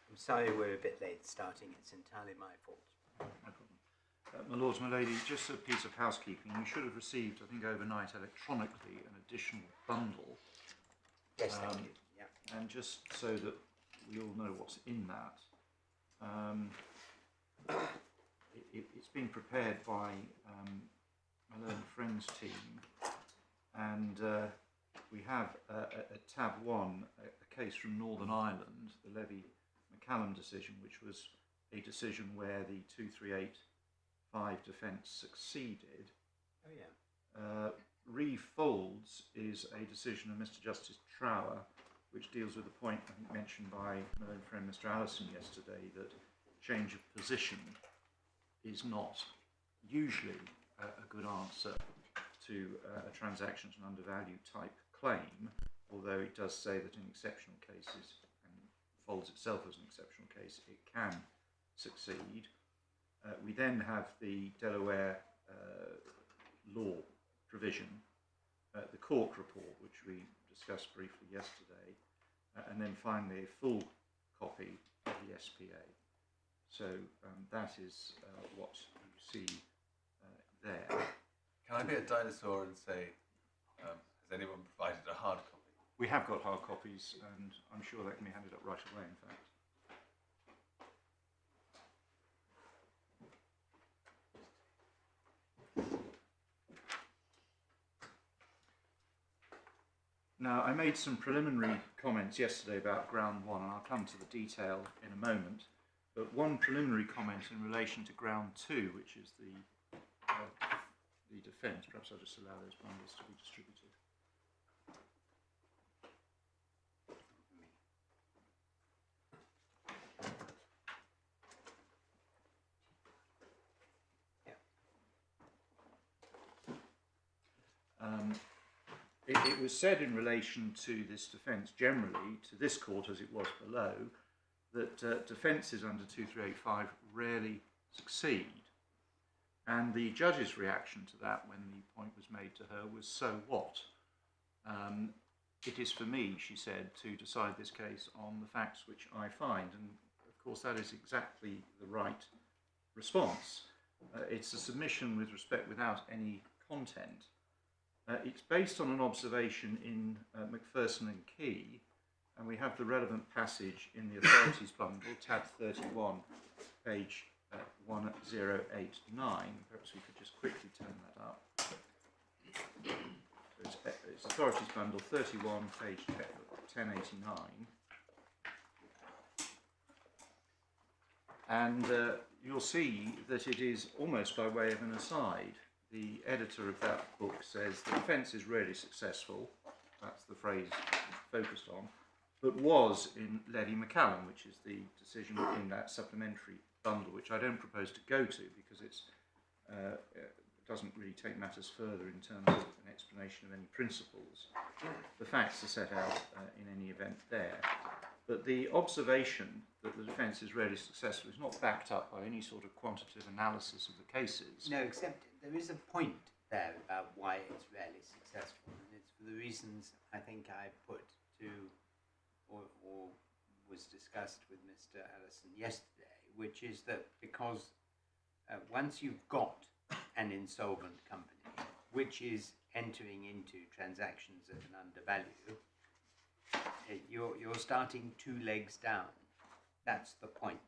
I'm sorry we're a bit late starting. It's entirely my fault. No problem. My lords, my lady, just a piece of housekeeping. You should have received, I think overnight, electronically, an additional bundle. Yes, thank you. Yeah. And just so that we all know what's in that, it's been prepared by my learned friends team, and we have at tab 1 a case from Northern Ireland, the Levy-McCallum decision, which was a decision where the 2385 defence succeeded. Oh yeah. Refolds is a decision of Mr. Justice Trower, which deals with the point I think mentioned by my own friend Mr. Allison yesterday, that change of position is not usually a good answer to a transaction to an undervalued type claim, although it does say that in exceptional cases, and folds itself as an exceptional case, it can succeed. We then have the Delaware law provision, the court report, which we discussed briefly yesterday, and then finally a full copy of the SPA. So that is what you see there. Can I be a dinosaur and say, has anyone provided a hard copy? We have got hard copies, and I'm sure they can be handed up right away, in fact. Now, I made some preliminary comments yesterday about ground 1, and I'll come to the detail in a moment. But one preliminary comment in relation to ground 2, which is the defence. Perhaps I'll just allow those bundles to be distributed. It was said in relation to this defence generally, to this court as it was below, that defences under 2385 rarely succeed. And the judge's reaction to that when the point was made to her was, so what? It is for me, she said, to decide this case on the facts which I find. And of course that is exactly the right response. It's a submission with respect without any content. It's based on an observation in Macpherson and Key, and we have the relevant passage in the authorities bundle, tab 31, page 1089. Perhaps we could just quickly turn that up. So it's authorities bundle 31, page 1089. And you'll see that it is almost by way of an aside. The editor of that book says the defence is rarely successful, that's the phrase focused on, but was in Levy-McCallum, which is the decision in that supplementary bundle, which I don't propose to go to because it doesn't really take matters further in terms of an explanation of any principles. The facts are set out in any event there. But the observation that the defence is rarely successful is not backed up by any sort of quantitative analysis of the cases. No, except there is a point there about why it's rarely successful, and it's for the reasons I think I put to, or was discussed with Mr. Allison yesterday, which is that because once you've got an insolvent company which is entering into transactions at an undervalue, you're starting 2 legs down. That's the point.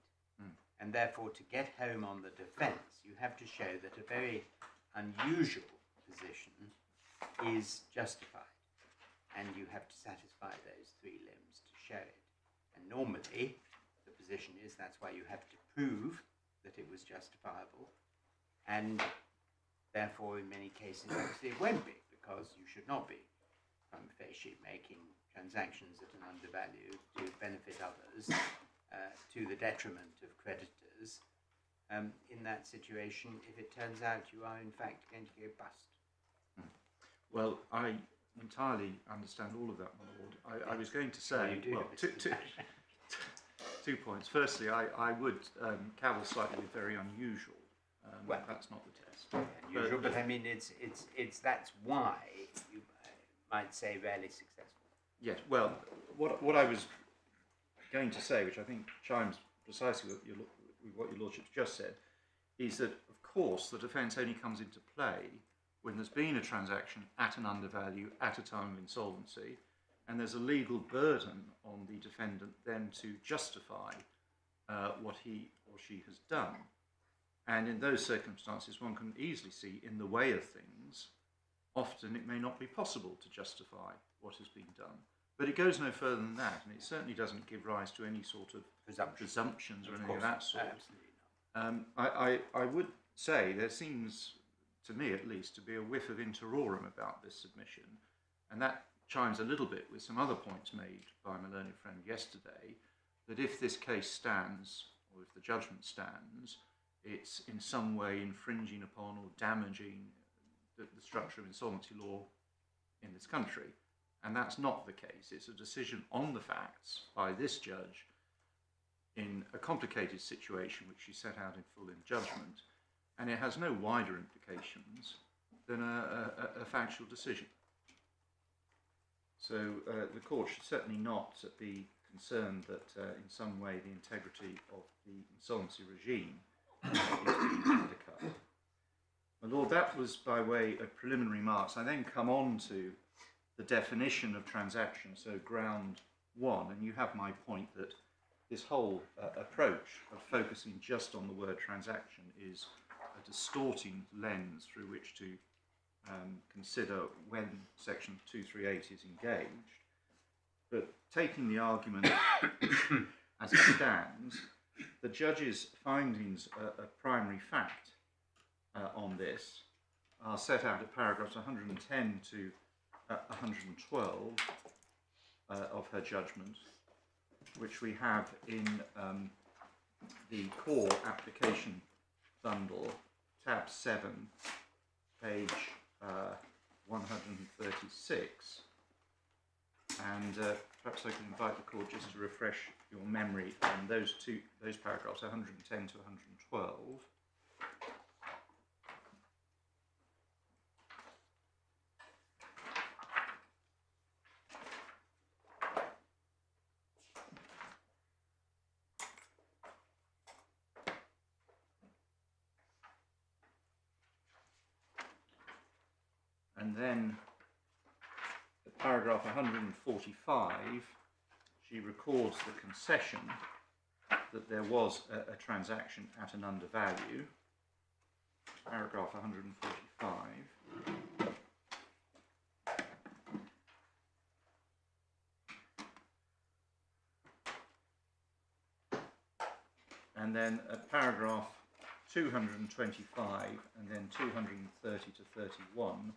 And therefore, to get home on the defence, you have to show that a very unusual position is justified. And you have to satisfy those 3 limbs to show it. And normally, the position is that's why you have to prove that it was justifiable. And therefore, in many cases, obviously, it won't be, because you should not be prima facie making transactions at an undervalue to benefit others, to the detriment of creditors. In that situation, if it turns out you are in fact going to go bust. Well, I entirely understand all of that, my lord. I was going to say, well, two points. Firstly, I would cavil slightly with very unusual. Well, that's not the test. Unusual, but I mean, it's that's why might say rarely successful. Yes, well, what I was going to say, which I think chimes precisely with what your lordship just said, is that, of course, the defence only comes into play when there's been a transaction at an undervalue at a time of insolvency, and there's a legal burden on the defendant then to justify what he or she has done. And in those circumstances, one can easily see, in the way of things, often it may not be possible to justify what has been done. But it goes no further than that, and it certainly doesn't give rise to any sort of presumptions or anything of that sort. Absolutely not. I would say there seems, to me at least, to be a whiff of interorum about this submission, and that chimes a little bit with some other points made by my learned friend yesterday, that if this case stands, or if the judgment stands, it's in some way infringing upon or damaging the structure of insolvency law in this country. And that's not the case. It's a decision on the facts by this judge in a complicated situation which she set out in full in judgment, and it has no wider implications than a factual decision. So the court should certainly not be concerned that in some way the integrity of the insolvency regime is being undercut. My lord, that was by way of preliminary remarks. I then come on to the definition of transaction, so ground one, and you have my point that this whole approach of focusing just on the word transaction is a distorting lens through which to consider when section 238 is engaged. But taking the argument as it stands, the judge's findings of primary fact on this are set out at paragraphs 110 to 112 of her judgment, which we have in the core application bundle, tab 7, page 136. And perhaps I can invite the court just to refresh your memory on those paragraphs, 110 to 112. And then at paragraph 145, she records the concession that there was a transaction at an undervalue. Paragraph 145. And then at paragraph 225 and then 230 to 31,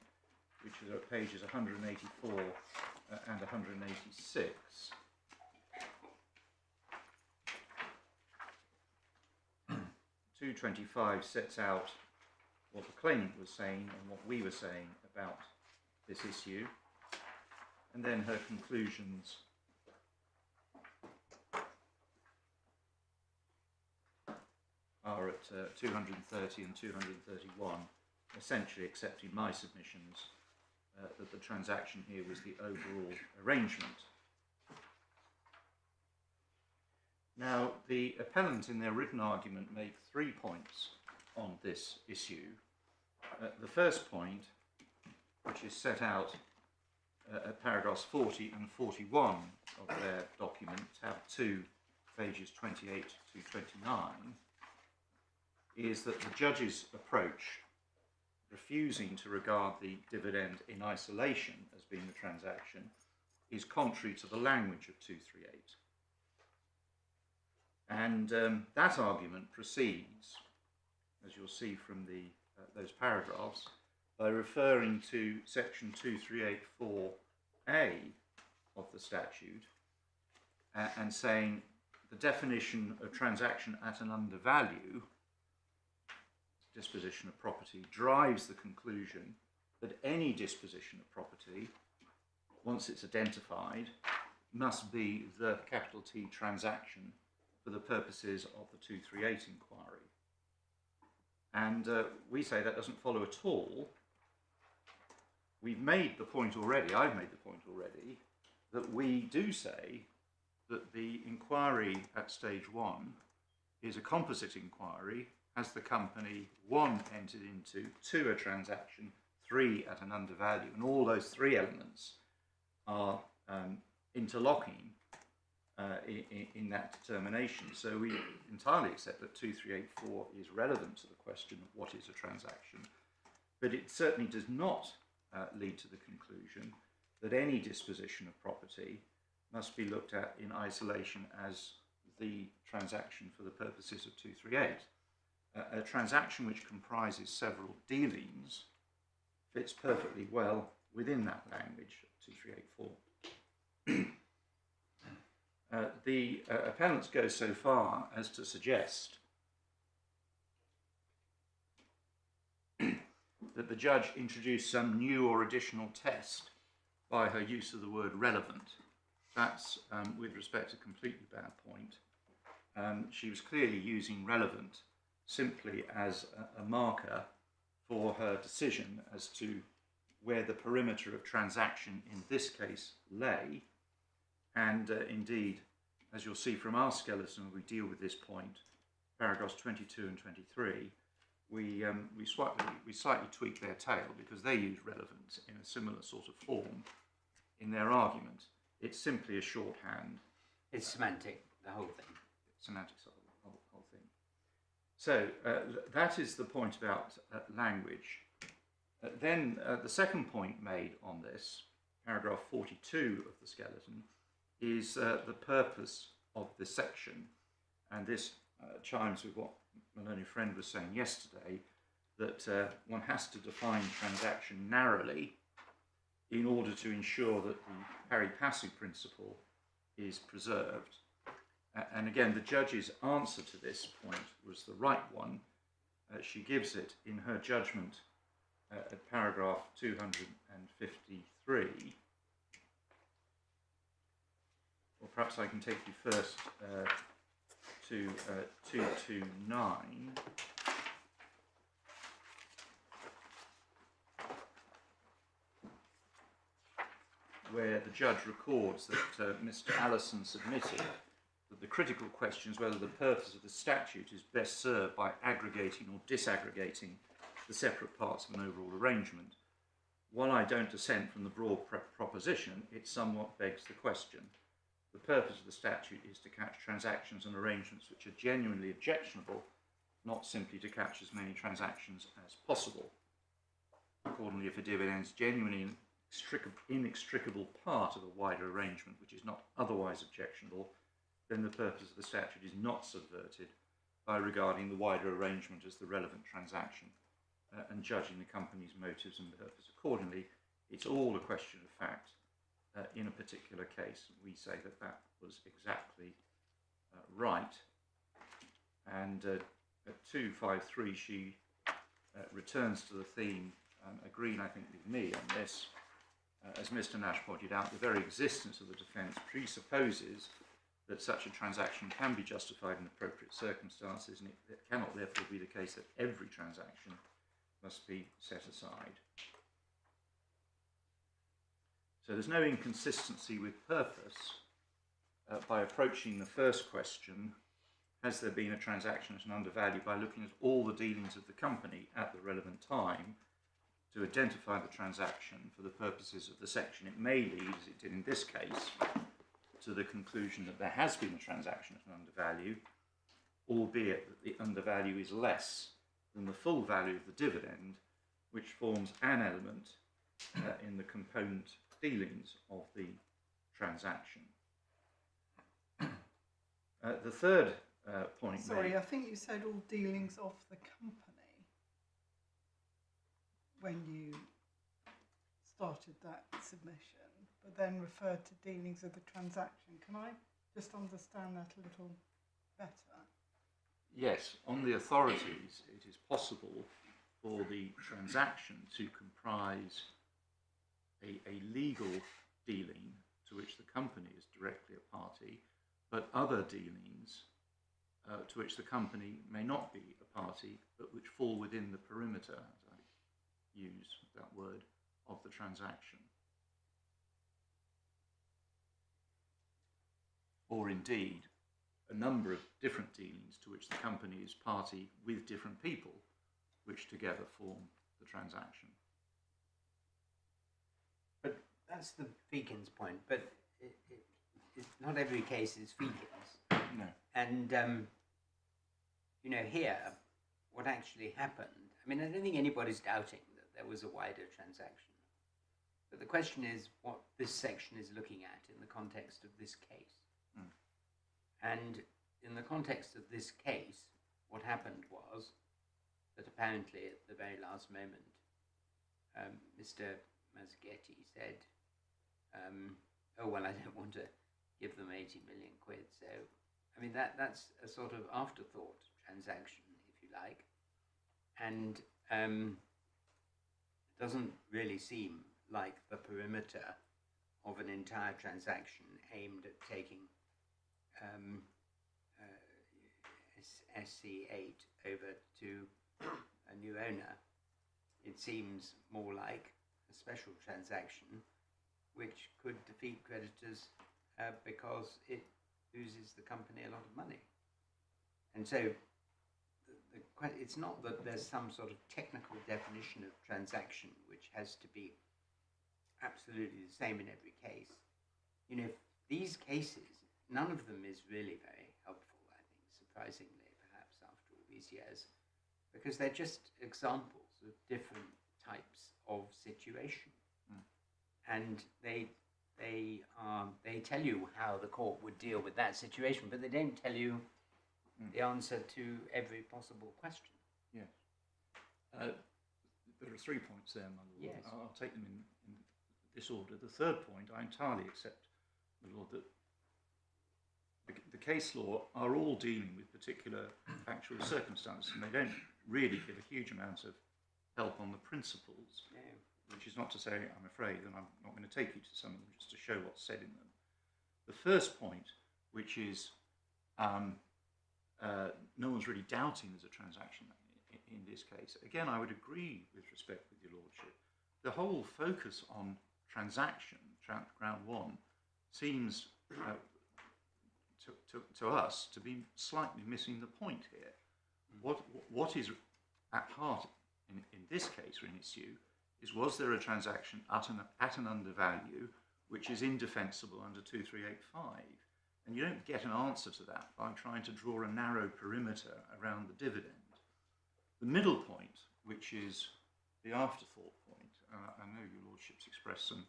which is at pages 184 and 186. Two 225 sets out what the claimant was saying and what we were saying about this issue, and then her conclusions are at 230 and 231, essentially accepting my submissions that the transaction here was the overall arrangement. Now, the appellant in their written argument make 3 points on this issue. The first point, which is set out at paragraphs 40 and 41 of their document, tab 2, pages 28 to 29, is that the judge's approach, refusing to regard the dividend in isolation as being the transaction, is contrary to the language of 238. And that argument proceeds, as you'll see from those paragraphs, by referring to section 2384A of the statute and saying the definition of transaction at an undervalue, disposition of property, drives the conclusion that any disposition of property, once it's identified, must be the capital T transaction for the purposes of the 238 inquiry. And we say that doesn't follow at all we've made the point already, I've made the point already, that we do say that the inquiry at stage 1 is a composite inquiry. Has the company, 1, entered into, 2, a transaction, 3, at an undervalue, and all those 3 elements are interlocking in that determination. So we entirely accept that 2384 is relevant to the question of what is a transaction, but it certainly does not lead to the conclusion that any disposition of property must be looked at in isolation as the transaction for the purposes of 238. A transaction which comprises several dealings fits perfectly well within that language of 2384. The appellants go so far as to suggest that the judge introduced some new or additional test by her use of the word relevant. That's, with respect, a completely bad point. She was clearly using relevant simply as a marker for her decision as to where the perimeter of transaction in this case lay. And indeed, as you'll see from our skeleton, we deal with this point, paragraphs 22 and 23, we slightly tweak their tail because they use relevance in a similar sort of form in their argument. It's simply a shorthand. It's semantic, the whole thing. Semantics of the whole thing. So that is the point about language. Then the second point made on this, paragraph 42 of the skeleton, is the purpose of the section. And this chimes with what my learned friend was saying yesterday, that one has to define transaction narrowly in order to ensure that the pari passu principle is preserved. And again, the judge's answer to this point was the right one. She gives it in her judgment at paragraph 253. Or perhaps I can take you first to 229. Where the judge records that Mr. Allison submitted that the critical question is whether the purpose of the statute is best served by aggregating or disaggregating the separate parts of an overall arrangement. While I don't dissent from the broad proposition, it somewhat begs the question. The purpose of the statute is to catch transactions and arrangements which are genuinely objectionable, not simply to catch as many transactions as possible. Accordingly, if a dividend is genuinely inextricable part of a wider arrangement which is not otherwise objectionable, then the purpose of the statute is not subverted by regarding the wider arrangement as the relevant transaction and judging the company's motives and purpose accordingly. It's all a question of fact in a particular case. We say that that was exactly right. And at 253 she returns to the theme, agreeing I think with me on this. As Mr. Nash pointed out, the very existence of the defence presupposes that such a transaction can be justified in appropriate circumstances, and it cannot therefore be the case that every transaction must be set aside. So there's no inconsistency with purpose by approaching the first question, has there been a transaction at an undervalue, by looking at all the dealings of the company at the relevant time to identify the transaction for the purposes of the section. It may lead, as it did in this case, to the conclusion that there has been a transaction at an undervalue, albeit that the undervalue is less than the full value of the dividend, which forms an element in the component dealings of the transaction. The third point. Sorry, I think you said all dealings of the company when you started that submission, but then referred to dealings of the transaction. Can I just understand that a little better? Yes, on the authorities, it is possible for the transaction to comprise a legal dealing to which the company is directly a party, but other dealings to which the company may not be a party, but which fall within the perimeter, as I use that word, of the transaction. Or indeed, a number of different dealings to which the company is party with different people, which together form the transaction. But that's the Feakins point. But not every case is Feakins. No. And, you know, here, what actually happened, I mean, I don't think anybody's doubting that there was a wider transaction. But the question is what this section is looking at in the context of this case. Mm. And in the context of this case, what happened was that apparently at the very last moment, Mr. Mazzetti said, oh, well, I don't want to give them 80 million quid. So, I mean, that's a sort of afterthought transaction, if you like. And it doesn't really seem like the perimeter of an entire transaction aimed at taking SC8 over to a new owner. It seems more like a special transaction which could defeat creditors because it loses the company a lot of money. And so it's not that there's some sort of technical definition of transaction which has to be absolutely the same in every case. You know, these cases, none of them is really very helpful, I think, surprisingly, perhaps, after all these years, because they're just examples of different types of situation. Mm. And they tell you how the court would deal with that situation, but they don't tell you the answer to every possible question. Yes. There are 3 points there, my lord. Yes. I'll take them in this order. The third point, I entirely accept, my lord, that the case law are all dealing with particular factual circumstances, and they don't really give a huge amount of help on the principles, No. which is not to say, I'm afraid, and I'm not going to take you to some of them just to show what's said in them. The first point, which is no one's really doubting there's a transaction in this case. Again, I would agree with respect with your lordship. The whole focus on transaction, ground one, seems to us to be slightly missing the point here. What is at heart in this case or in issue is, was there a transaction at an undervalue which is indefensible under 2385? And you don't get an answer to that by trying to draw a narrow perimeter around the dividend. The middle point, which is the afterthought point, I know your lordship's expressed some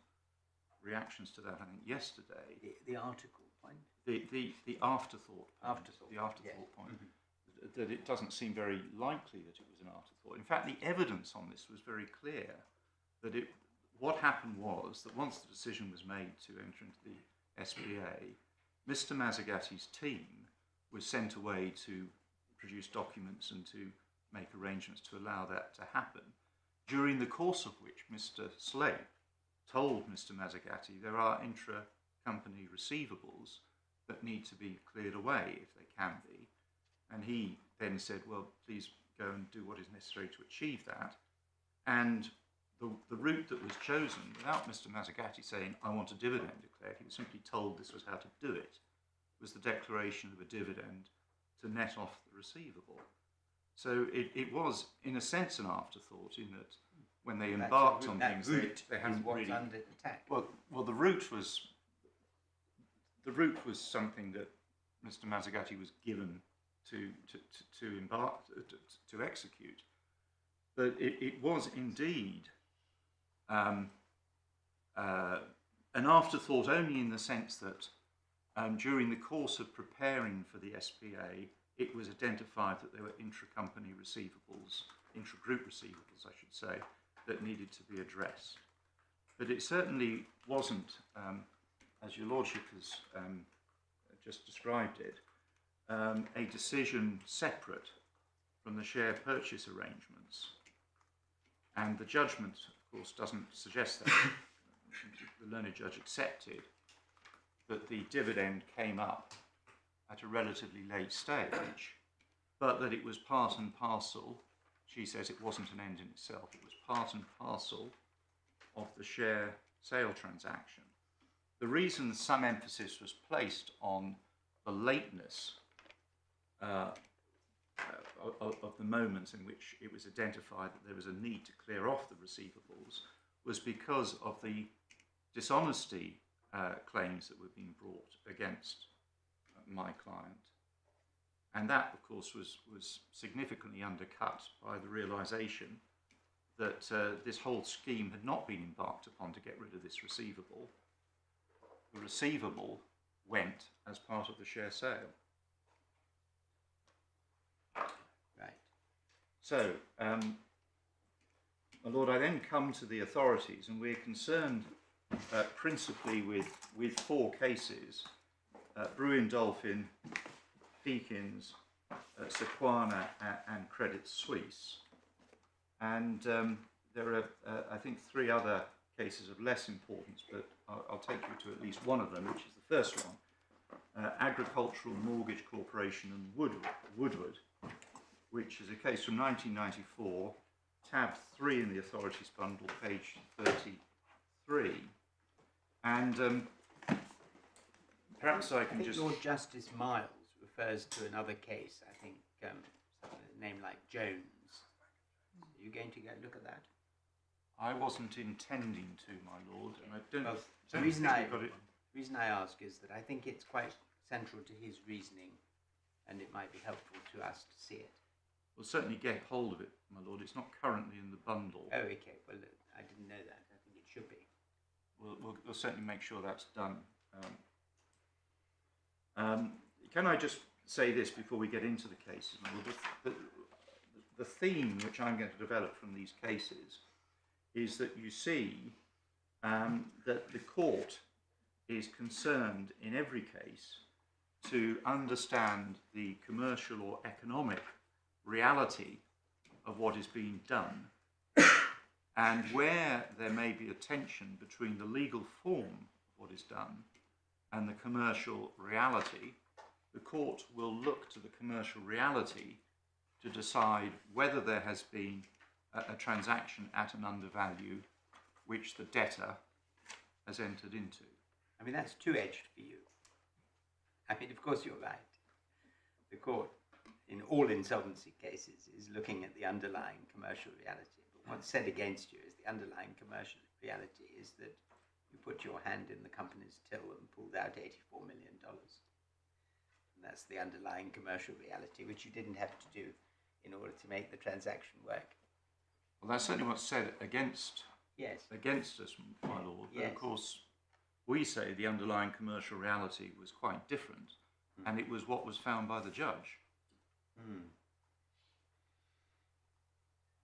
reactions to that, I think, yesterday. The article point? The afterthought point. Afterthought. The afterthought Yes. point. That it doesn't seem very likely that it was an afterthought. In fact, the evidence on this was very clear that what happened was that once the decision was made to enter into the SPA, Mr. Mazzegatti's team was sent away to produce documents and to make arrangements to allow that to happen, during the course of which Mr. Slate told Mr. Mazzagatti there are intra-company receivables that need to be cleared away if they can be. And he then said, well, please go and do what is necessary to achieve that. And the route that was chosen, without Mr. Mazzagatti saying, I want a dividend declared, he was simply told this was how to do it, was the declaration of a dividend to net off the receivable. So it was, in a sense, an afterthought, in that when they embarked on things, they hadn't really... under attack. Well, the route was something that Mr. Mazzagatti was given to execute, but it was indeed an afterthought, only in the sense that during the course of preparing for the SPA, it was identified that there were intra-company receivables, intra-group receivables, I should say, that needed to be addressed. But it certainly wasn't, as your lordship has just described it, a decision separate from the share purchase arrangements. And the judgment, of course, doesn't suggest that. The learned judge accepted that the dividend came up at a relatively late stage, but that it was part and parcel. She says it wasn't an end in itself. It was part and parcel of the share sale transaction. The reason some emphasis was placed on the lateness of the moments in which it was identified that there was a need to clear off the receivables was because of the dishonesty claims that were being brought against my client. And that, of course, was significantly undercut by the realization that this whole scheme had not been embarked upon to get rid of this receivable. The receivable went as part of the share sale. Right. So, my Lord, I then come to the authorities, and we're concerned principally with 4 cases, Bruin Dolphin, Peakins, Sequana, and Credit Suisse. And there are, I think, 3 other cases of less importance, but I'll take you to at least one of them, which is the first one, Agricultural Mortgage Corporation and Woodward, which is a case from 1994, tab 3 in the authorities bundle, page 33. And perhaps I can just... Lord Justice Miles refers to another case, I think, a name like Jones. Are you going to go look at that? I wasn't intending to, my Lord, and I don't... Well, the don't reason think we've got it. reason I ask is that I think it's quite central to his reasoning, and it might be helpful to us to see it. We'll certainly get hold of it, my Lord. It's not currently in the bundle. Oh, okay. Well, I didn't know that. I think it should be. We'll certainly make sure that's done. Can I just say this before we get into the cases? The theme which I'm going to develop from these cases is that you see that the court is concerned in every case to understand the commercial or economic reality of what is being done, and where there may be a tension between the legal form of what is done and the commercial reality, the court will look to the commercial reality to decide whether there has been a transaction at an undervalue which the debtor has entered into. I mean, that's two-edged for you. I mean, of course you're right. The court, in all insolvency cases, is looking at the underlying commercial reality. But what's said against you is the underlying commercial reality is that you put your hand in the company's till and pulled out $84 million. And that's the underlying commercial reality, which you didn't have to do in order to make the transaction work. Well, that's certainly what's said against us, my Lord. But of course, we say the underlying commercial reality was quite different, and it was what was found by the judge.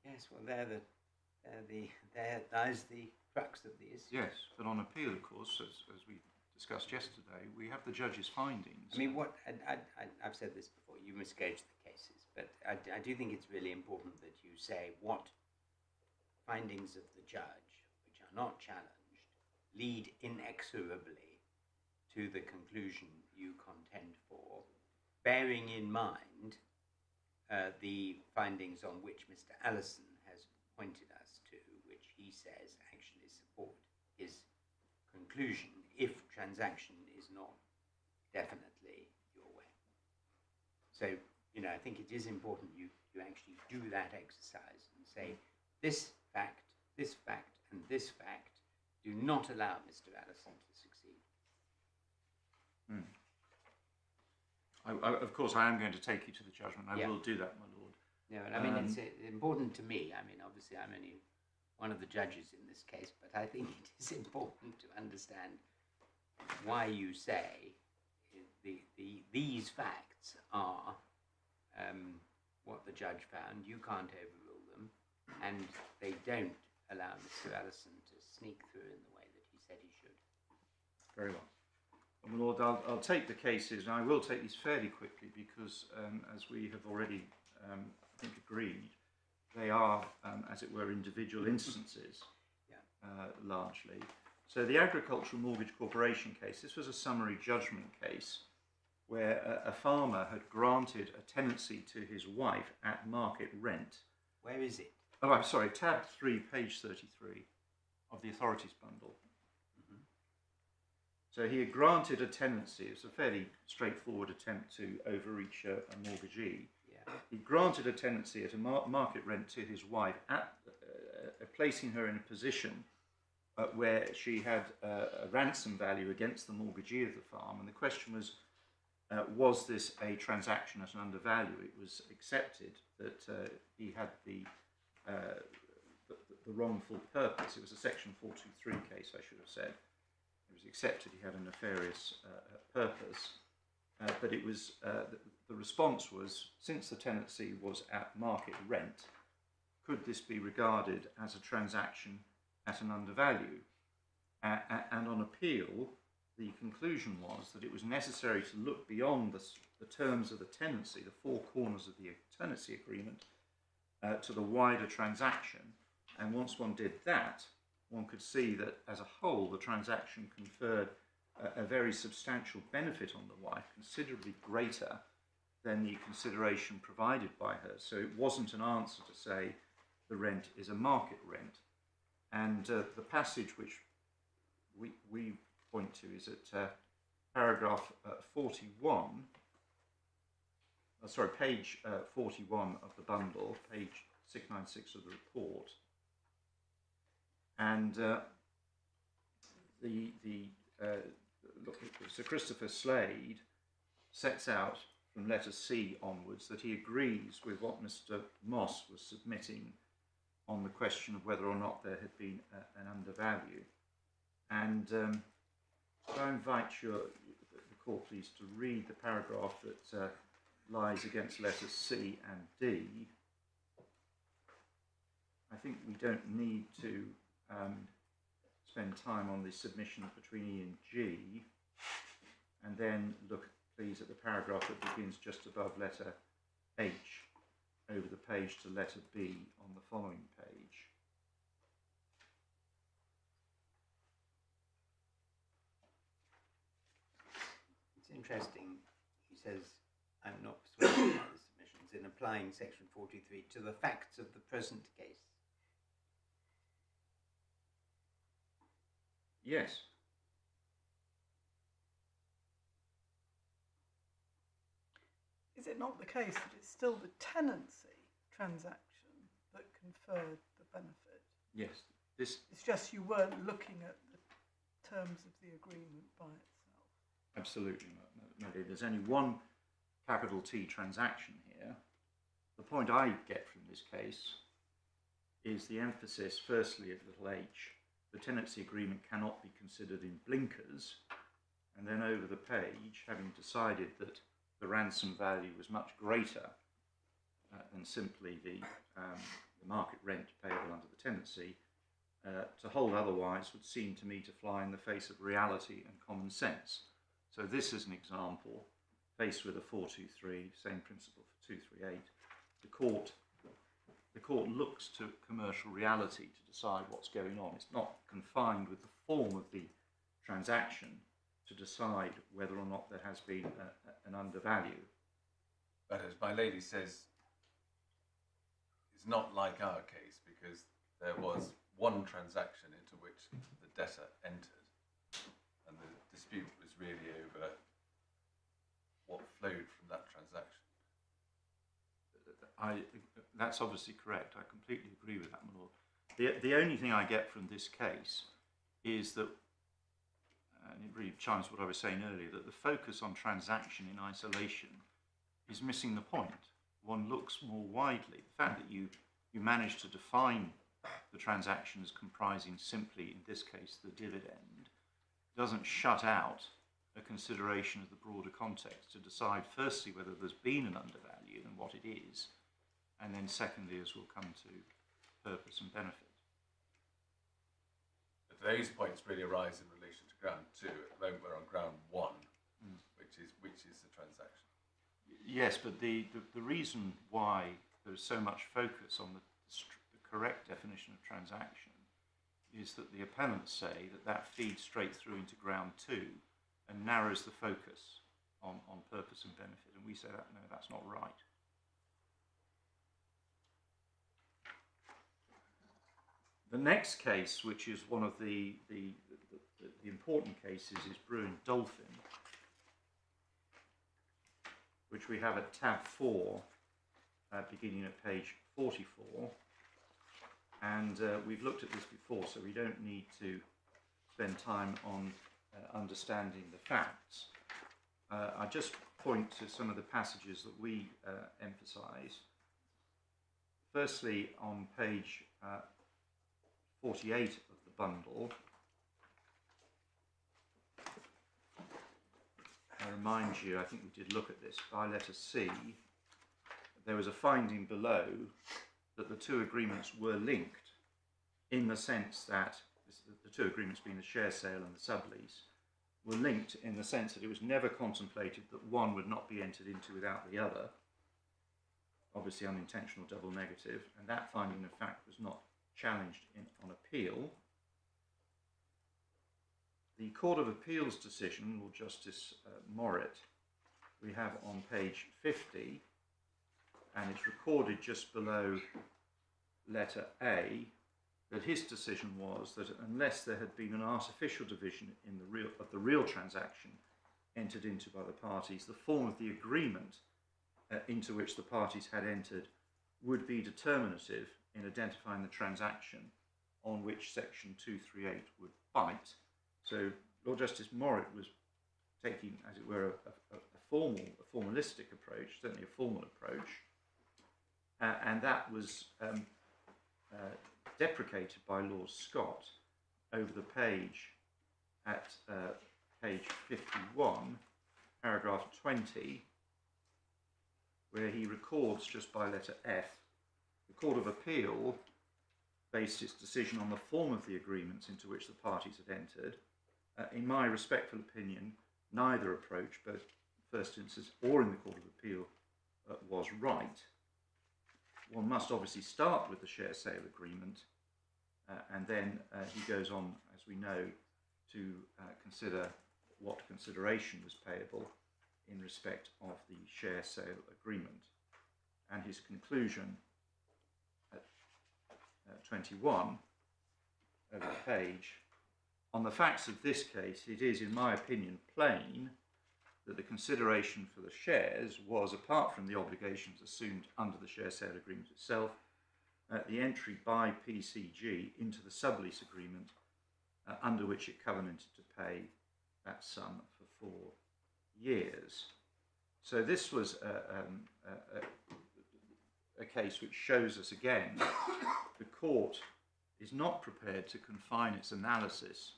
Yes, well, there's the crux of the issue. Yes, but on appeal, of course, as we discussed yesterday, we have the judge's findings. I mean, I've said this before, you misgauge the cases, but I do think it's really important that you say what findings of the judge, which are not challenged, lead inexorably to the conclusion you contend for, bearing in mind the findings on which Mr. Allison has pointed us to, which he says actually support his conclusion if transaction is not definitely your way. So, you know, I think it is important you actually do that exercise and say this fact, and this fact do not allow Mr. Allison to succeed. Of course, I am going to take you to the judgment. I will do that, my Lord. No, and I mean, it's important to me. I mean, obviously, I'm only one of the judges in this case, but I think it is important to understand why you say these facts are what the judge found. You can't overrule them, and they don't allow Mr. Allison to sneak through in the way that he said he should. Very well. Well, my Lord, I'll take the cases, and I will take these fairly quickly because, as we have already, I think, agreed, they are, as it were, individual instances, largely. So the Agricultural Mortgage Corporation case, this was a summary judgment case where a farmer had granted a tenancy to his wife at market rent. Where is it? Oh, I'm sorry, tab 3, page 33. of the authorities bundle. So he had granted a tenancy. It was a fairly straightforward attempt to overreach a mortgagee. Yeah. He granted a tenancy at a market rent to his wife, placing her in a position where she had a ransom value against the mortgagee of the farm. And the question was this a transaction at an undervalue? It was accepted that he had the wrongful purpose. It was a Section 423 case, I should have said. It was accepted he had a nefarious purpose, but it was the response was, since the tenancy was at market rent, could this be regarded as a transaction at an undervalue? And on appeal, the conclusion was that it was necessary to look beyond the terms of the tenancy, the four corners of the tenancy agreement, to the wider transaction. And once one did that, one could see that as a whole, the transaction conferred a very substantial benefit on the wife, considerably greater than the consideration provided by her. So it wasn't an answer to say the rent is a market rent. And the passage which we point to is at paragraph 41, page 41 of the bundle, page 696 of the report. And Sir Christopher Slade sets out from letter C onwards that he agrees with what Mr. Moss was submitting on the question of whether or not there had been an undervalue. And I invite the court please to read the paragraph that lies against letters C and D. I think we don't need to spend time on the submissions between E and G, and then look please at the paragraph that begins just above letter H over the page to letter B on the following page. It's interesting, he says, I'm not persuaded by the submissions in applying section 43 to the facts of the present case. Yes. Is it not the case that it's still the tenancy transaction that conferred the benefit? Yes. It's just you weren't looking at the terms of the agreement by itself. Absolutely. No, there's only one capital T transaction here. The point I get from this case is the emphasis, firstly, at little h. The tenancy agreement cannot be considered in blinkers, and then over the page, having decided that the ransom value was much greater than simply the market rent payable under the tenancy, to hold otherwise would seem to me to fly in the face of reality and common sense. So this is an example, faced with a 423, same principle for 238, the court looks to commercial reality to decide what's going on. It's not confined with the form of the transaction to decide whether or not there has been an undervalue. But as my lady says, it's not like our case, because there was one transaction into which the debtor entered, and the dispute was really over what flowed from that transaction. That's obviously correct. I completely agree with that, my lord. The only thing I get from this case is that, and it really chimes with what I was saying earlier, that the focus on transaction in isolation is missing the point. One looks more widely. The fact that you manage to define the transaction as comprising simply, in this case, the dividend, doesn't shut out a consideration of the broader context to decide, firstly, whether there's been an undervalue and what it is, and then secondly, as we'll come to, purpose and benefit. But those points really arise in relation to ground 2. At the moment we're on ground 1, which is the transaction. Yes, but the reason why there's so much focus on the correct definition of transaction is that the appellants say that feeds straight through into ground 2 and narrows the focus on purpose and benefit. And we say that, no, that's not right. The next case, which is one of the important cases, is Brewing Dolphin, which we have at tab 4, beginning at page 44. And we've looked at this before, so we don't need to spend time on understanding the facts. I just point to some of the passages that we emphasise. Firstly, on page 48 of the bundle, I remind you, I think we did look at this, by letter C, there was a finding below that the two agreements were linked in the sense that, the two agreements being the share sale and the sublease, were linked in the sense that it was never contemplated that one would not be entered into without the other, obviously unintentional double negative, and that finding of fact was not challenged on appeal. The Court of Appeal's decision, Lord Justice Morritt, we have on page 50, and it's recorded just below letter A, that his decision was that unless there had been an artificial division in the real transaction entered into by the parties, the form of the agreement into which the parties had entered would be determinative in identifying the transaction on which section 238 would bite. So Lord Justice Morritt was taking, as it were, a formalistic approach, certainly a formal approach, and that was deprecated by Lord Scott over the page at page 51, paragraph 20, where he records just by letter F, the Court of Appeal based its decision on the form of the agreements into which the parties had entered. In my respectful opinion, neither approach, both first instance or in the Court of Appeal, was right. One must obviously start with the share sale agreement, and then he goes on, as we know, to consider what consideration was payable in respect of the share sale agreement. And his conclusion at 21 over the page, on the facts of this case, it is, in my opinion, plain that the consideration for the shares was, apart from the obligations assumed under the share sale agreement itself, the entry by PCG into the sublease agreement under which it covenanted to pay that sum for 4 years. So this was a case which shows us again the court is not prepared to confine its analysis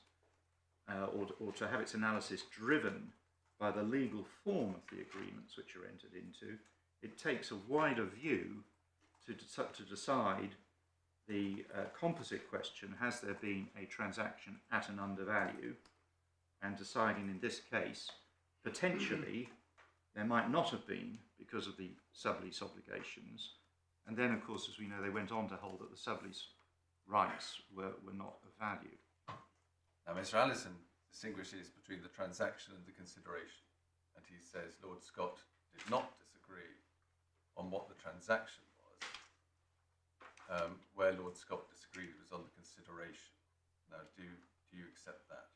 or to have its analysis driven by the legal form of the agreements which are entered into. It takes a wider view to decide the composite question, has there been a transaction at an undervalue, and deciding in this case, potentially, there might not have been because of the sublease obligations. And then, of course, as we know, they went on to hold that the sublease rights were not of value. Now, Mr. Allison distinguishes between the transaction and the consideration, and he says Lord Scott did not disagree on what the transaction was. Where Lord Scott disagreed was on the consideration. Now, do you accept that?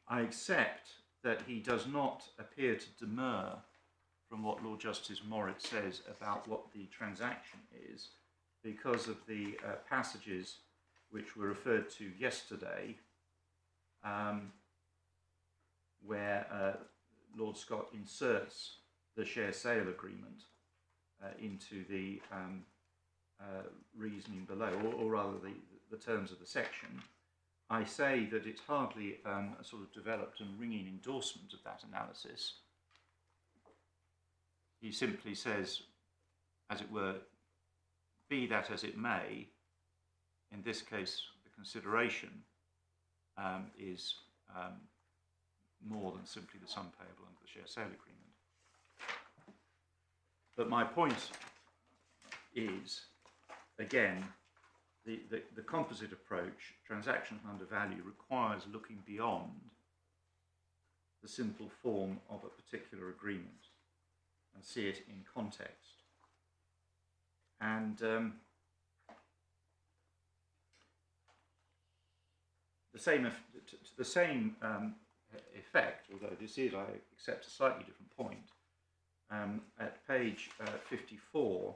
I accept that he does not appear to demur from what Lord Justice Morritt says about what the transaction is, because of the passages which were referred to yesterday, where Lord Scott inserts the share sale agreement into the reasoning below, or rather the terms of the section. I say that it's hardly a sort of developed and ringing endorsement of that analysis. He simply says, as it were, be that as it may, in this case the consideration is more than simply the sum payable under the share sale agreement. But my point is, again, the composite approach, transaction under value, requires looking beyond the simple form of a particular agreement and see it in context. And the same effect, although this is, I accept, a slightly different point. At page 54,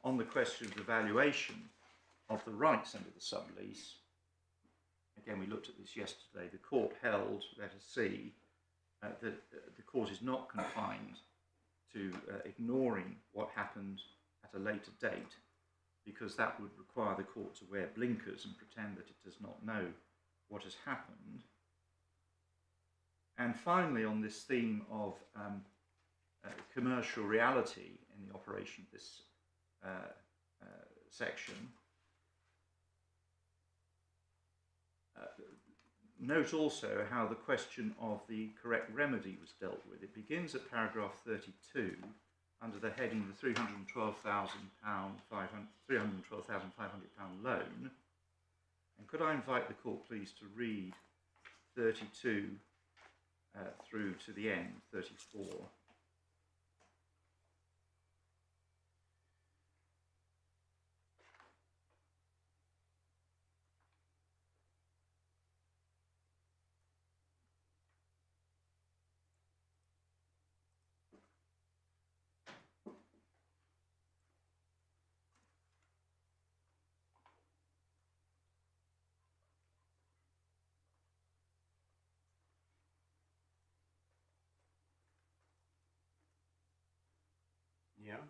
on the question of the valuation of the rights under the sublease, again, we looked at this yesterday, the court held, let us see, that the court is not confined to ignoring what happened at a later date, because that would require the court to wear blinkers and pretend that it does not know what has happened. And finally, on this theme of commercial reality in the operation of this section, note also how the question of the correct remedy was dealt with. It begins at paragraph 32 under the heading the £312,500 loan. And could I invite the court please to read 32 through to the end, 34. Yeah.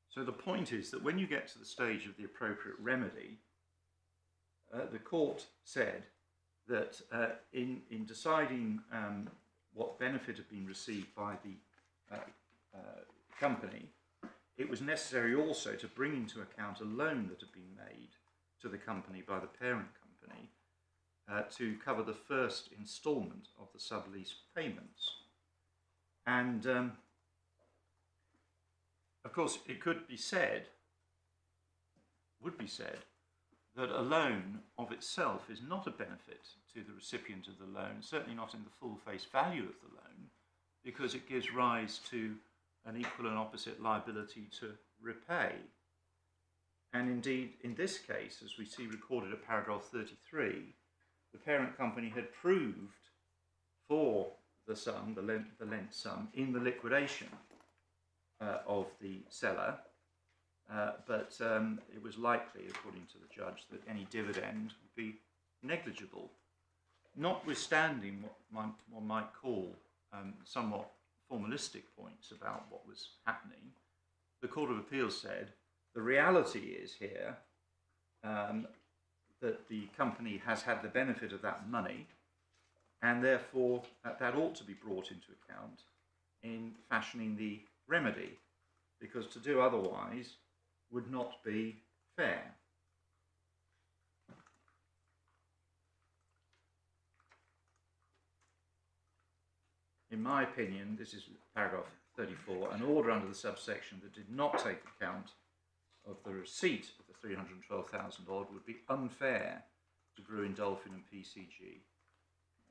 So the point is that when you get to the stage of the appropriate remedy, the court said that in deciding what benefit had been received by the company, it was necessary also to bring into account a loan that had been made to the company by the parent company to cover the first instalment of the sublease payments. And of course, it could be said, would be said, that a loan of itself is not a benefit to the recipient of the loan, certainly not in the full face value of the loan, because it gives rise to an equal and opposite liability to repay. And indeed, in this case, as we see recorded at paragraph 33, the parent company had proved for the sum, the lent sum, in the liquidation of the seller, but it was likely, according to the judge, that any dividend would be negligible. Notwithstanding what one might call somewhat formalistic points about what was happening, the Court of Appeals said the reality is here that the company has had the benefit of that money, and therefore that ought to be brought into account in fashioning the remedy, because to do otherwise would not be fair. In my opinion, this is paragraph 34, an order under the subsection that did not take account of the receipt of the $312,000 would be unfair to Brewin Dolphin and PCG,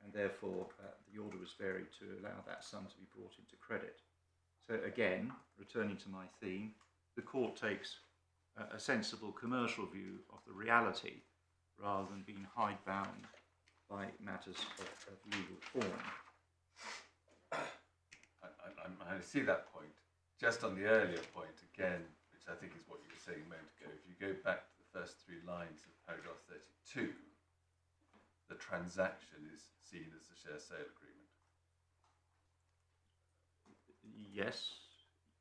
and therefore the order was varied to allow that sum to be brought into credit. So again, returning to my theme, the court takes a sensible commercial view of the reality rather than being hidebound by matters of legal form. I see that point. Just on the earlier point again, which I think is what you were saying a moment ago, if you go back to the first 3 lines of paragraph 32, the transaction is seen as a share sale agreement. Yes.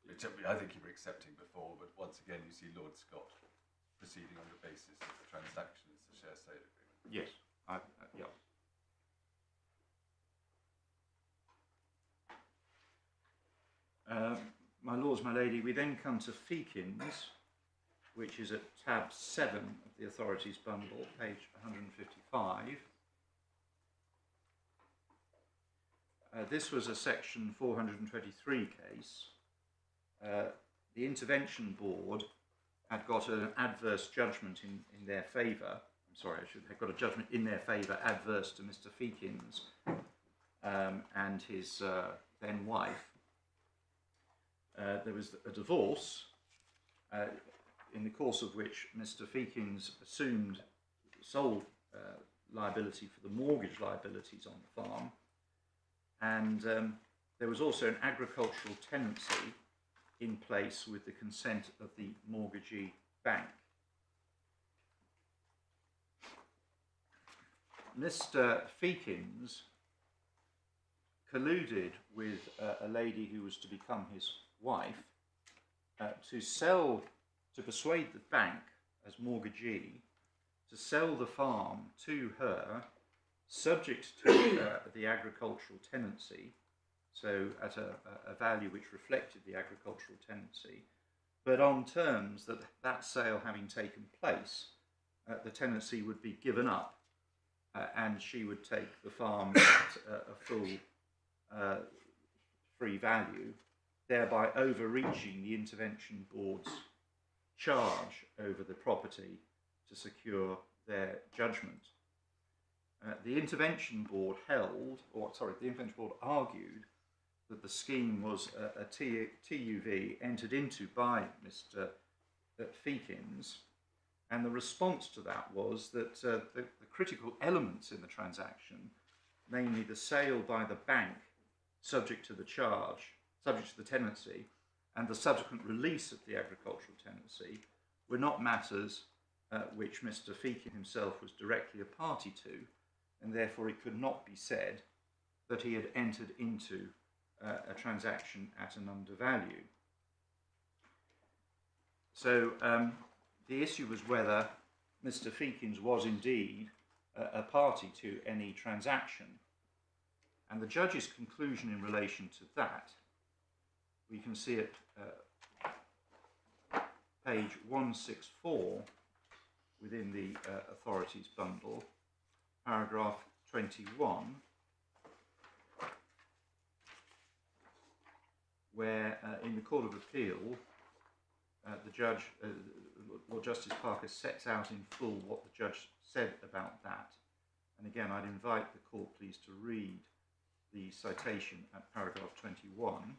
Which I think you were accepting before, but once again you see Lord Scott proceeding on the basis that the transaction is a share sale agreement. Yes. Yeah. My lords, my lady, we then come to Feakins, which is at tab 7 of the authorities bundle, page 155. This was a section 423 case. The intervention board had got an adverse judgment in their favour. I'm sorry, I should have got a judgment in their favour adverse to Mr. Feakins and his then wife. There was a divorce in the course of which Mr. Feakins assumed sole liability for the mortgage liabilities on the farm, and there was also an agricultural tenancy in place with the consent of the mortgagee bank. Mr. Feakins colluded with a lady who was to become his wife to persuade the bank as mortgagee to sell the farm to her, subject to the agricultural tenancy, so at a value which reflected the agricultural tenancy, but on terms that that sale having taken place, the tenancy would be given up and she would take the farm at a full free value, thereby overreaching the intervention board's charge over the property to secure their judgment. The intervention board argued that the scheme was a TUV entered into by Mr. Feakins, and the response to that was that the critical elements in the transaction, namely the sale by the bank subject to the charge, subject to the tenancy, and the subsequent release of the agricultural tenancy, were not matters which Mr. Feakin himself was directly a party to, and therefore it could not be said that he had entered into a transaction at an undervalue. So the issue was whether Mr. Feakins was indeed a party to any transaction, and the judge's conclusion in relation to that, we can see it page 164 within the authorities bundle, paragraph 21, where in the Court of Appeal, the judge, Lord Justice Parker, sets out in full what the judge said about that. And again, I'd invite the court please to read the citation at paragraph 21.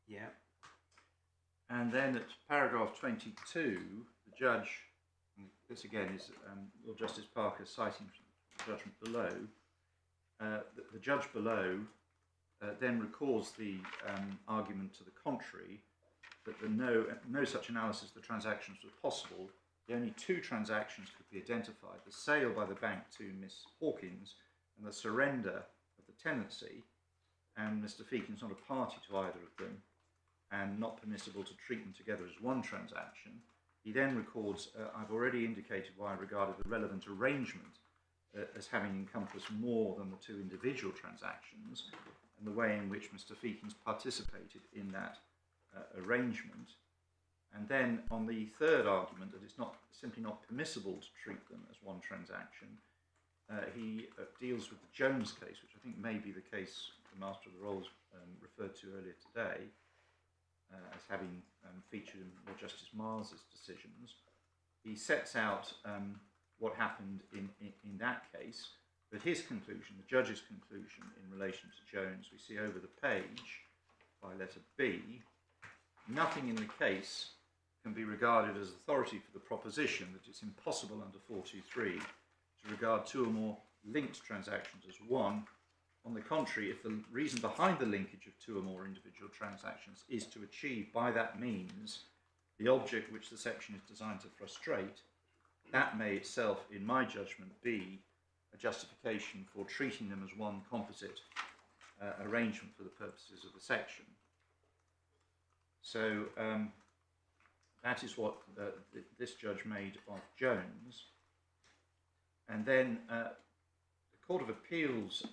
Yeah. And then at paragraph 22, the judge, and this again is Lord Justice Parker citing the judgment below, the judge below then records the argument to the contrary, that no such analysis of the transactions was possible. The only two transactions could be identified: the sale by the bank to Miss Hawkins and the surrender of the tenancy, and Mr. Feakins not a party to either of them, and not permissible to treat them together as one transaction. He then records, I've already indicated why I regarded the relevant arrangement as having encompassed more than the two individual transactions, and the way in which Mr. Feakins participated in that arrangement. And then on the third argument, that it's simply not permissible to treat them as one transaction, he deals with the Jones case, which I think may be the case the Master of the Rolls referred to earlier today, as having featured in Lord Justice Miles's decisions. He sets out what happened in that case, but his conclusion, the judge's conclusion in relation to Jones, we see over the page by letter B. Nothing in the case can be regarded as authority for the proposition that it's impossible under 423 to regard two or more linked transactions as one. On the contrary, if the reason behind the linkage of two or more individual transactions is to achieve by that means the object which the section is designed to frustrate, that may itself, in my judgment, be a justification for treating them as one composite arrangement for the purposes of the section. So that is what this judge made of Jones. And then the Court of Appeals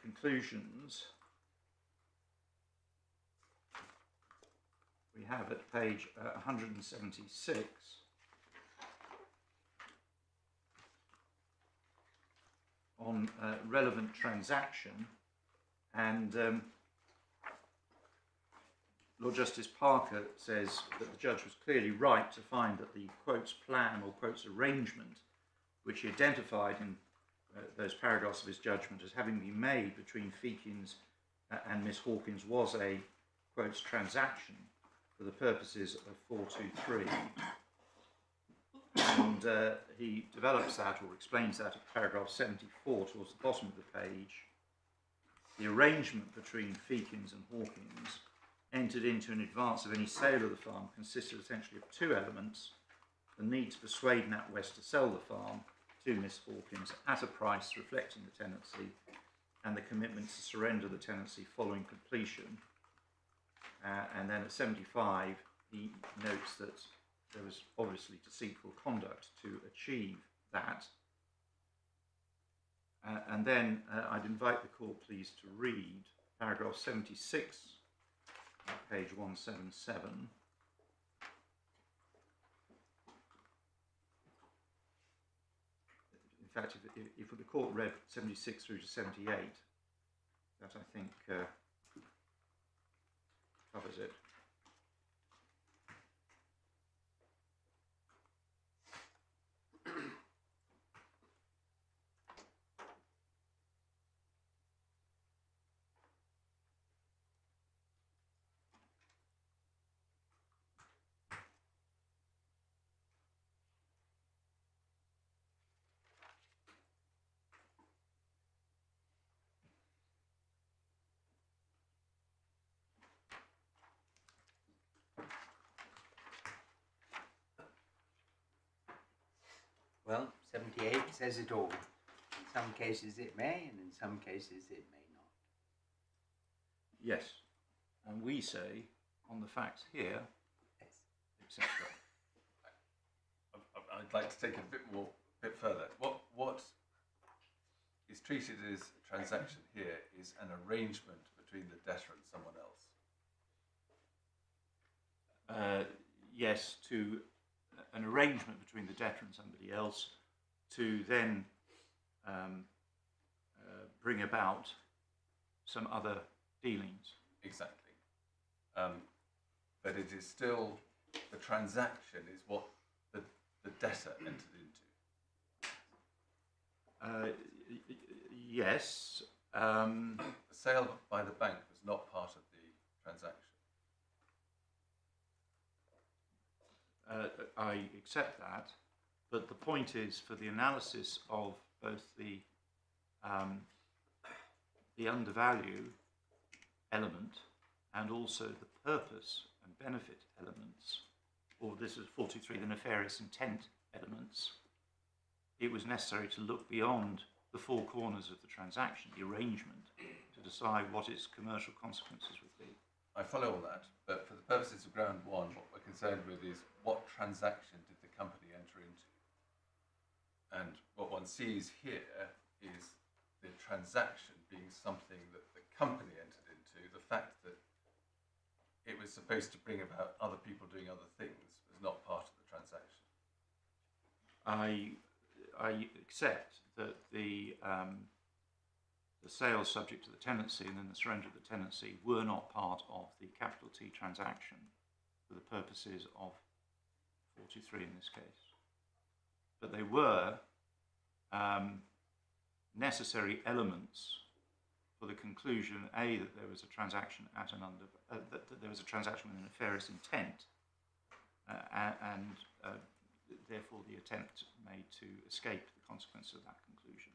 conclusions we have at page 176. On relevant transaction, and Lord Justice Parker says that the judge was clearly right to find that the quotes plan or quotes arrangement, which he identified in those paragraphs of his judgment as having been made between Feakins and Miss Hawkins, was a quotes transaction for the purposes of 423. And he develops that or explains that at paragraph 74 towards the bottom of the page. The arrangement between Feakins and Hawkins entered into in advance of any sale of the farm consisted essentially of two elements: the need to persuade NatWest to sell the farm to Miss Hawkins at a price reflecting the tenancy, and the commitment to surrender the tenancy following completion. And then at 75 he notes that there was obviously deceitful conduct to achieve that. And then I'd invite the court please to read paragraph 76, page 177. In fact, if the court read 76 through to 78, that I think covers it. Well, 78 says it all. In some cases it may, and in some cases it may not. Yes, and we say on the facts here, Yes. etc. I'd like to take it a bit further. What is treated as a transaction here is an arrangement between the debtor and someone else. Yes, to an arrangement between the debtor and somebody else to then bring about some other dealings. Exactly. But it is still, the transaction is what the debtor entered into. Yes. The sale by the bank was not part of the transaction. I accept that, but the point is, for the analysis of both the undervalue element and also the purpose and benefit elements, or this is 43, the nefarious intent elements, it was necessary to look beyond the four corners of the transaction, the arrangement, to decide what its commercial consequences would be. I follow all that, but for the purposes of ground one, what we're concerned with is what transaction did the company enter into? And what one sees here is the transaction being something that the company entered into. The fact that it was supposed to bring about other people doing other things was not part of the transaction. I accept that the sales subject to the tenancy and then the surrender of the tenancy were not part of the capital T transaction for the purposes of 43 in this case. But they were necessary elements for the conclusion, A, that there was a transaction at an that there was a transaction with a nefarious intent, and therefore the attempt made to escape the consequences of that conclusion.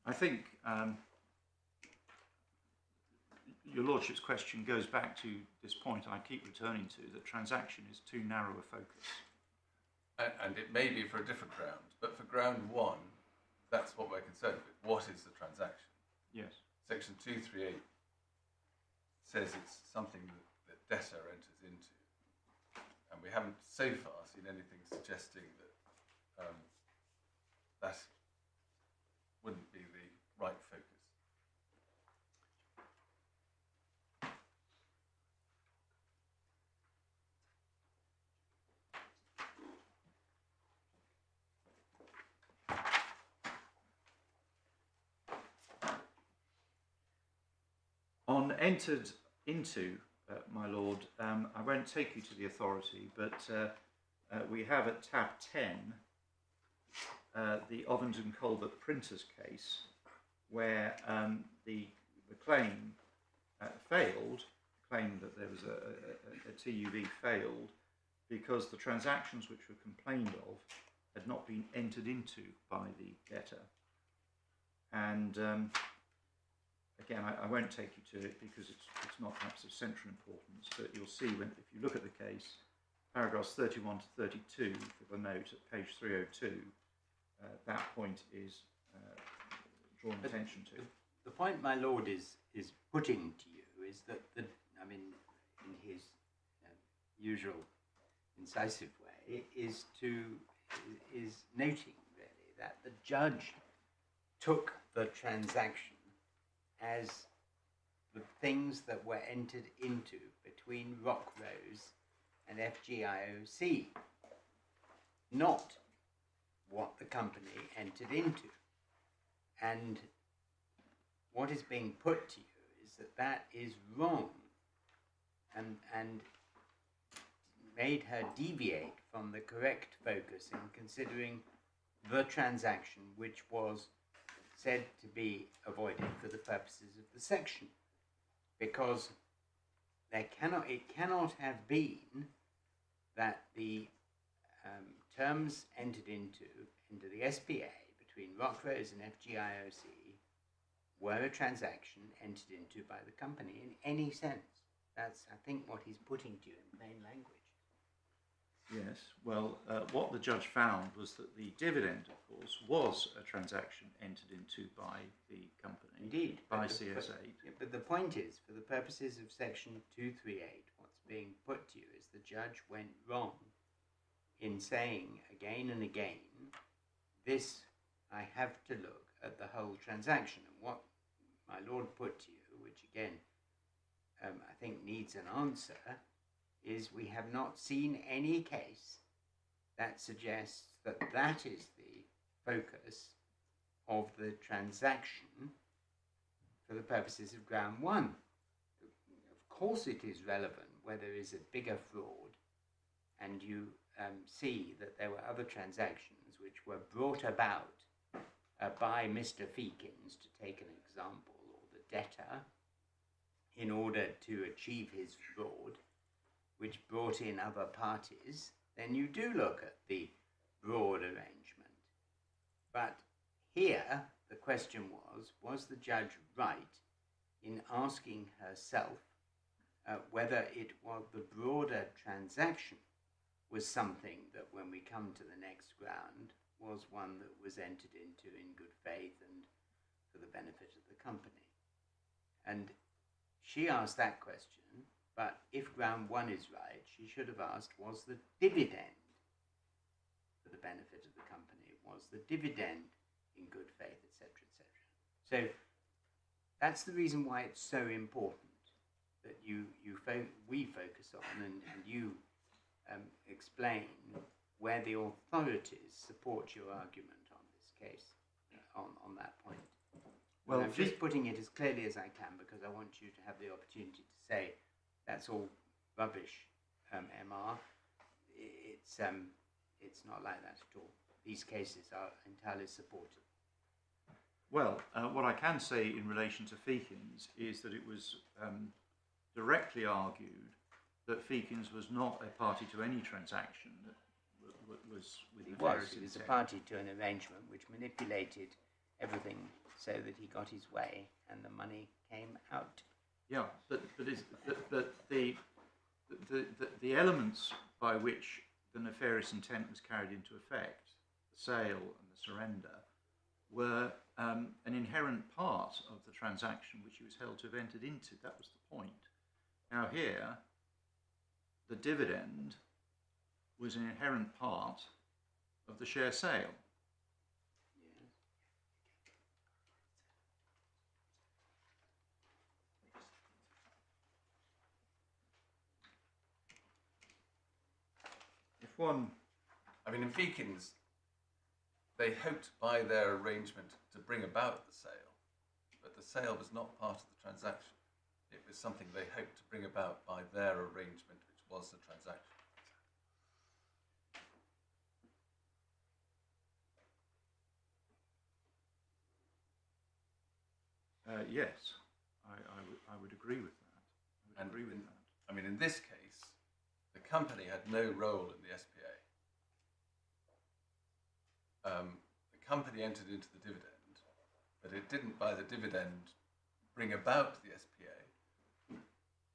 I think your Lordship's question goes back to this point I keep returning to, that transaction is too narrow a focus. And it may be for a different ground, but for ground one, that's what we're concerned with. What is the transaction? Yes. Section 238 says it's something that debtor enters into. And we haven't so far seen anything suggesting that that wouldn't be the right focus. On entered into, my Lord, I won't take you to the authority, but we have at tab 10 the Ovington Colbert printers case, where the claim failed, the claim that there was a TUV failed because the transactions which were complained of had not been entered into by the debtor. And again, I won't take you to it because it's not perhaps of central importance, but you'll see when, if you look at the case, paragraphs 31 to 32 for the note at page 302, that point is drawn attention to. The point my Lord is putting to you is that, in his usual incisive way, is noting really that the judge took the transaction as the things that were entered into between Rockrose and FGIOC, not what the company entered into. And what is being put to you is that that is wrong, and made her deviate from the correct focus in considering the transaction which was said to be avoided for the purposes of the section, because it cannot have been that the terms entered into the SPA between Rockrose and FGIOC were a transaction entered into by the company in any sense. That's, I think, what he's putting to you in plain language. Yes, well, what the judge found was that the dividend, of course, was a transaction entered into by the company. Indeed. By CS8. But the point is, for the purposes of section 238, what's being put to you is the judge went wrong in saying again and again, this, I have to look at the whole transaction. And what my Lord put to you, which again, I think needs an answer, is we have not seen any case that suggests that that is the focus of the transaction for the purposes of ground one. Of course it is relevant where there is a bigger fraud and you see that there were other transactions which were brought about by Mr. Feekins, to take an example, or the debtor, in order to achieve his fraud, which brought in other parties, then you do look at the broad arrangement. But here, the question was the judge right in asking herself whether it was the broader transaction was something that, when we come to the next ground, was one that was entered into in good faith and for the benefit of the company. And she asked that question, but if ground one is right, she should have asked, was the dividend for the benefit of the company? Was the dividend in good faith, etc., etc.? So that's the reason why it's so important that we focus on and you explain where the authorities support your argument on this case, on that point. Well, I'm just putting it as clearly as I can because I want you to have the opportunity to say that's all rubbish, MR. It's not like that at all. These cases are entirely supported. Well, what I can say in relation to Feekins is that it was directly argued that Feekins was not a party to any transaction that was with He nefarious was a intent. party to an arrangement which manipulated everything so that he got his way and the money came out. Yeah, the elements by which the nefarious intent was carried into effect, the sale and the surrender, were an inherent part of the transaction which he was held to have entered into. That was the point. Now here, the dividend was an inherent part of the share sale. If one... I mean, in Feakins, they hoped by their arrangement to bring about the sale, but the sale was not part of the transaction. It was something they hoped to bring about by their arrangement, which was the transaction. Yes, I would agree with that. I would agree with that. I mean, in this case, the company had no role in the SPA. The company entered into the dividend, but it didn't, by the dividend, bring about the SPA.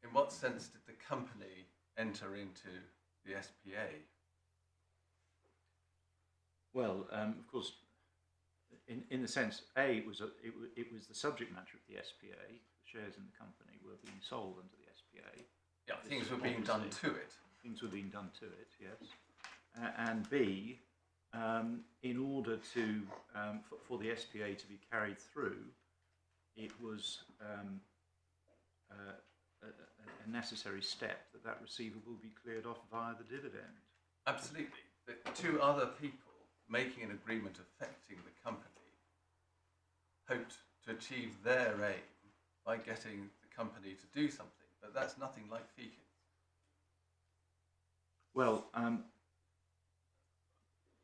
In what sense did the company enter into the SPA? Well, of course, in the sense, it was the subject matter of the SPA. The shares in the company were being sold under the SPA. Yeah, things were being done to it. Things were being done to it, yes. And B, in order to for the SPA to be carried through, it was a necessary step that receivable be cleared off via the dividend. Absolutely. The two other people making an agreement affecting the company hoped to achieve their aim by getting the company to do something, but that's nothing like Feakins. Well,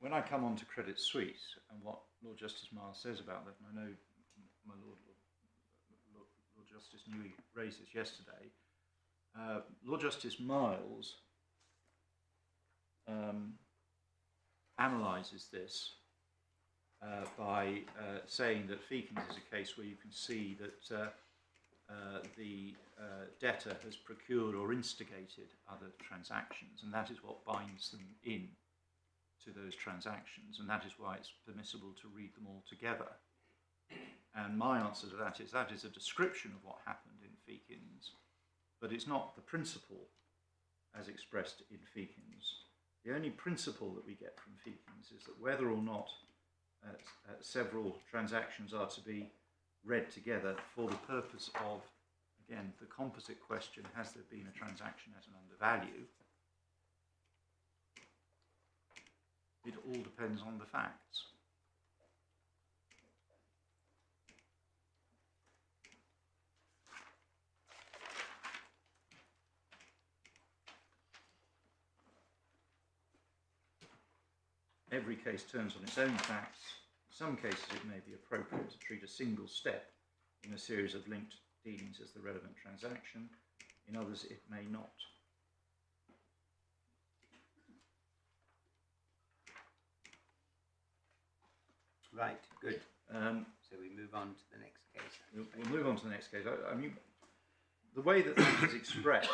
when I come on to Credit Suisse and what Lord Justice Miles says about that, and I know my Lord Justice Newey raised this yesterday, Lord Justice Miles analyses this by saying that Feakins is a case where you can see that the debtor has procured or instigated other transactions, and that is what binds them in to those transactions, and that is why it's permissible to read them all together. And my answer to that is a description of what happened in Feakins, but it's not the principle as expressed in Feakins. The only principle that we get from Feakins is that whether or not several transactions are to be read together for the purpose of, again, the composite question, has there been a transaction at an undervalue? It all depends on the facts. Every case turns on its own facts. In some cases it may be appropriate to treat a single step in a series of linked dealings as the relevant transaction. In others it may not. Right, good. So we move on to the next case. We'll move on to the next case. I mean, the way that that is expressed,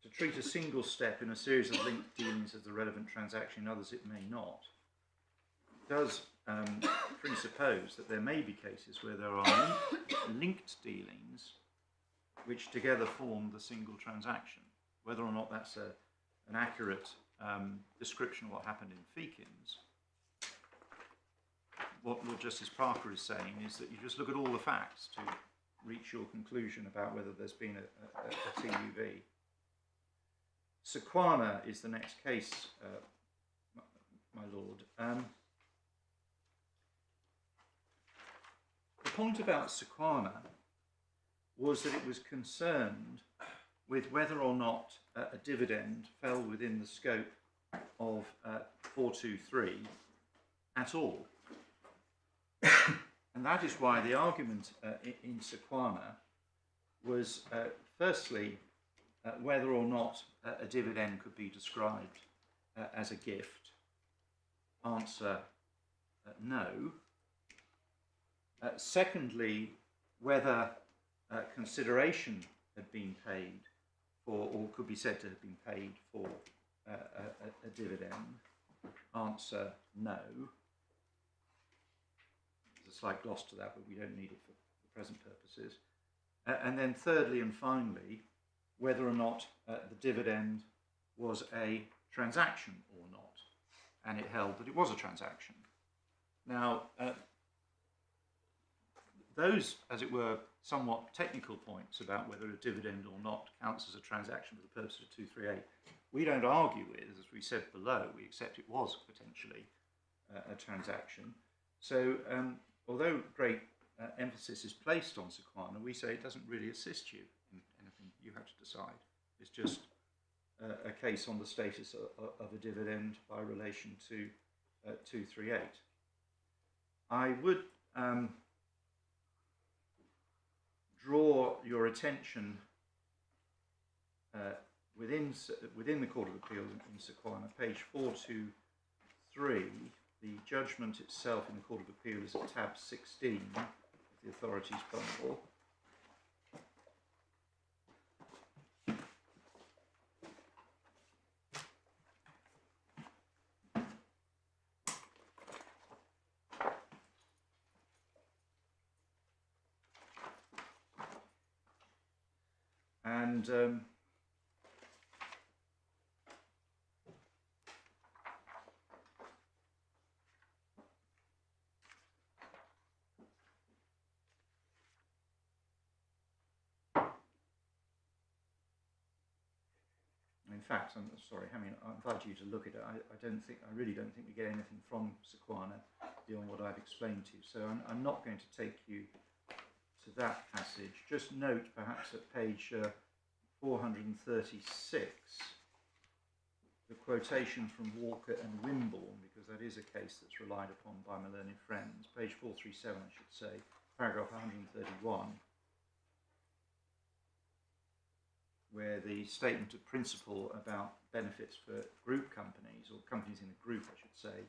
to treat a single step in a series of linked dealings as the relevant transaction, in others it may not, does presuppose that there may be cases where there are linked dealings which together form the single transaction. Whether or not that's an accurate description of what happened in Feakins, what Lord Justice Parker is saying is that you just look at all the facts to reach your conclusion about whether there's been a TUV. Sequana is the next case, my Lord. The point about Sequana was that it was concerned with whether or not a dividend fell within the scope of 423 at all. And that is why the argument in Sequana was, firstly, whether or not a dividend could be described as a gift. Answer, no. Secondly, whether consideration had been paid for, or could be said to have been paid for a dividend? Answer, no. There's a slight gloss to that, but we don't need it for present purposes. And then thirdly and finally, whether or not the dividend was a transaction or not. And it held that it was a transaction. Now, those, as it were, somewhat technical points about whether a dividend or not counts as a transaction for the purpose of 238, we don't argue with, as we said below. We accept it was potentially a transaction. So, although great emphasis is placed on sequana, we say it doesn't really assist you in anything you have to decide. It's just a case on the status of a dividend by relation to 238. I would draw your attention within the Court of Appeal in sequana, page 423. The judgment itself in the Court of Appeal is at tab 16 of the authorities bundle. And in fact, I'm sorry, I invite you to look at it. I really don't think we get anything from sequana beyond what I've explained to you. So I'm not going to take you to that passage. Just note, perhaps at page 436, the quotation from Walker and Wimborne, because that is a case that's relied upon by my learned friends. Page 437, I should say, paragraph 131. Where the statement of principle about benefits for group companies, or companies in a group, I should say,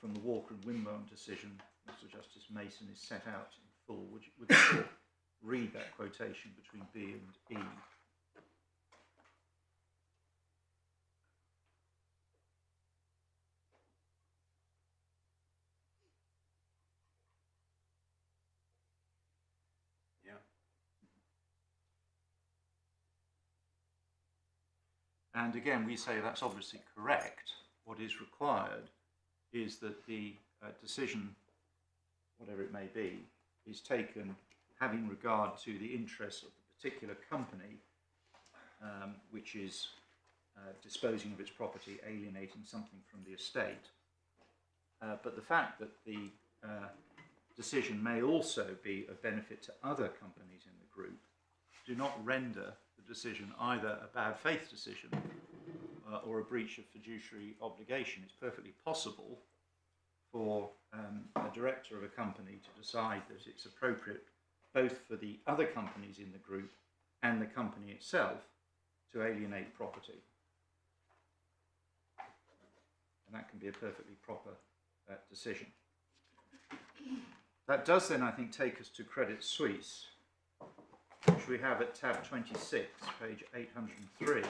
from the Walker and Wimborne decision, Mr. Justice Mason, is set out in full. Would the court read that quotation between B and E? And again, we say that's obviously correct. What is required is that the decision, whatever it may be, is taken having regard to the interests of the particular company, which is disposing of its property, alienating something from the estate. But the fact that the decision may also be of benefit to other companies in the group do not render the decision either a bad faith decision or a breach of fiduciary obligation. It's perfectly possible for a director of a company to decide that it's appropriate both for the other companies in the group and the company itself to alienate property. And that can be a perfectly proper decision. That does then, I think, take us to Credit Suisse, which we have at tab 26, page 803.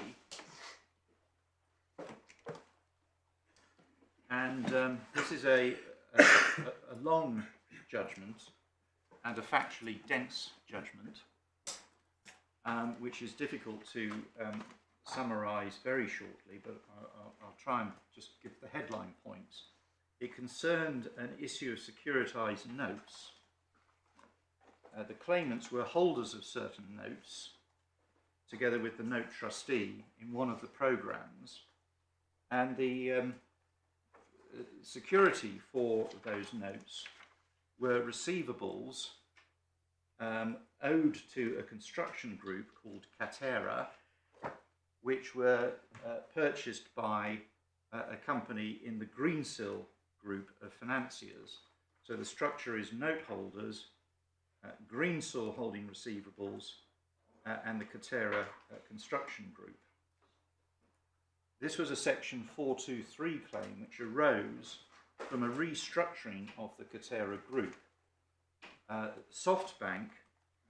And this is a long judgment and a factually dense judgment, which is difficult to summarise very shortly, but I'll try and just give the headline points. It concerned an issue of securitised notes. The claimants were holders of certain notes, together with the note trustee, in one of the programmes, and the security for those notes were receivables owed to a construction group called Fujairah, which were purchased by a company in the Greensill group of financiers. So the structure is note holders, Greensill holding receivables, and the Fujairah construction group. This was a section 423 claim which arose from a restructuring of the Fujairah group. SoftBank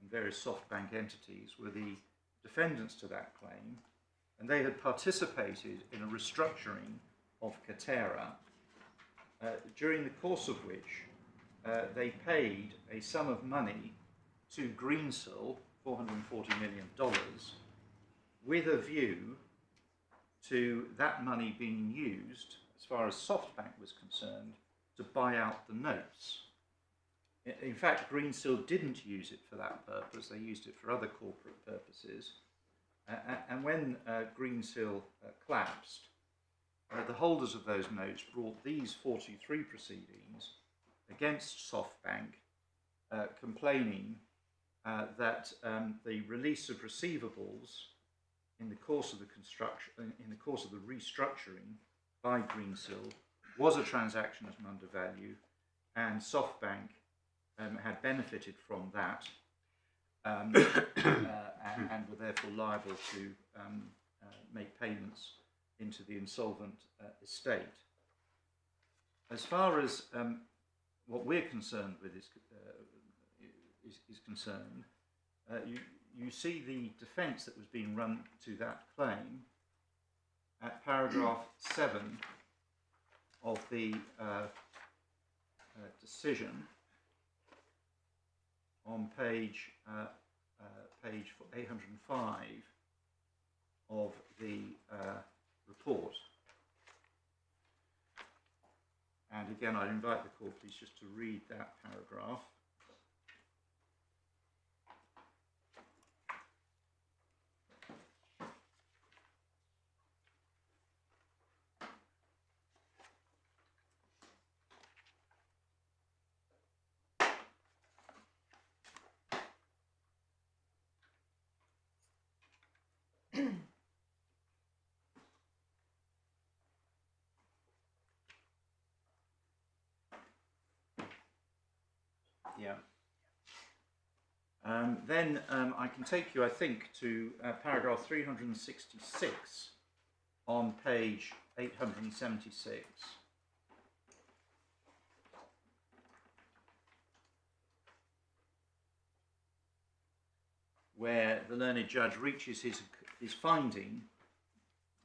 and various SoftBank entities were the defendants to that claim, and they had participated in a restructuring of Fujairah, during the course of which they paid a sum of money to Greensill, $440 million, with a view to that money being used, as far as SoftBank was concerned, to buy out the notes. In fact, Greensill didn't use it for that purpose. They used it for other corporate purposes. And when Greensill collapsed, the holders of those notes brought these 43 proceedings against SoftBank, complaining that the release of receivables in the course of the restructuring by Greensill was a transaction at an undervalue, and SoftBank had benefited from that, and were therefore liable to make payments into the insolvent estate. As far as what we're concerned with is concerned, you see the defence that was being run to that claim at paragraph 7 of the decision on page 805 of the report. And again, I invite the court please just to read that paragraph. Yeah. Then I can take you, I think, to paragraph 366 on page 876. Where the learned judge reaches his finding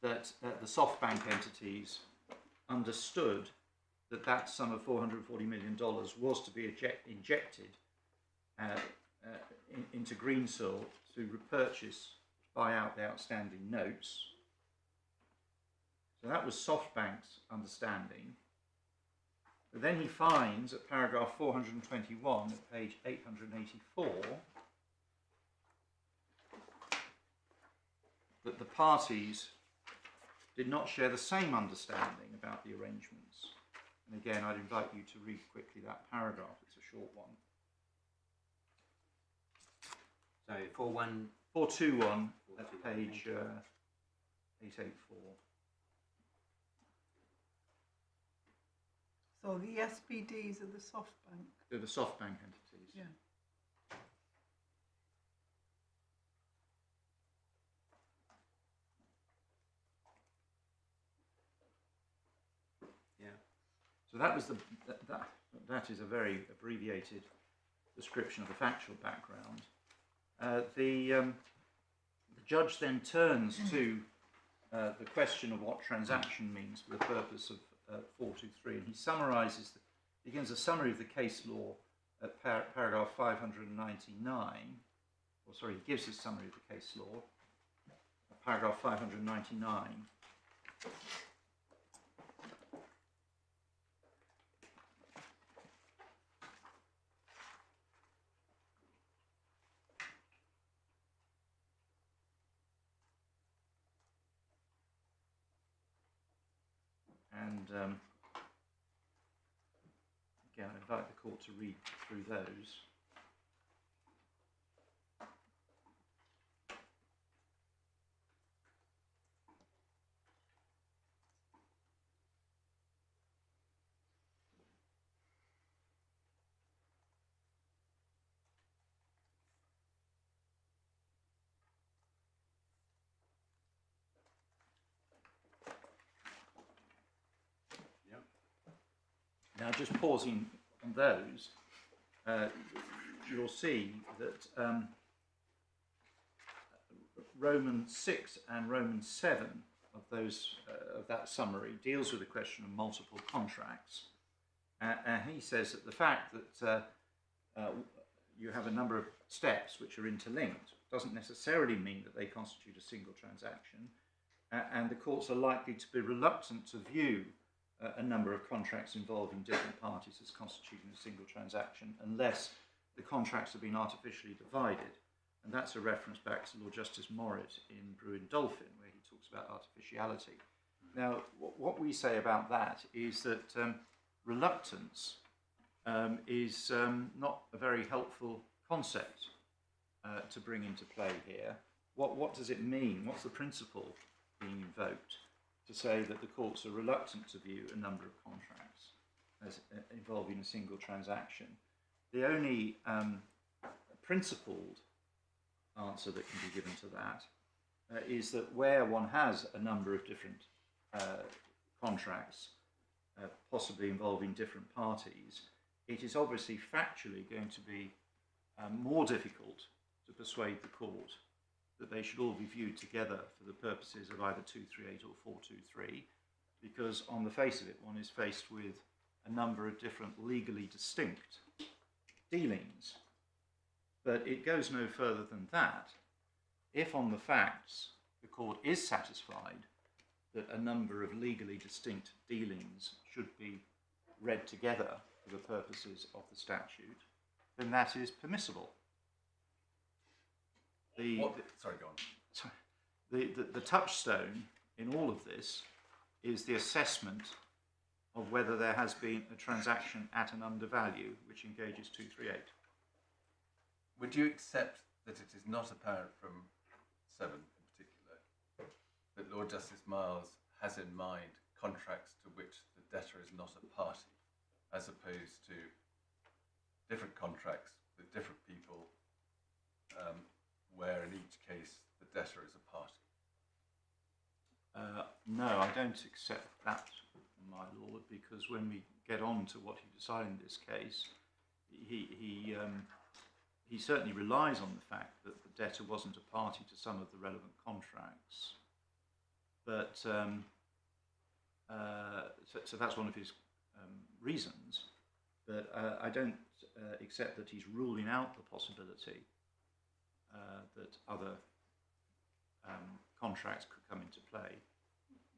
that the SoftBank entities understood that sum of $440 million was to be injected into Greensill to repurchase, buy out the outstanding notes. So that was SoftBank's understanding. But then he finds at paragraph 421 at page 884 that the parties did not share the same understanding about the arrangements. And again, I'd invite you to read quickly that paragraph. It's a short one. Sorry, 421. 421 at page 884. So the SPDs are the SoftBank. They're the SoftBank entities. Yeah. So that was that is a very abbreviated description of the factual background. The judge then turns to the question of what transaction means for the purpose of 423, and he summarizes, begins a summary of the case law at paragraph 599. Or sorry, he gives his summary of the case law at paragraph 599. And again, I invite the court to read through those. Now, just pausing on those, you'll see that Roman 6 and Roman 7 of those of that summary deals with the question of multiple contracts, and he says that the fact that you have a number of steps which are interlinked doesn't necessarily mean that they constitute a single transaction, and the courts are likely to be reluctant to view a number of contracts involving different parties as constituting a single transaction unless the contracts have been artificially divided. And that's a reference back to Lord Justice Morritt in Brewin Dolphin, where he talks about artificiality. Now, what we say about that is that reluctance is not a very helpful concept to bring into play here. What does it mean? What's the principle being invoked to say that the courts are reluctant to view a number of contracts as involving a single transaction? The only principled answer that can be given to that is that where one has a number of different contracts, possibly involving different parties, it is obviously factually going to be more difficult to persuade the court that they should all be viewed together for the purposes of either 238 or 423, because on the face of it, one is faced with a number of different legally distinct dealings. But it goes no further than that. If on the facts the court is satisfied that a number of legally distinct dealings should be read together for the purposes of the statute, then that is permissible. Sorry, go on. Sorry. The touchstone in all of this is the assessment of whether there has been a transaction at an undervalue which engages 238. Would you accept that it is not apparent from 7 in particular that Lord Justice Miles has in mind contracts to which the debtor is not a party, as opposed to different contracts with different people, where in each case the debtor is a party? No, I don't accept that, my lord, because when we get on to what he decided in this case, he certainly relies on the fact that the debtor wasn't a party to some of the relevant contracts, but so that's one of his reasons. But I don't accept that he's ruling out the possibility that other contracts could come into play.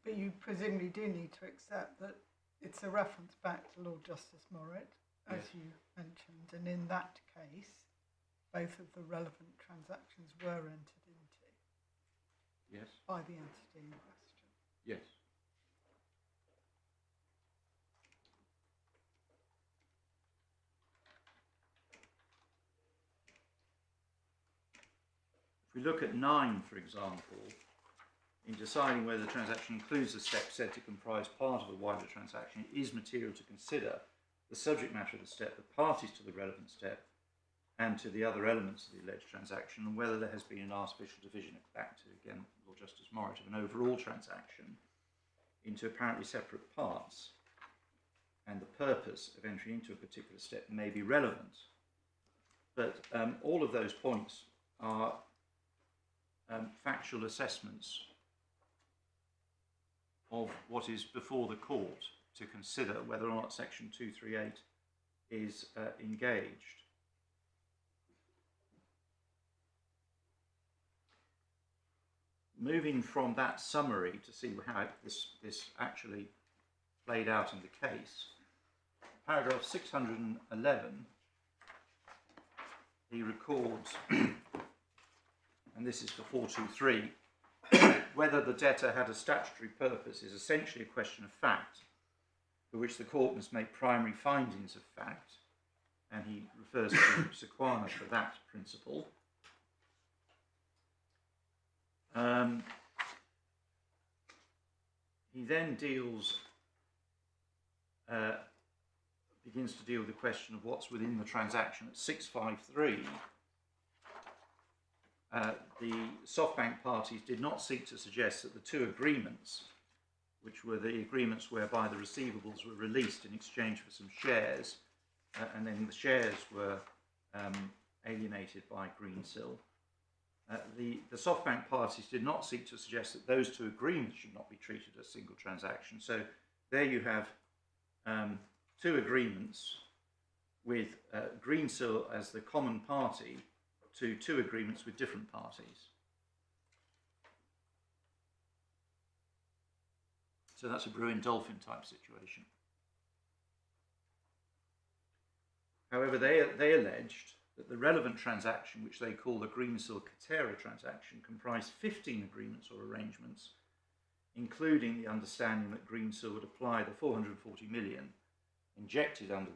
But you presumably do need to accept that it's a reference back to Lord Justice Morritt, as Yes. you mentioned, and in that case, both of the relevant transactions were entered into Yes. by the entity in question. Yes. If we look at 9, for example, in deciding whether the transaction includes a step said to comprise part of a wider transaction, it is material to consider the subject matter of the step, the parties to the relevant step, and to the other elements of the alleged transaction, and whether there has been an artificial division, back to, again, Lord Justice Morritt, of an overall transaction into apparently separate parts, and the purpose of entry into a particular step may be relevant. But all of those points are factual assessments of what is before the court to consider whether or not Section 238 is engaged. Moving from that summary to see how this actually played out in the case, paragraph 611, he records, and this is for 423, whether the debtor had a statutory purpose is essentially a question of fact, for which the court must make primary findings of fact, and he refers to Sequana for that principle. He then begins to deal with the question of what's within the transaction at 653. The SoftBank parties did not seek to suggest that the two agreements, which were the agreements whereby the receivables were released in exchange for some shares, and then the shares were alienated by Greensill, The SoftBank parties did not seek to suggest that those two agreements should not be treated as single transaction. So there you have two agreements with Greensill as the common party to two agreements with different parties. So that's a Bruin-Dolphin type situation. However, they alleged that the relevant transaction, which they call the Greensill-Fujairah transaction, comprised 15 agreements or arrangements, including the understanding that Greensill would apply the 440 million injected under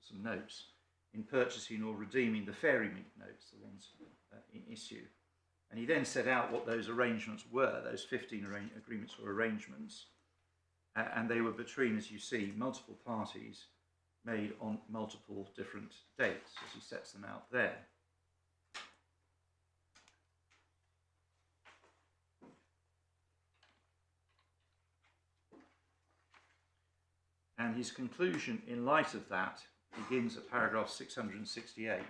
some notes in purchasing or redeeming the Fairy Meat notes, the ones in issue. And he then set out what those arrangements were, those 15 agreements or arrangements, and they were between, as you see, multiple parties made on multiple different dates, as he sets them out there. And his conclusion in light of that begins at paragraph 668.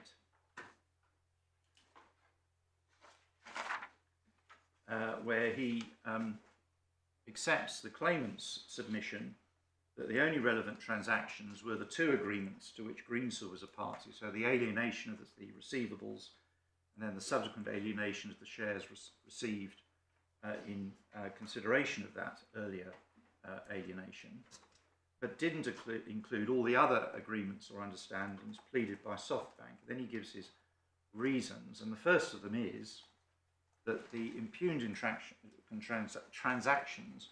Where he accepts the claimant's submission that the only relevant transactions were the two agreements to which Greensill was a party, so the alienation of the receivables and then the subsequent alienation of the shares received in consideration of that earlier alienation, but didn't include all the other agreements or understandings pleaded by SoftBank. Then he gives his reasons, and the first of them is that the impugned transactions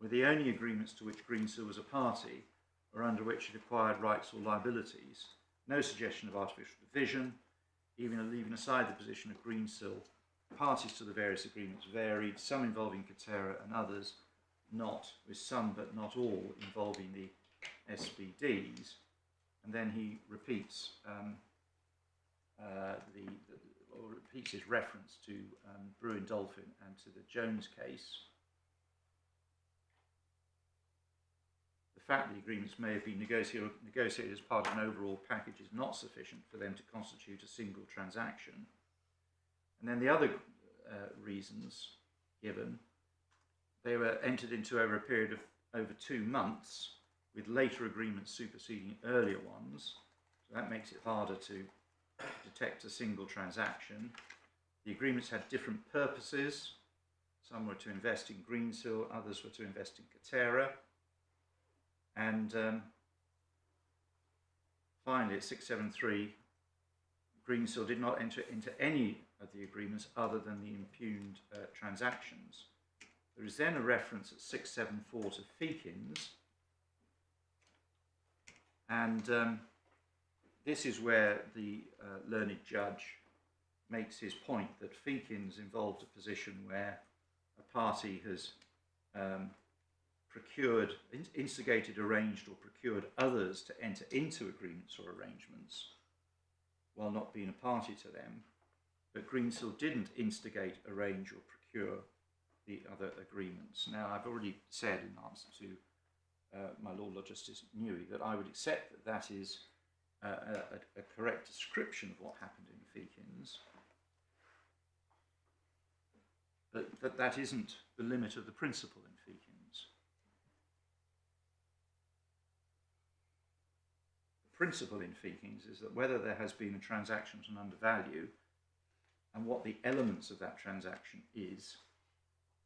were the only agreements to which Greensill was a party or under which it acquired rights or liabilities. No suggestion of artificial division, even leaving aside the position of Greensill. Parties to the various agreements varied, some involving Fujairah and others not, with some but not all involving the SBDs. And then he repeats repeats his reference to Bruin-Dolphin and to the Jones case. The fact the agreements may have been negotiated as part of an overall package is not sufficient for them to constitute a single transaction. And then the other reasons given, they were entered into over a period of over 2 months, with later agreements superseding earlier ones. So that makes it harder to detect a single transaction. The agreements had different purposes. Some were to invest in Greensill, others were to invest in Fujairah. And finally, at 673, Greensill did not enter into any of the agreements other than the impugned transactions. There is then a reference at 674 to Feakins, and this is where the learned judge makes his point that Feakins involved a position where a party has procured, instigated, arranged or procured others to enter into agreements or arrangements while not being a party to them, but Greensill didn't instigate, arrange or procure the other agreements. Now, I've already said in answer to my Lord Justice Newey that I would accept that that is a correct description of what happened in Feakins, but that isn't the limit of the principle in Feakins. The principle in Feakins is that whether there has been a transaction to an undervalue and what the elements of that transaction is,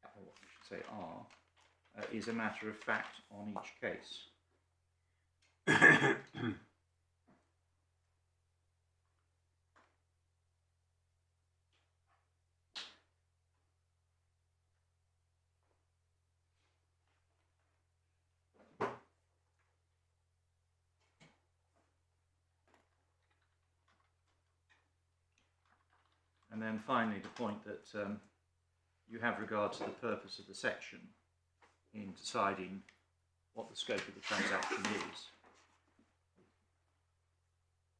or what I should say are, is a matter of fact on each case. And then finally, the point that you have regard to the purpose of the section in deciding what the scope of the transaction is.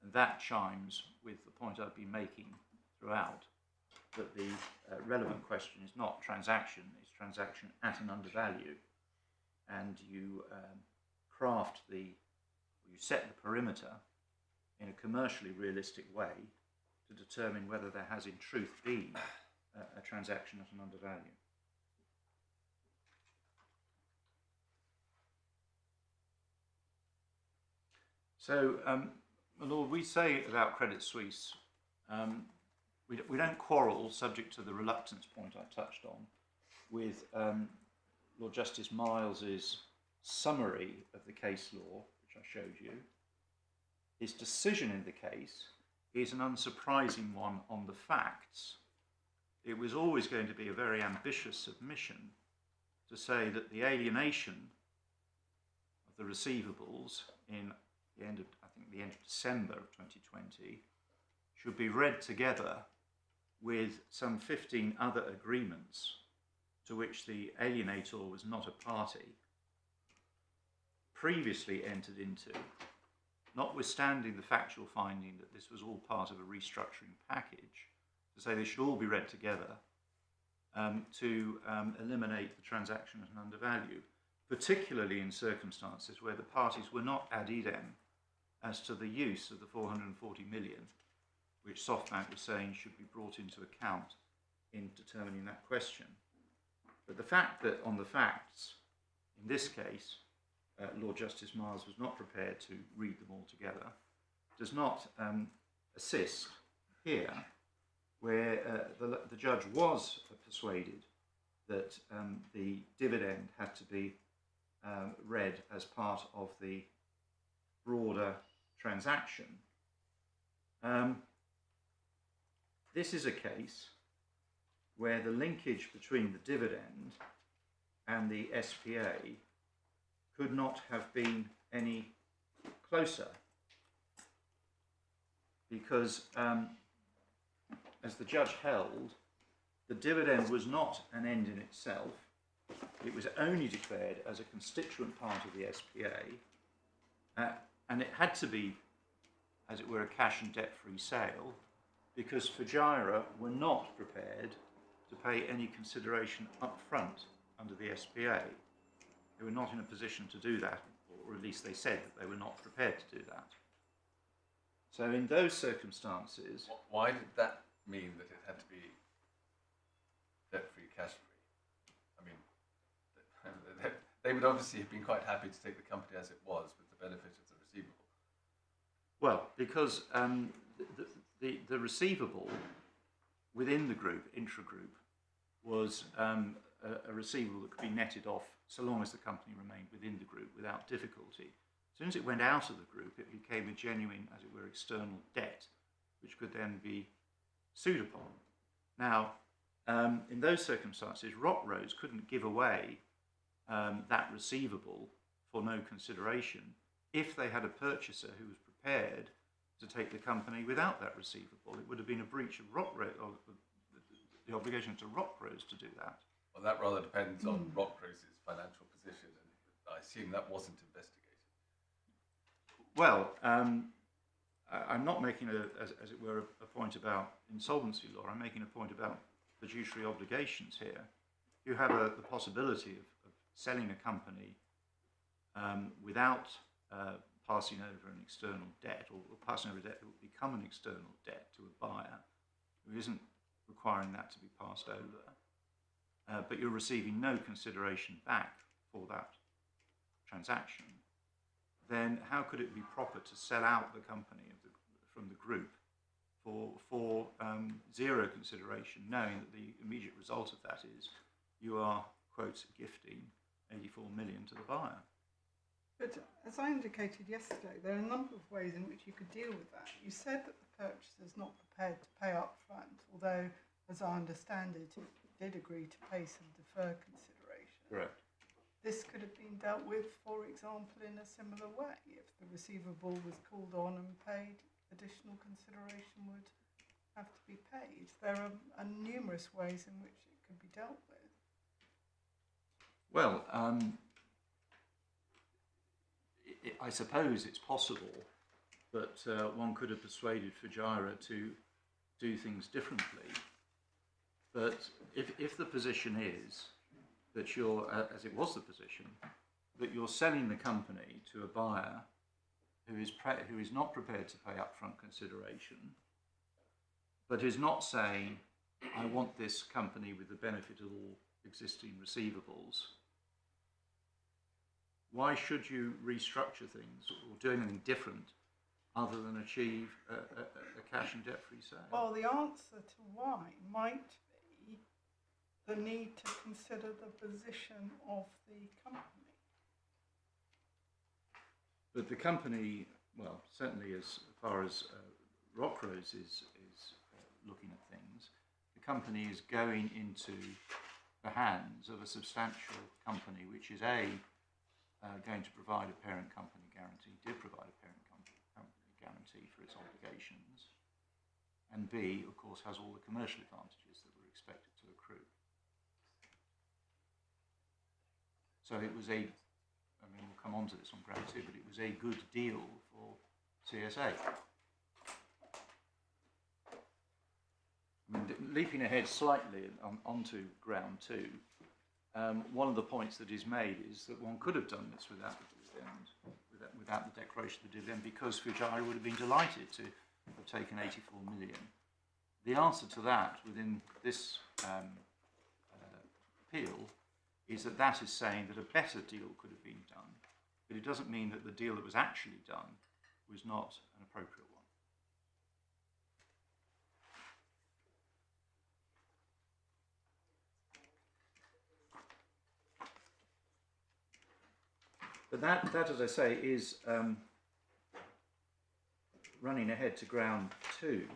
And that chimes with the point I've been making throughout, that the relevant question is not transaction, it's transaction at an undervalue. And you you set the perimeter in a commercially realistic way to determine whether there has in truth been a transaction at an undervalue. So, my Lord, we say about Credit Suisse, we don't quarrel, subject to the reluctance point I touched on, with Lord Justice Miles's summary of the case law, which I showed you. His decision in the case is an unsurprising one on the facts. It was always going to be a very ambitious submission to say that the alienation of the receivables in the end of, I think, the end of December of 2020 should be read together with some 15 other agreements to which the alienator was not a party, previously entered into, notwithstanding the factual finding that this was all part of a restructuring package, to say they should all be read together to eliminate the transaction at an undervalue, particularly in circumstances where the parties were not ad idem as to the use of the 440 million, which SoftBank was saying should be brought into account in determining that question. But the fact that on the facts, in this case, Lord Justice Miles was not prepared to read them all together, does not assist here, where the judge was persuaded that the dividend had to be read as part of the broader transaction. This is a case where the linkage between the dividend and the SPA could not have been any closer, because as the judge held, the dividend was not an end in itself. It was only declared as a constituent part of the SPA, and it had to be, as it were, a cash and debt-free sale, because Fujairah were not prepared to pay any consideration up front under the SPA. They were not in a position to do that, or at least they said that they were not prepared to do that. So in those circumstances... Why did that mean that it had to be debt-free, cash-free? I mean, they would obviously have been quite happy to take the company as it was with the benefit of the receivable. Well, because the receivable within the group, intra-group, was a receivable that could be netted off so long as the company remained within the group without difficulty. As soon as it went out of the group, it became a genuine, as it were, external debt, which could then be sued upon. Now, in those circumstances, Rockrose couldn't give away that receivable for no consideration if they had a purchaser who was prepared to take the company without that receivable. It would have been a breach of Rockrose, or the obligation to Rockrose to do that. Well, that rather depends on Rockrose's financial position, and I assume that wasn't investigated. Well, I'm not making, as it were, a point about insolvency law. I'm making a point about fiduciary obligations here. You have the possibility of selling a company without passing over an external debt, or passing over a debt that will become an external debt to a buyer who isn't requiring that to be passed over, but you're receiving no consideration back for that transaction. Then how could it be proper to sell out the company from the group for zero consideration, knowing that the immediate result of that is you are, quote, gifting 84 million to the buyer? But as I indicated yesterday, there are a number of ways in which you could deal with that. You said that the purchaser is not prepared to pay up front, although, as I understand it, it did agree to pay some deferred consideration. Correct. This could have been dealt with, for example, in a similar way. If the receivable was called on and paid, additional consideration would have to be paid. There are numerous ways in which it could be dealt with. Well, I suppose it's possible that one could have persuaded Fujairah to do things differently. But if the position is that you're, as it was the position, that you're selling the company to a buyer who is not prepared to pay upfront consideration, but is not saying, I want this company with the benefit of all existing receivables, why should you restructure things or do anything different other than achieve a cash and debt-free sale? Well, the answer to why might be the need to consider the position of the company. But the company, well, certainly as far as Rockrose is looking at things, the company is going into the hands of a substantial company, which is going to provide a parent company guarantee, did provide a parent company guarantee for its obligations, and B, of course, has all the commercial advantages that were expected to accrue. So it was I mean, we'll come on to this on ground two, but it was a good deal for CSA. I mean, leaping ahead slightly onto ground two, one of the points that is made is that one could have done this without the dividend, without the declaration of the dividend, because Fujairah would have been delighted to have taken 84 million. The answer to that within this appeal is that that is saying that a better deal could have been done, but it doesn't mean that the deal that was actually done was not an appropriate one. But that, as I say, is running ahead to ground two.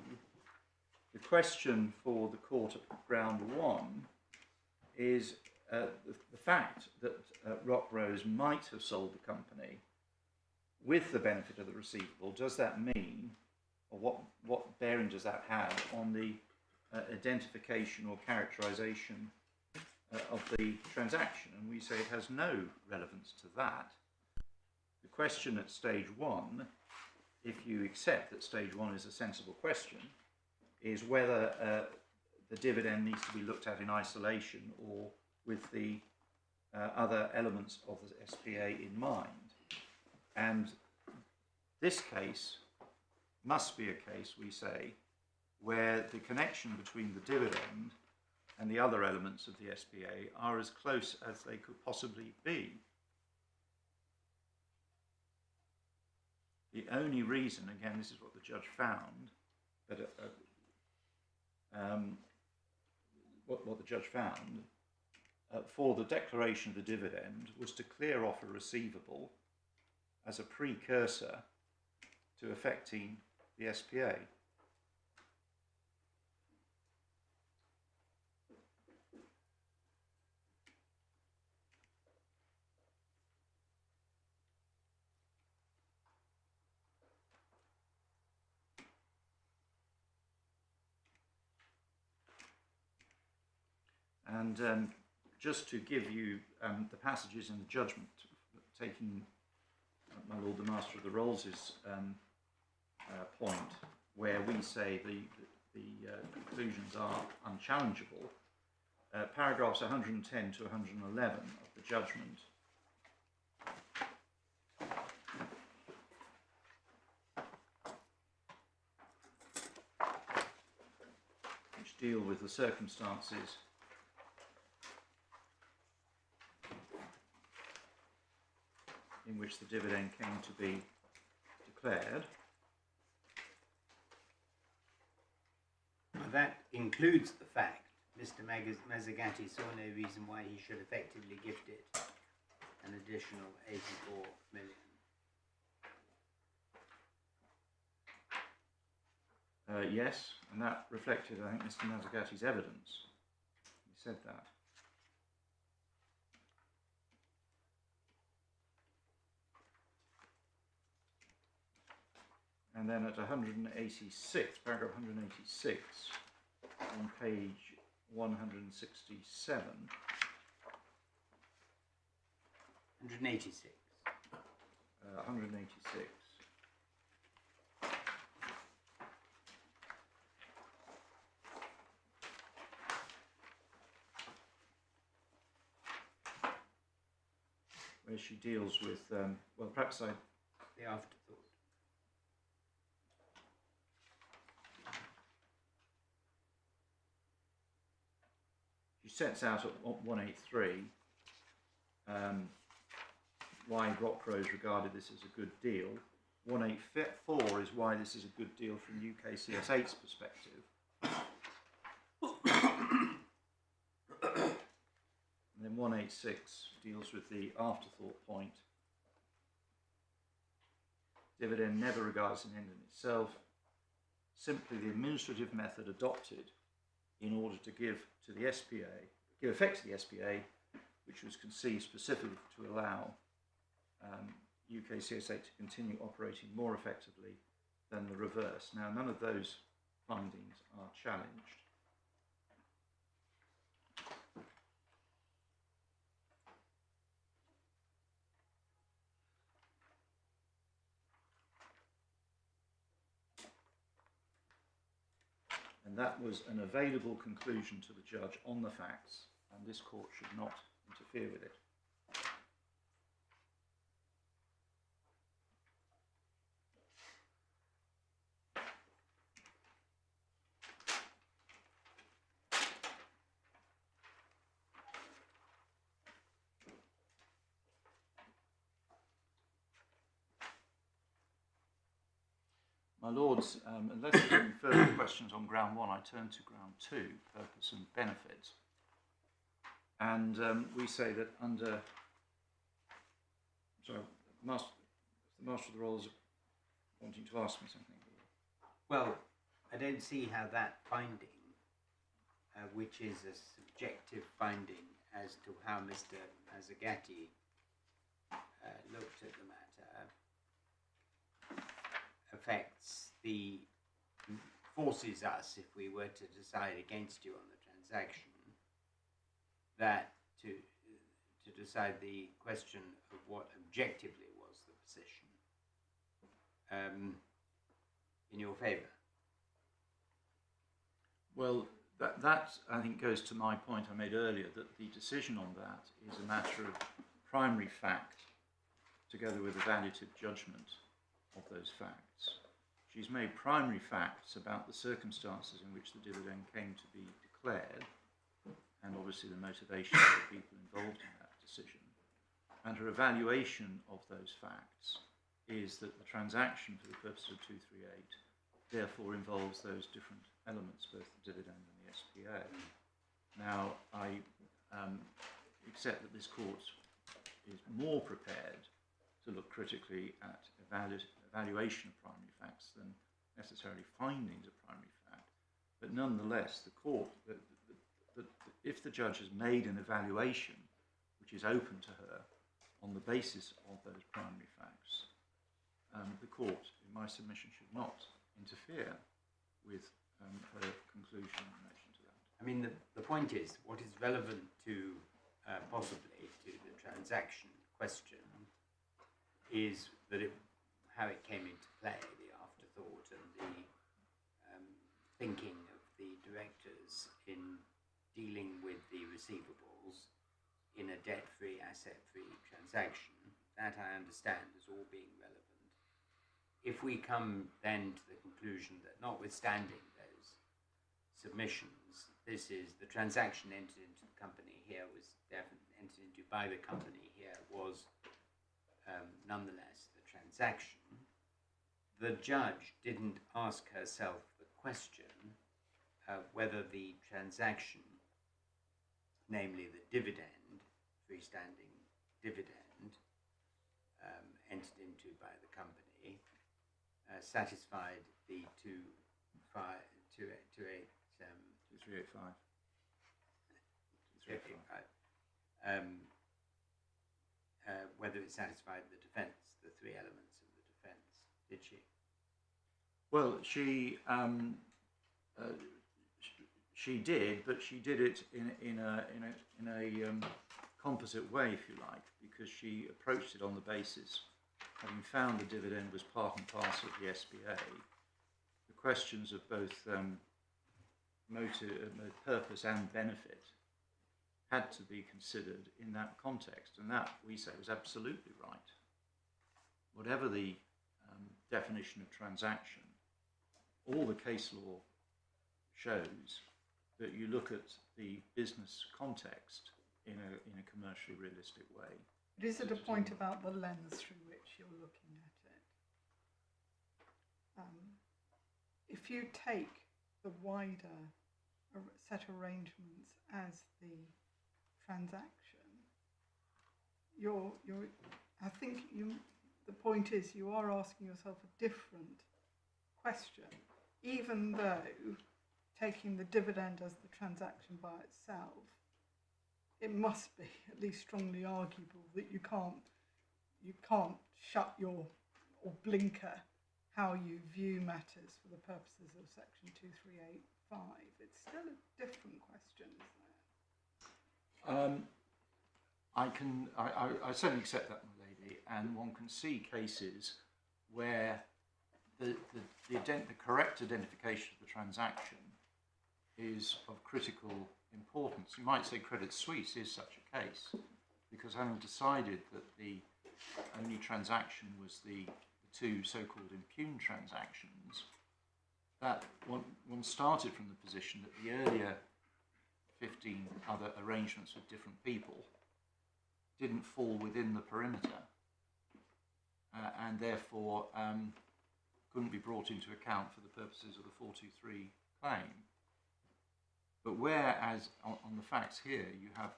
The question for the court at ground one is the fact that Rockrose might have sold the company with the benefit of the receivable. Does that mean, or what bearing does that have on the identification or characterisation of the transaction? And we say it has no relevance to that. The question at stage one, if you accept that stage one is a sensible question, is whether the dividend needs to be looked at in isolation or with the other elements of the SPA in mind. And this case must be a case, we say, where the connection between the dividend and the other elements of the SPA are as close as they could possibly be. The only reason, again, this is what the judge found, but what the judge found for the declaration of the dividend was to clear off a receivable as a precursor to affecting the SPA. And just to give you the passages in the judgment, taking my Lord the Master of the Rolls' point, where we say the conclusions are unchallengeable, paragraphs 110 to 111 of the judgment which deal with the circumstances in which the dividend came to be declared. That includes the fact Mr. Mazzagatti saw no reason why he should effectively gift it an additional 84 million. Yes, and that reflected, I think, Mr. Mazzagatti's evidence. He said that. And then at 186, paragraph 186, on page 167. 186. 186. Where she deals with, well, perhaps I... The afterthought. she sets out at 183 why Rockrose regarded this as a good deal. 184 is why this is a good deal from UKCS8's perspective. And then 186 deals with the afterthought point. Dividend never regards an end in itself, simply the administrative method adopted in order to give effect to the SPA, which was conceived specifically to allow UKCS8 to continue operating more effectively than the reverse. Now, none of those findings are challenged. And that was an available conclusion to the judge on the facts, and this court should not interfere with it. My Lords, unless there are any further questions on ground one, I turn to ground two, purpose and benefit. And we say that under, sorry, the Master of the Rolls wanting to ask me something. Well, I don't see how that finding, which is a subjective finding as to how Mr. Mazzagatti looked at the matter, forces us, if we were to decide against you on the transaction, that to decide the question of what objectively was the position in your favour. Well, that I think goes to my point I made earlier, that the decision on that is a matter of primary fact together with evaluative judgment of those facts. She's made primary facts about the circumstances in which the dividend came to be declared, and obviously the motivation of the people involved in that decision. And her evaluation of those facts is that the transaction for the purpose of 238 therefore involves those different elements, both the dividend and the SPA. Now, I accept that this court is more prepared to look critically at evaluation of primary facts than necessarily findings of primary fact. But nonetheless, the court, if the judge has made an evaluation which is open to her on the basis of those primary facts, the court, in my submission, should not interfere with her conclusion in relation to that. I mean, the point is, what is relevant to possibly to the transaction question is that how it came into play, the afterthought and the thinking of the directors in dealing with the receivables in a debt-free, asset-free transaction. That I understand as all being relevant. If we come then to the conclusion that notwithstanding those submissions, this is the transaction entered into the company here was definitely entered into by the company here was nonetheless the transaction. The judge didn't ask herself the question whether the transaction, namely the dividend, freestanding dividend, entered into by the company, satisfied the 2385. Whether it satisfied the defence, the three elements of the defence. Did she? Well, she did, but she did it in a composite way, if you like, because she approached it on the basis, having found the dividend was part and parcel of the SPA, the questions of both purpose and benefit had to be considered in that context, and that, we say, was absolutely right. Whatever the definition of transaction, all the case law shows that you look at the business context in a commercially realistic way. But is it a point about the lens through which you're looking at it? If you take the wider set arrangements as the transaction, I think the point is you are asking yourself a different question, even though taking the dividend as the transaction by itself, it must be at least strongly arguable that you can't shut your or blinker how you view matters for the purposes of section 2385. It's still a different question, isn't it? I certainly accept that, my lady, and one can see cases where the correct identification of the transaction is of critical importance. You might say Credit Suisse is such a case, because having decided that the only transaction was the two so-called impugned transactions, that one started from the position that the earlier 15 other arrangements with different people didn't fall within the perimeter and therefore couldn't be brought into account for the purposes of the 423 claim. But whereas on the facts here you have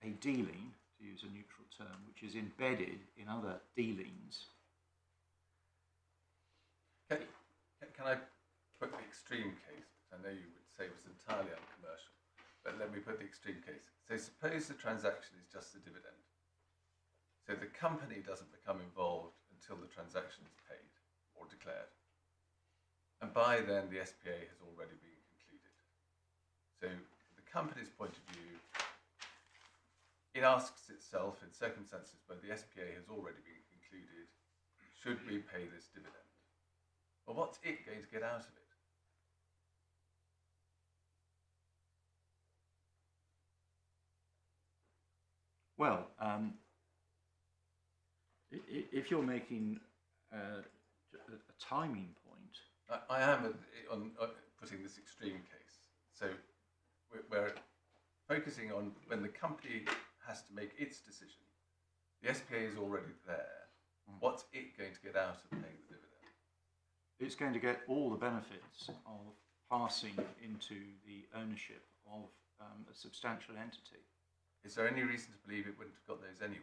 a dealing, to use a neutral term, which is embedded in other dealings. Can I put the extreme case, which I know you would say was entirely uncommercial, but let me put the extreme case. So suppose the transaction is just a dividend. So the company doesn't become involved until the transaction is paid or declared. And by then the SPA has already been concluded. So from the company's point of view, it asks itself in circumstances where the SPA has already been concluded, should we pay this dividend? Well, what's it going to get out of it? Well, if you're making a timing point, I am on putting this extreme case. So we're focusing on when the company has to make its decision. The SPA is already there. What's it going to get out of paying the dividend? it's going to get all the benefits of passing into the ownership of a substantial entity. Is there any reason to believe it wouldn't have got those anyway?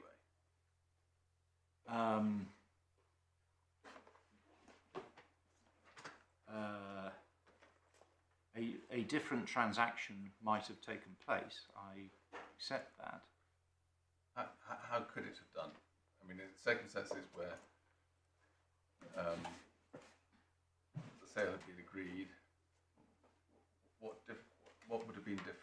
A different transaction might have taken place. I accept that. How could it have done? I mean, in circumstances where the sale had been agreed, what would have been different?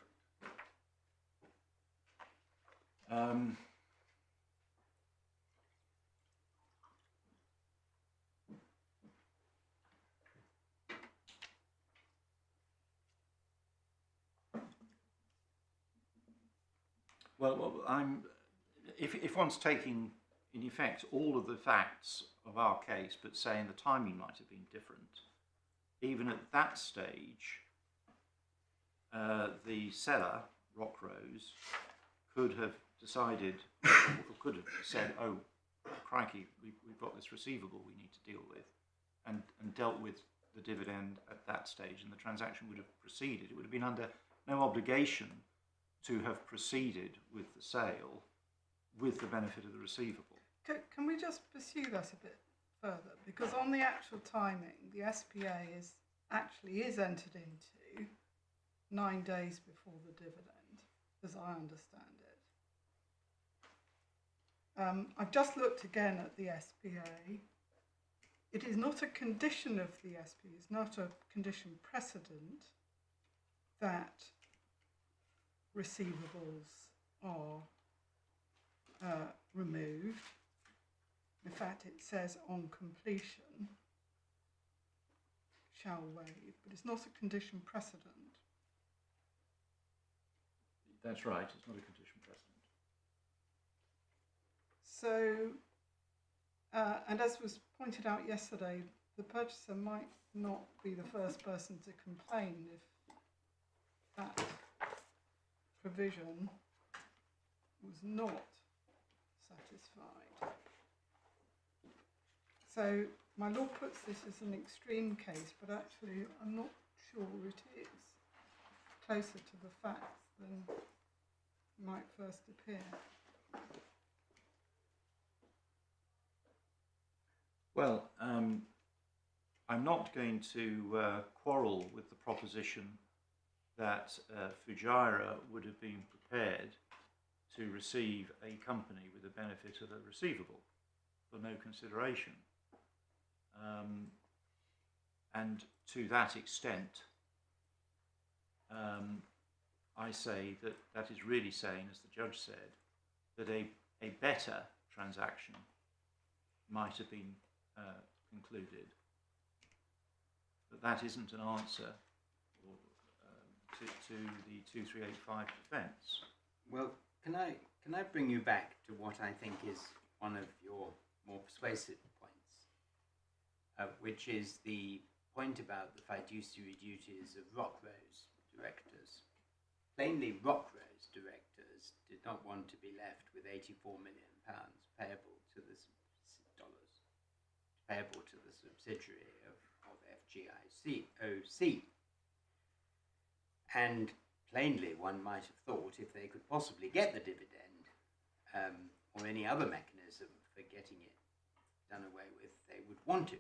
Well, if one's taking, in effect, all of the facts of our case, but saying the timing might have been different, even at that stage, the seller, Rockrose, could have decided, or could have said, oh, crikey, we've got this receivable we need to deal with, and dealt with the dividend at that stage, and the transaction would have proceeded. It would have been under no obligation to have proceeded with the sale with the benefit of the receivable. Can we just pursue that a bit further? Because on the actual timing, the SPA is entered into 9 days before the dividend, as I understand it. I've just looked again at the SPA. It is not a condition of the SPA, it's not a condition precedent that receivables are removed. In fact, it says on completion shall waive, but it's not a condition precedent. That's right, it's not a condition precedent. So, and as was pointed out yesterday, the purchaser might not be the first person to complain if provision was not satisfied. So my law puts this as an extreme case, but actually I'm not sure it is. Closer to the facts than might first appear. Well, I'm not going to quarrel with the proposition that Fujairah would have been prepared to receive a company with the benefit of a receivable for no consideration. And to that extent, I say that that is really saying, as the judge said, that a better transaction might have been concluded. But that isn't an answer to the 2385 defence. Well, can I bring you back to what I think is one of your more persuasive points, which is the point about the fiduciary duties of Rockrose directors. Plainly, Rockrose directors did not want to be left with £84 million payable to the subsidiary of FGIC. And plainly, one might have thought if they could possibly get the dividend or any other mechanism for getting it done away with, they would want to.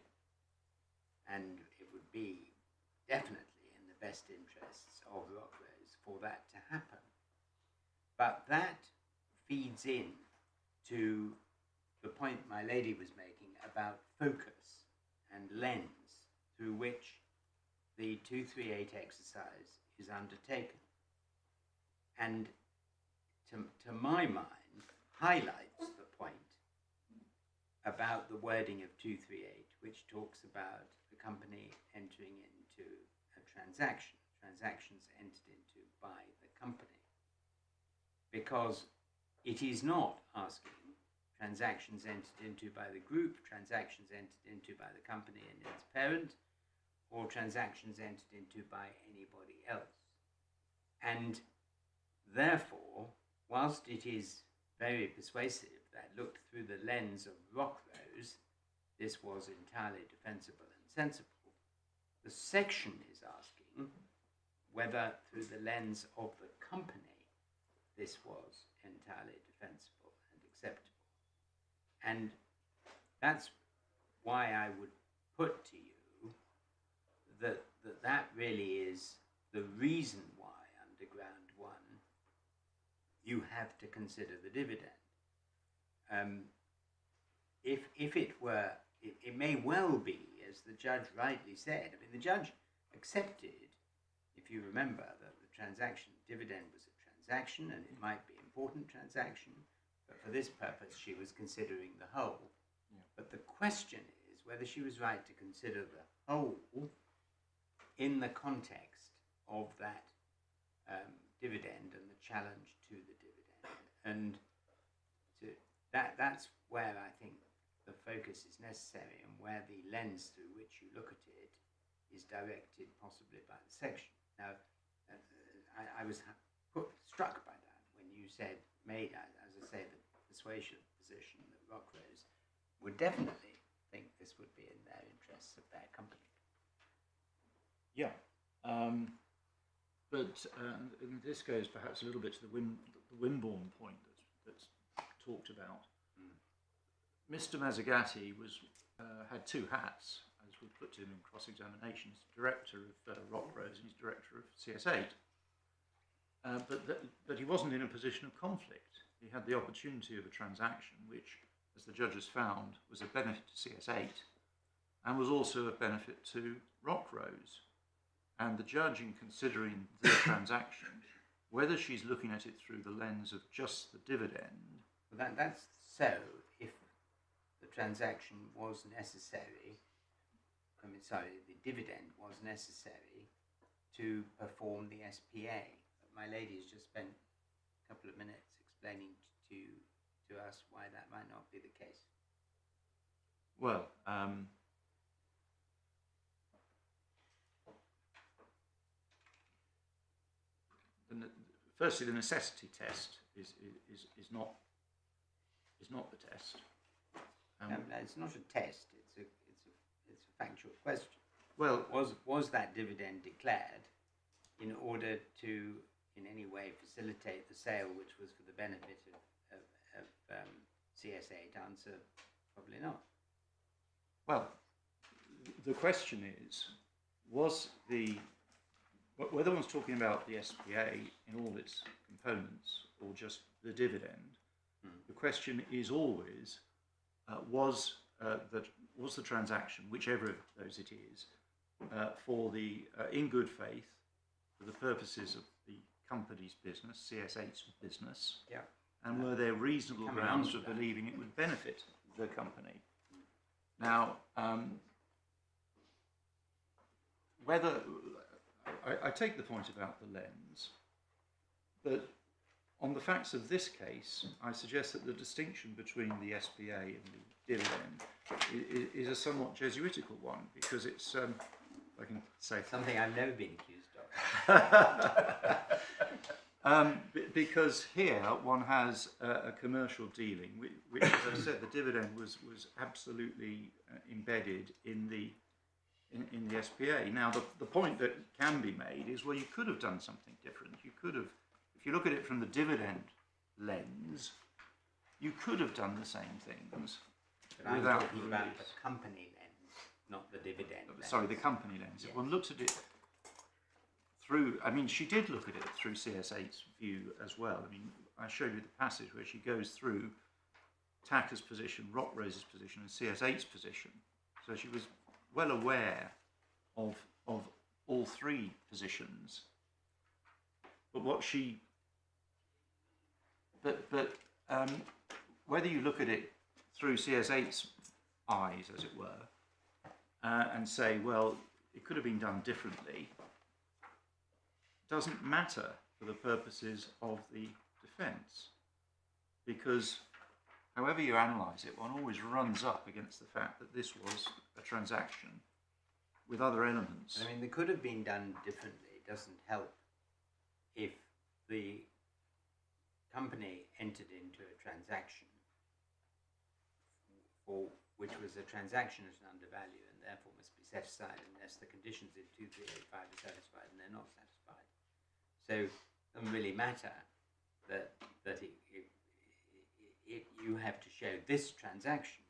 And it would be definitely in the best interests of Rockrose for that to happen. But that feeds in to the point my lady was making about focus and lens through which the 238 exercise is undertaken. And to my mind, highlights the point about the wording of 238, which talks about the company entering into a transaction, transactions entered into by the company. Because it is not asking transactions entered into by the group, transactions entered into by the company and its parent, or transactions entered into by anybody else. And therefore, whilst it is very persuasive that looked through the lens of Rockrose, this was entirely defensible and sensible, the section is asking whether through the lens of the company this was entirely defensible and acceptable. And that's why I would put to you that really is the reason why under ground one you have to consider the dividend. If it were, it may well be, as the judge rightly said. I mean, the judge accepted, if you remember, that the transaction dividend was a transaction and it might be an important transaction, but for this purpose she was considering the whole. Yeah. But the question is whether she was right to consider the whole in the context of that dividend and the challenge to the dividend. And that's where I think the focus is necessary and where the lens through which you look at it is directed possibly by the section. Now, I was struck by that when you said, made, as I say, the persuasive position that Rockrose would definitely think this would be in their interests of their company. Yeah, but and this goes perhaps a little bit to the Wimborne point that's talked about. Mr. Mazzagatti had two hats, as we put to him in cross-examination. He's director of Rockrose and he's director of CS8. But he wasn't in a position of conflict. He had the opportunity of a transaction which, as the judges found, was a benefit to CS8 and was also a benefit to Rockrose. And the judge, in considering the transaction, whether she's looking at it through the lens of just the dividend. Well, that's so if the transaction was necessary, the dividend was necessary to perform the SPA. But my lady has just spent a couple of minutes explaining to us why that might not be the case. Well, firstly, the necessity test is not the test. No, it's not a test. It's a factual question. Well, Was that dividend declared in order to, in any way, facilitate the sale, which was for the benefit of CS8? Answer: probably not. well, the question is, whether one's talking about the SPA in all its components or just the dividend, the question is always, was the transaction, whichever of those it is, in good faith, for the purposes of the company's business, CS8's business, Yeah. and were there reasonable Coming grounds on for to that. believing it would benefit the company? Now, whether I take the point about the lens, but on the facts of this case, I suggest that the distinction between the SPA and the dividend is a somewhat Jesuitical one, because it's, if I can say Something I've never been accused of. because here one has a commercial dealing, which, as I said, the dividend was absolutely embedded in the SPA. Now, the point that can be made is, well, you could have done something different. You could have, if you look at it from the dividend lens, you could have done the same things But I'm without talking the about release. the company lens, not the dividend lens. Sorry, the company lens. Yes. If one looks at it through, I mean, she did look at it through CS8's view as well. I mean, I showed you the passage where she goes through TAQA's position, Rockrose's position, and CS8's position. So she was well aware of all three positions. But whether you look at it through CS8's eyes, as it were, and say, well, it could have been done differently, doesn't matter for the purposes of the defence, because however you analyse it, one always runs up against the fact that this was a transaction with other elements. I mean, they could have been done differently. It doesn't help if the company entered into a transaction for which was a transaction at an undervalue and therefore must be set aside unless the conditions in 2385 are satisfied, and they're not satisfied. So it doesn't really matter that you have to show this transaction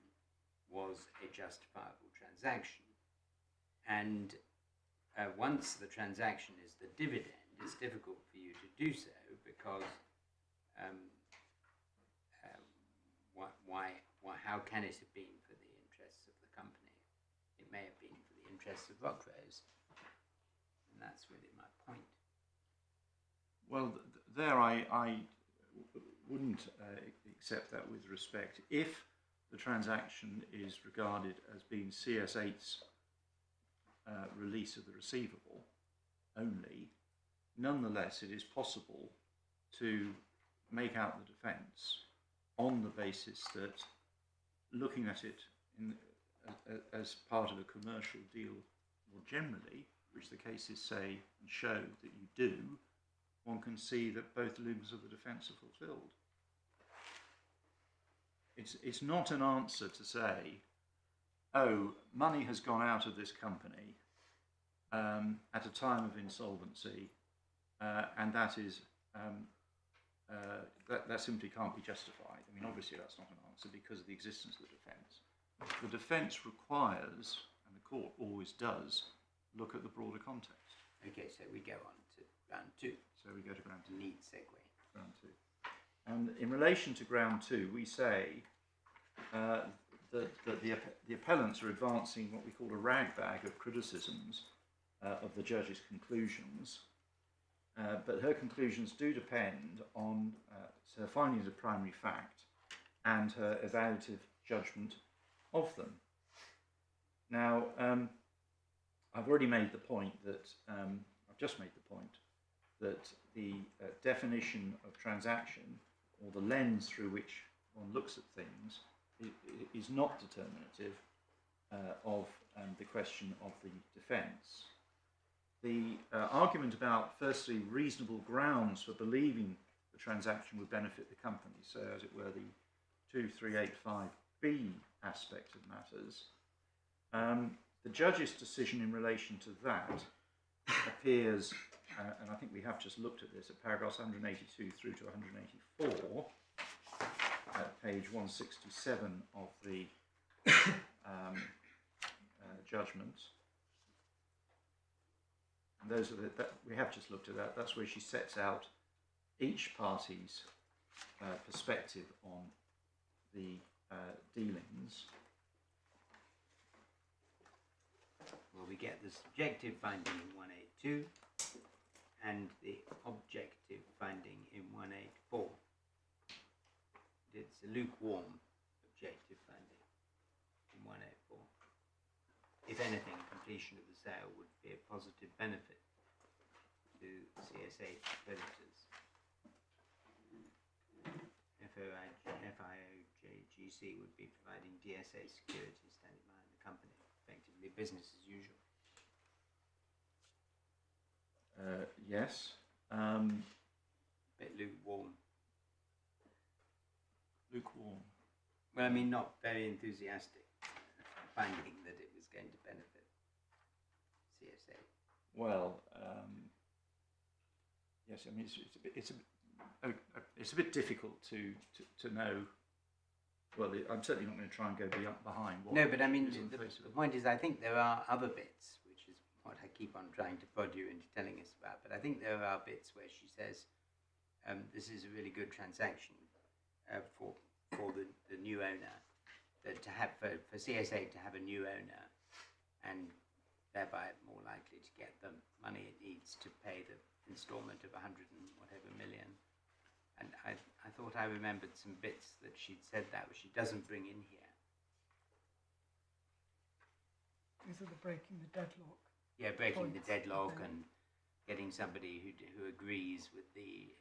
was a justifiable transaction. And once the transaction is the dividend, it's difficult for you to do so because how can it have been for the interests of the company? It may have been for the interests of Rockrose, and that's really my point. Well, there I wouldn't accept that with respect. If the transaction is regarded as being CS8's release of the receivable only, nonetheless it is possible to make out the defence on the basis that, looking at it as part of a commercial deal more generally, which the cases say and show that you do, one can see that both limbs of the defence are fulfilled. It's not an answer to say, oh, money has gone out of this company at a time of insolvency, and that is that simply can't be justified. I mean, obviously that's not an answer because of the existence of the defence. The defence requires, and the court always does, look at the broader context. Okay, so we go on to round two. So we go to ground two. Neat segue. Ground two. And in relation to ground two, we say that the appellants are advancing what we call a ragbag of criticisms of the judge's conclusions, but her conclusions do depend on her findings of primary fact and her evaluative judgment of them. Now, I've already made the point that, I've just made the point that the definition of transaction, or the lens through which one looks at things, is not determinative of the question of the defence. the argument about, firstly, reasonable grounds for believing the transaction would benefit the company, so as it were the 2385B aspect of matters. The judge's decision in relation to that appears, and I think we have just looked at this, at paragraphs 182 through to 184, at page 167 of the judgment. And those are we have just looked at that. That's where she sets out each party's perspective on the dealings. Well, we get the subjective finding in 182 and the objective finding in 184. It's a lukewarm objective finding in 184. If anything, completion of the sale would be a positive benefit to CSA creditors. FIOJGC would be providing DSA security standing behind the company. Effectively, business as usual. Yes. Bit lukewarm. Lukewarm. Well, I mean, not very enthusiastic, finding that it was going to benefit CSA. Well, yes. I mean, it's a bit difficult to know. Well, I'm certainly not going to try and go behind what. No, but I mean, is on the face of it. point is, I think there are other bits, which is what I keep on trying to prod you into telling us about. But I think there are bits where she says, this is a really good transaction for the new owner, that to have for CSA to have a new owner, and thereby more likely to get the money it needs to pay the instalment of 100 and whatever million. And I thought I remembered some bits that she'd said that, which she doesn't bring in here. These are the breaking the deadlock. Yeah, breaking the Points, deadlock okay. and getting somebody who agrees with the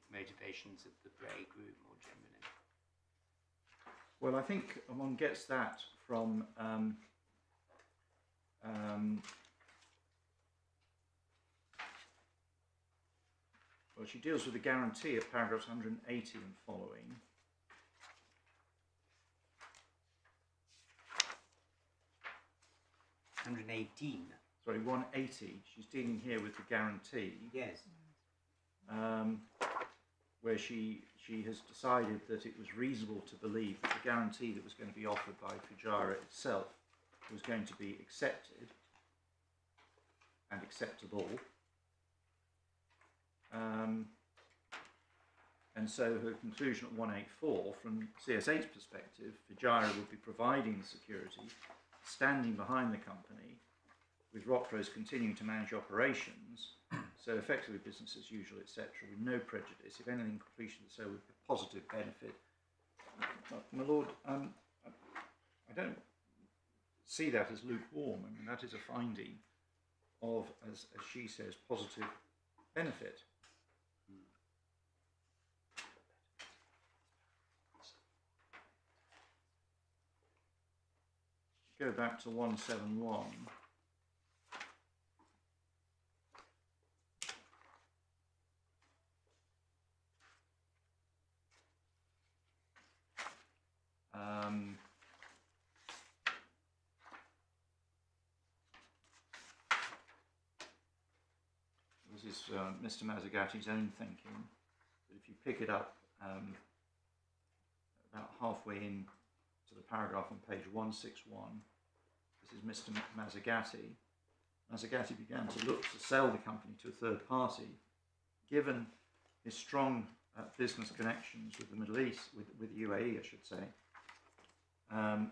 motivations of the Bray group more generally. Well, I think one gets that from well, she deals with the guarantee at paragraphs 180 and following. $118. Sorry, 180. She's dealing here with the guarantee. Yes. Where she has decided that it was reasonable to believe that the guarantee that was going to be offered by Fujairah itself was going to be accepted and acceptable. And so her conclusion at 184, from CSA's perspective, Fujairah would be providing the security, standing behind the company, with Rockrose continuing to manage operations, so effectively business as usual, etc., with no prejudice. If anything, completion of the sale would be a positive benefit. My Lord, I don't see that as lukewarm. I mean, that is a finding of, as she says, positive benefit. Go back to 171. This is Mr. Mazzagati's own thinking, but if you pick it up about halfway in to the paragraph on page 161, this is Mr. Mazzagati. Mazzagati began to look to sell the company to a third party, given his strong business connections with the Middle East, with UAE, I should say, and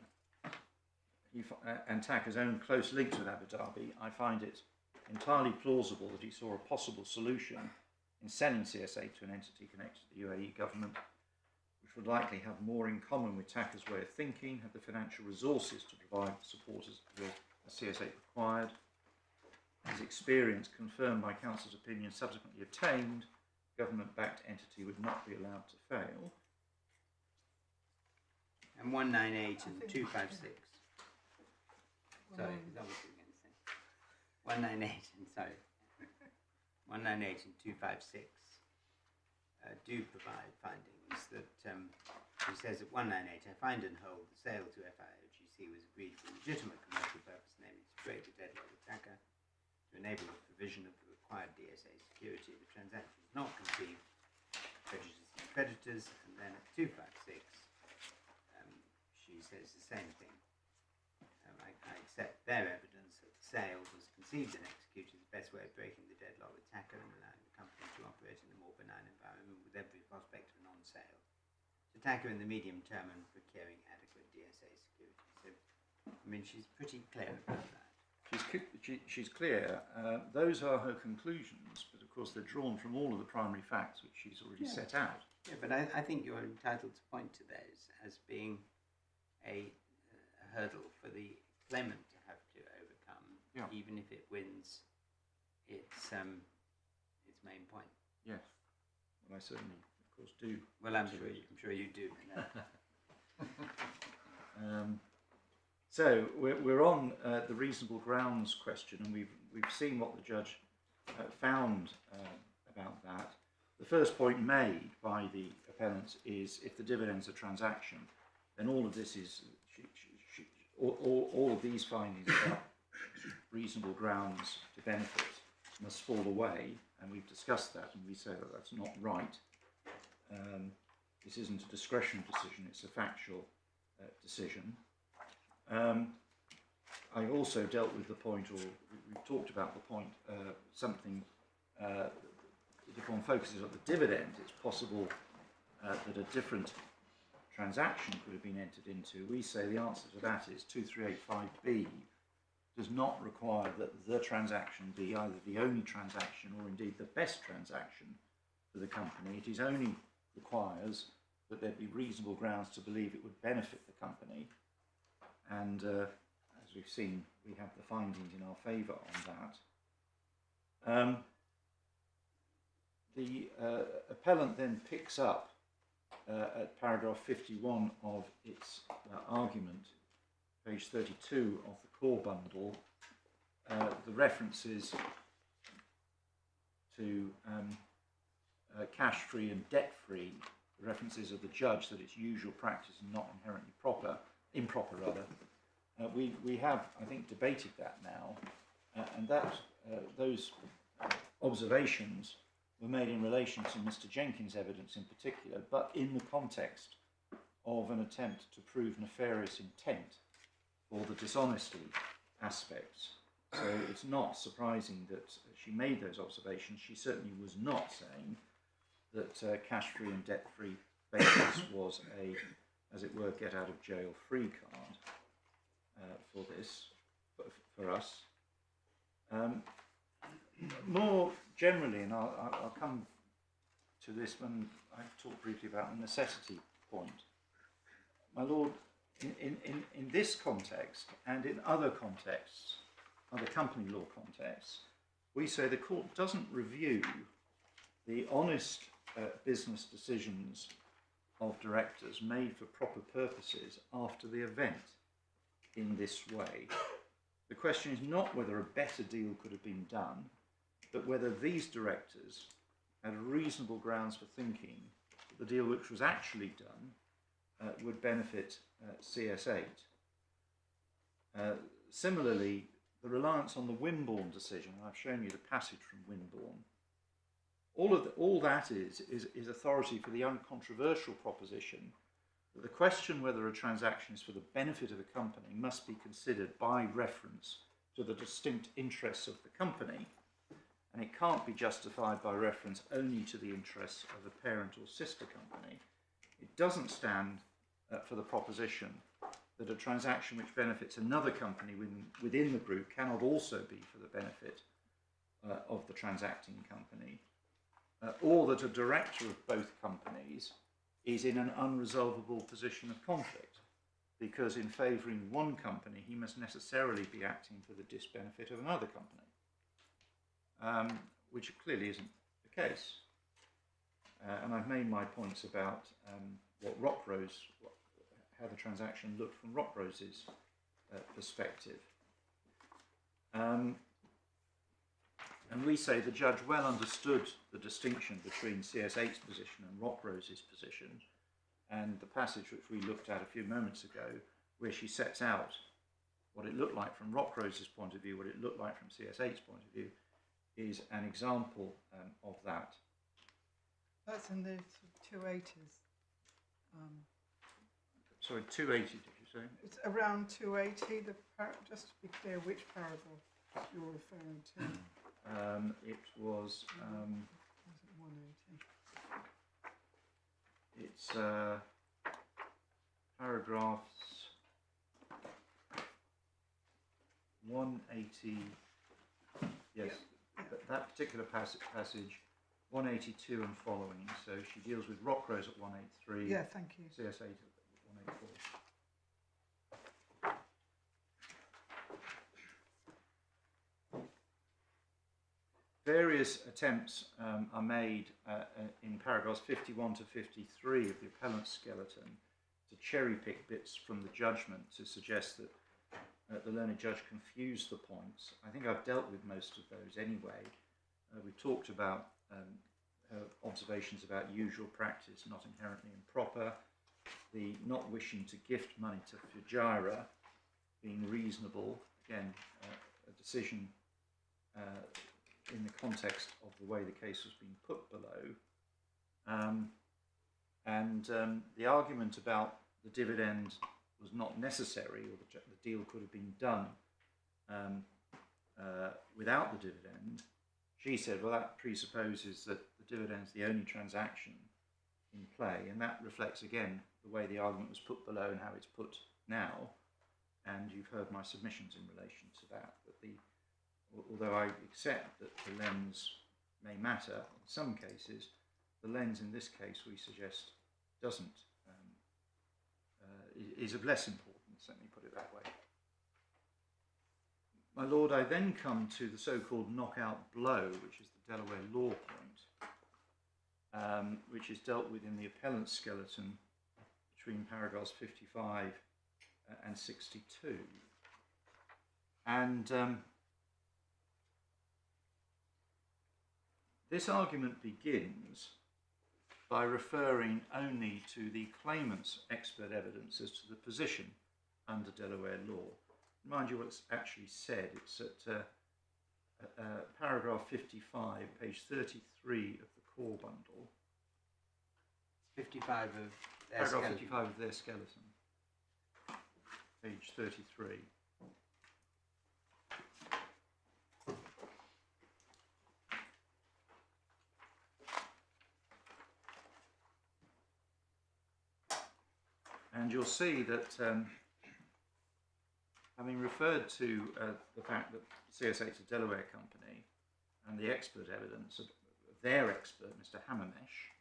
TAQA's own close links with Abu Dhabi. I find it entirely plausible that he saw a possible solution in selling CSA to an entity connected to the UAE government, which would likely have more in common with TAQA's way of thinking, have the financial resources to provide support as CSA required. His experience, confirmed by Council's opinion subsequently obtained, government-backed entity would not be allowed to fail. And 198 and 256. Sorry, Well, is that what you were going to say? 198 and sorry, 198 and 256 do provide findings that she says at 198, I find and hold the sale to FIOGC was agreed for a legitimate commercial purpose, namely to break the deadlock with TAQA to enable the provision of the required DSA security. The transaction is not conceived prejudicing creditors, and then at 256 she says the same thing. I accept their evidence that the sale was conceived and executed as the best way of breaking the deadlock with TAQA and allowing the company to operate in a more benign environment with every prospect of non-sale to TAQA in the medium term and procuring adequate DSA security. So, I mean, she's pretty clear about that. She's clear. Those are her conclusions, but of course they're drawn from all of the primary facts which she's already set out. Yeah, but I think you're entitled to point to those as being a hurdle for the claimant to have to overcome, even if it wins its main point. Yes, well, I certainly, of course, do. Well, I'm sure you do. So we're on the reasonable grounds question, and we've seen what the judge found about that. The first point made by the appellants is if the dividend's a transaction, then all of this is all of these findings about reasonable grounds to benefit must fall away, and we've discussed that, and we say that that's not right. This isn't a discretionary decision; it's a factual decision. I also dealt with the point, or we've talked about the point, something that if one focuses on the dividend, it's possible that a different transaction could have been entered into. We say the answer to that is 2385B does not require that the transaction be either the only transaction or indeed the best transaction for the company. It is only requires that there be reasonable grounds to believe it would benefit the company. And as we've seen, we have the findings in our favour on that. The appellant then picks up at paragraph 51 of its argument, page 32 of the core bundle, the references to cash-free and debt-free, the references of the judge that it's usual practice and not inherently improper rather. We have, I think, debated that now, and that those observations were made in relation to Mr. Jenkins' evidence in particular, but in the context of an attempt to prove nefarious intent for the dishonesty aspects. So it's not surprising that she made those observations. She certainly was not saying that cash-free and debt-free basis was a, as it were, get-out-of-jail-free card for this, for us. More generally, and I'll come to this when I talk briefly about the necessity point. My Lord, in this context and in other contexts, other company law contexts, we say the court doesn't review the honest business decisions of directors made for proper purposes after the event in this way. The question is not whether a better deal could have been done, but whether these directors had reasonable grounds for thinking that the deal which was actually done would benefit CS8. Similarly, the reliance on the Wimborne decision, and I've shown you the passage from Wimborne, all that is authority for the uncontroversial proposition that the question whether a transaction is for the benefit of the company must be considered by reference to the distinct interests of the company, and it can't be justified by reference only to the interests of the parent or sister company. It doesn't stand for the proposition that a transaction which benefits another company within the group cannot also be for the benefit of the transacting company, or that a director of both companies is in an unresolvable position of conflict, because in favouring one company he must necessarily be acting for the disbenefit of another company, which clearly isn't the case. And I've made my points about how the transaction looked from Rockrose's perspective. And we say the judge well understood the distinction between CS8's position and Rockrose's position, and the passage which we looked at a few moments ago, where she sets out what it looked like from Rockrose's point of view, what it looked like from CS8's point of view, is an example of that. That's in the 280s. Sorry, 280, did you say? It's around 280. Just to be clear, which paragraph you're referring to? It was. Was it 180? It's paragraphs 180. Yes, Yeah. that particular passage, 182 and following. So she deals with Rockrose at 183. Yeah, thank you. CS8 at 184. Various attempts are made in paragraphs 51 to 53 of the appellant skeleton to cherry pick bits from the judgment to suggest that the learned judge confused the points. I think I've dealt with most of those anyway. We talked about her observations about usual practice not inherently improper, the not wishing to gift money to Fujairah being reasonable, again a decision in the context of the way the case was being put below, and the argument about the dividend was not necessary, or the deal could have been done without the dividend. She said, well, that presupposes that the dividend is the only transaction in play, and that reflects again the way the argument was put below and how it's put now. And you've heard my submissions in relation to that, although I accept that the lens may matter in some cases, the lens in this case we suggest doesn't, is of less importance, let me put it that way. My Lord, I then come to the so-called knockout blow, which is the Delaware law point, which is dealt with in the appellant skeleton between paragraphs 55 and 62. And this argument begins by referring only to the claimant's expert evidence as to the position under Delaware law. Mind you what's actually said. It's at paragraph 55, page 33 of the core bundle. 55 of their Paragraph skeleton. 55 of their skeleton, page 33. And you'll see that, having referred to the fact that CSA is a Delaware company and the expert evidence of their expert, Mr. Hammermesh,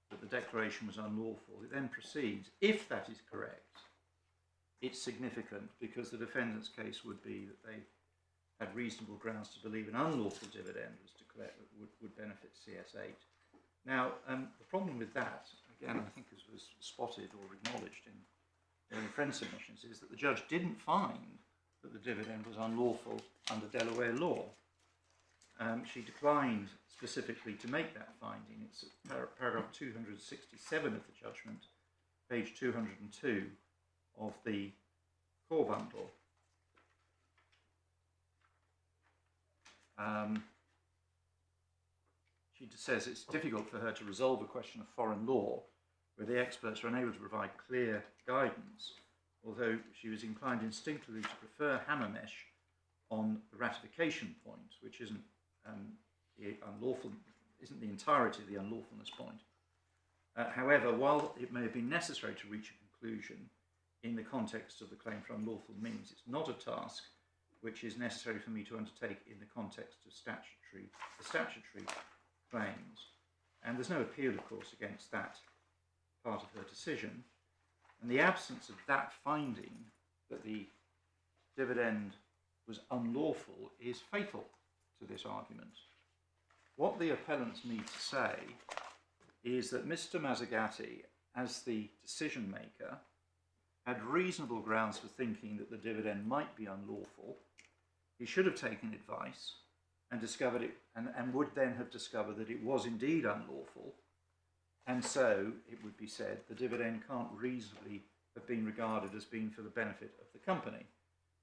that the declaration was unlawful, it then proceeds, if that is correct, it's significant because the defendant's case would be that they had reasonable grounds to believe an unlawful dividend was declared would benefit CS8. Now, the problem with that, again, I think as was spotted or acknowledged in friend submissions, is that the judge didn't find that the dividend was unlawful under Delaware law. She declined specifically to make that finding. It's paragraph 267 of the judgment, page 202 of the core bundle. She says it's difficult for her to resolve a question of foreign law where the experts are unable to provide clear guidance, although she was inclined instinctively to prefer Hammermesh on the ratification point, which isn't unlawful, isn't the entirety of the unlawfulness point. However, while it may have been necessary to reach a conclusion in the context of the claim for unlawful means, it's not a task which is necessary for me to undertake in the context of statutory claims. And there's no appeal, of course, against that part of her decision. And the absence of that finding that the dividend was unlawful is fatal to this argument. What the appellants need to say is that Mr. Mazzagatti, as the decision maker, had reasonable grounds for thinking that the dividend might be unlawful. He should have taken advice, and discovered it, and would then have discovered that it was indeed unlawful, and so it would be said the dividend can't reasonably have been regarded as being for the benefit of the company.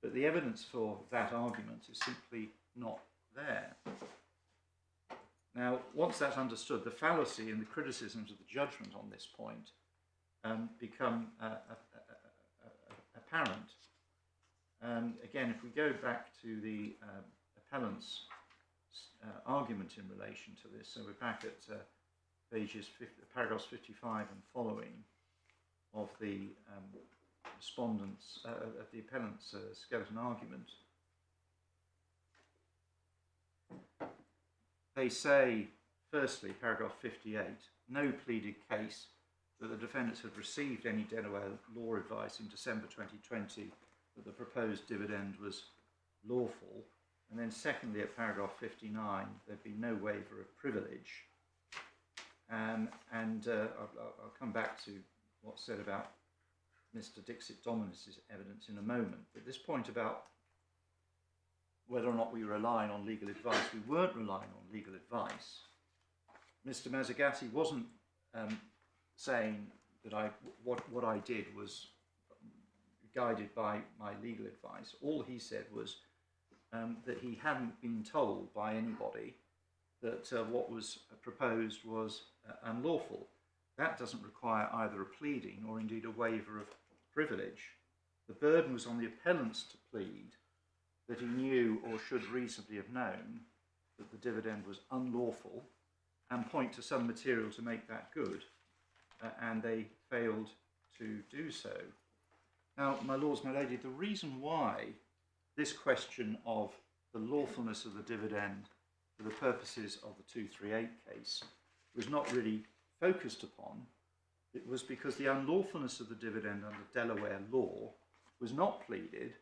But the evidence for that argument is simply not there. Now, once that's understood, the fallacy and the criticisms of the judgment on this point become apparent. Again, if we go back to the appellant's argument in relation to this, so we're back at paragraphs 55 and following of the respondents of the appellant's skeleton argument. They say, firstly, paragraph 58, no pleaded case that the defendants had received any Delaware law advice in December 2020 that the proposed dividend was lawful. And then secondly, at paragraph 59, there'd be no waiver of privilege. I'll come back to what's said about Mr. Dixit Dominus's evidence in a moment. But this point about whether or not we were relying on legal advice, we weren't relying on legal advice. Mr. Mazzagatti wasn't saying that what I did was guided by my legal advice. All he said was that he hadn't been told by anybody that what was proposed was unlawful. That doesn't require either a pleading or indeed a waiver of privilege. The burden was on the appellants to plead that he knew or should reasonably have known that the dividend was unlawful and point to some material to make that good, and they failed to do so. Now, my lords, my lady, the reason why this question of the lawfulness of the dividend for the purposes of the 238 case was not really focused upon, it was because the unlawfulness of the dividend under Delaware law was not pleaded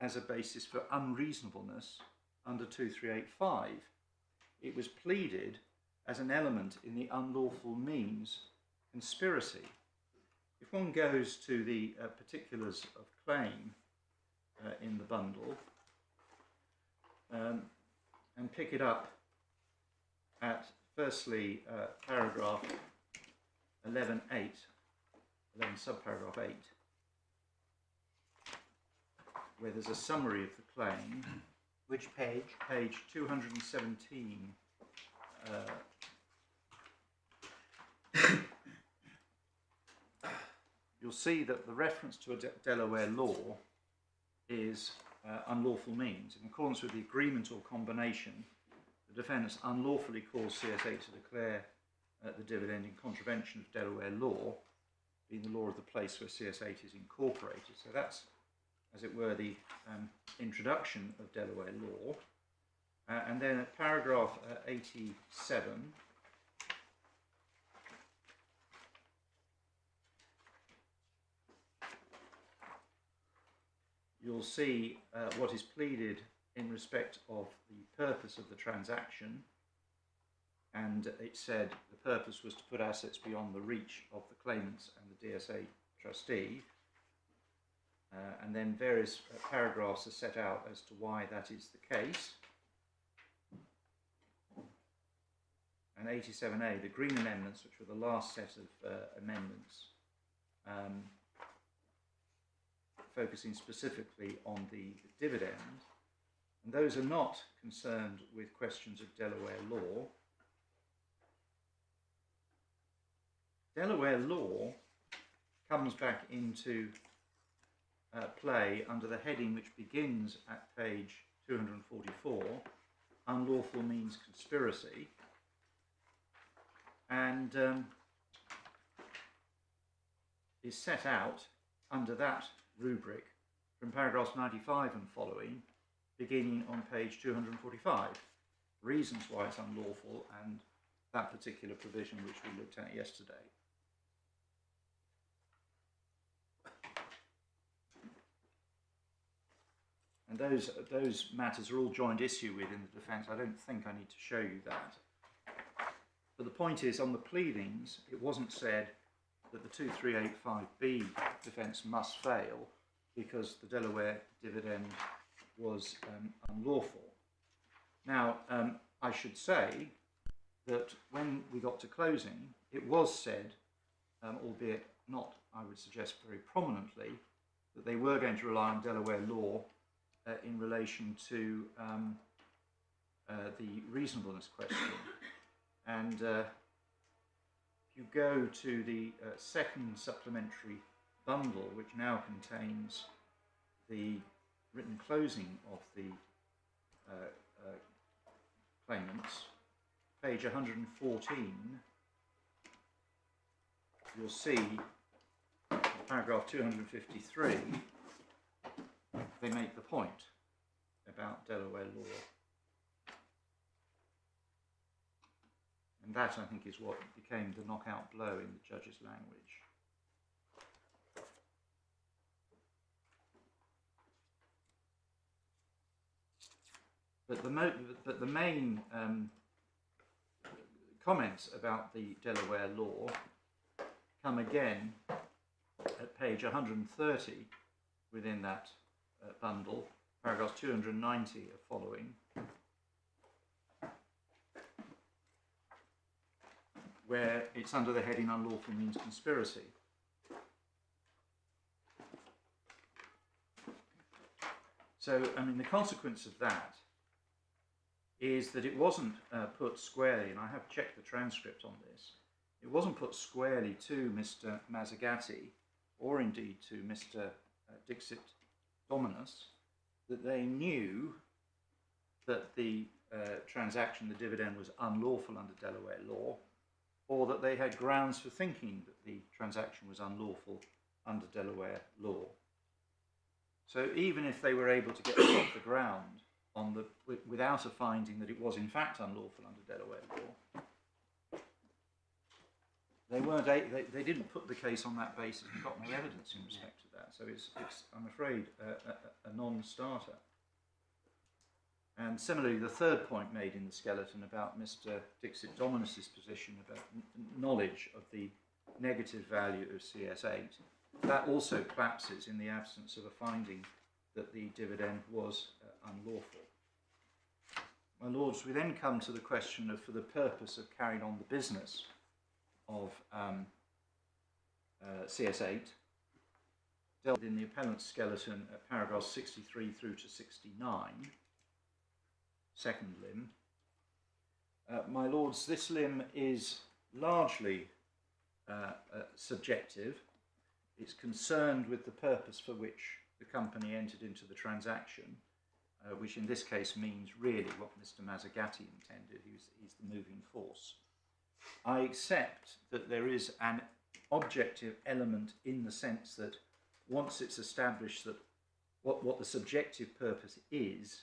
as a basis for unreasonableness under 2385. It was pleaded as an element in the unlawful means conspiracy. If one goes to the particulars of claim in the bundle and pick it up at firstly paragraph 11.8, 11 subparagraph 8, where there's a summary of the claim. Which page? Page 217. You'll see that the reference to a Delaware law is unlawful means. In accordance with the agreement or combination, the defendants unlawfully caused CS8 to declare the dividend in contravention of Delaware law, being the law of the place where CS8 is incorporated. So that's, as it were, the introduction of Delaware law. And then at paragraph 87, you'll see what is pleaded in respect of the purpose of the transaction. And it said the purpose was to put assets beyond the reach of the claimants and the DSA trustee. And then various paragraphs are set out as to why that is the case. And 87A, the Green Amendments, which were the last set of amendments, focusing specifically on the dividend. And those are not concerned with questions of Delaware law. Delaware law comes back into play under the heading which begins at page 244, unlawful means conspiracy, and is set out under that rubric from paragraphs 95 and following, beginning on page 245, reasons why it's unlawful and that particular provision which we looked at yesterday. And those matters are all joined issue with in the defence. I don't think I need to show you that. But the point is, on the pleadings, it wasn't said that the 2385B defence must fail because the Delaware dividend was unlawful. Now, I should say that when we got to closing, it was said, albeit not, I would suggest, very prominently, that they were going to rely on Delaware law in relation to the reasonableness question. And if you go to the second supplementary bundle, which now contains the written closing of the claimants, page 114, you'll see paragraph 253, they make the point about Delaware law. And that, I think, is what became the knockout blow in the judge's language. But the main comments about the Delaware law come again at page 130 within that bundle, paragraphs 290 are following, where it's under the heading unlawful means conspiracy. So, I mean, the consequence of that is that it wasn't put squarely, and I have checked the transcript on this, it wasn't put squarely to Mr. Mazzagatti, or indeed to Mr. Dixit Dominus, that they knew that the transaction, the dividend, was unlawful under Delaware law, or that they had grounds for thinking that the transaction was unlawful under Delaware law. So even if they were able to get this off the ground on the, without a finding that it was in fact unlawful under Delaware law, they didn't put the case on that basis and got no evidence in respect to that. So it's I'm afraid, a non-starter. And similarly, the third point made in the skeleton about Mr. Dixit Dominus's position about knowledge of the negative value of CS8, that also collapses in the absence of a finding that the dividend was unlawful. My lords, we then come to the question of, for the purpose of carrying on the business of CS8, dealt with in the appellant's skeleton at paragraphs 63 through to 69, second limb. My lords, this limb is largely subjective. It's concerned with the purpose for which the company entered into the transaction, which in this case means really what Mr. Mazzagatti intended. He's the moving force. I accept that there is an objective element in the sense that once it's established that what the subjective purpose is,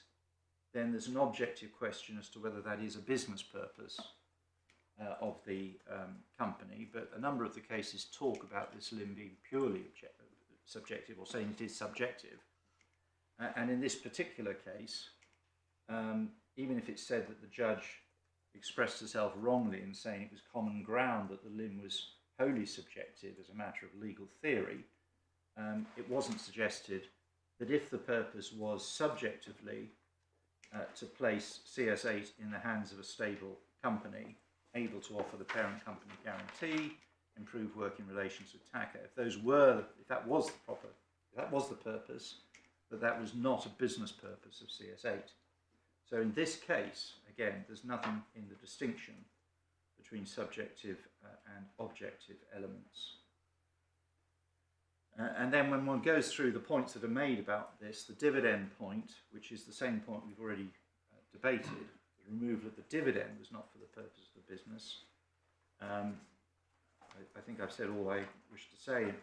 then there's an objective question as to whether that is a business purpose of the company. But a number of the cases talk about this limb being purely subjective, or saying it is subjective. And in this particular case, even if it's said that the judge expressed herself wrongly in saying it was common ground that the limb was wholly subjective as a matter of legal theory, it wasn't suggested that if the purpose was subjectively to place CS8 in the hands of a stable company, able to offer the parent company guarantee, improve working relations with TAQA, if that was the purpose, that was not a business purpose of CS8. So in this case, again, there's nothing in the distinction between subjective and objective elements. And then when one goes through the points that are made about this, the dividend point, which is the same point we've already debated, the removal of the dividend was not for the purpose of the business. I think I've said all I wish to say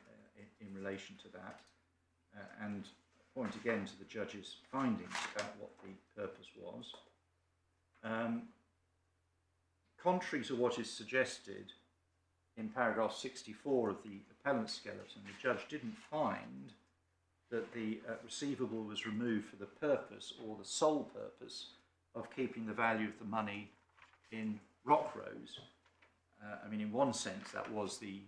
in relation to that, and point again to the judge's findings about what the purpose was. Contrary to what is suggested in paragraph 64 of the appellant's skeleton, the judge didn't find that the receivable was removed for the purpose or the sole purpose of keeping the value of the money in Rockrose. I mean, in one sense, that was the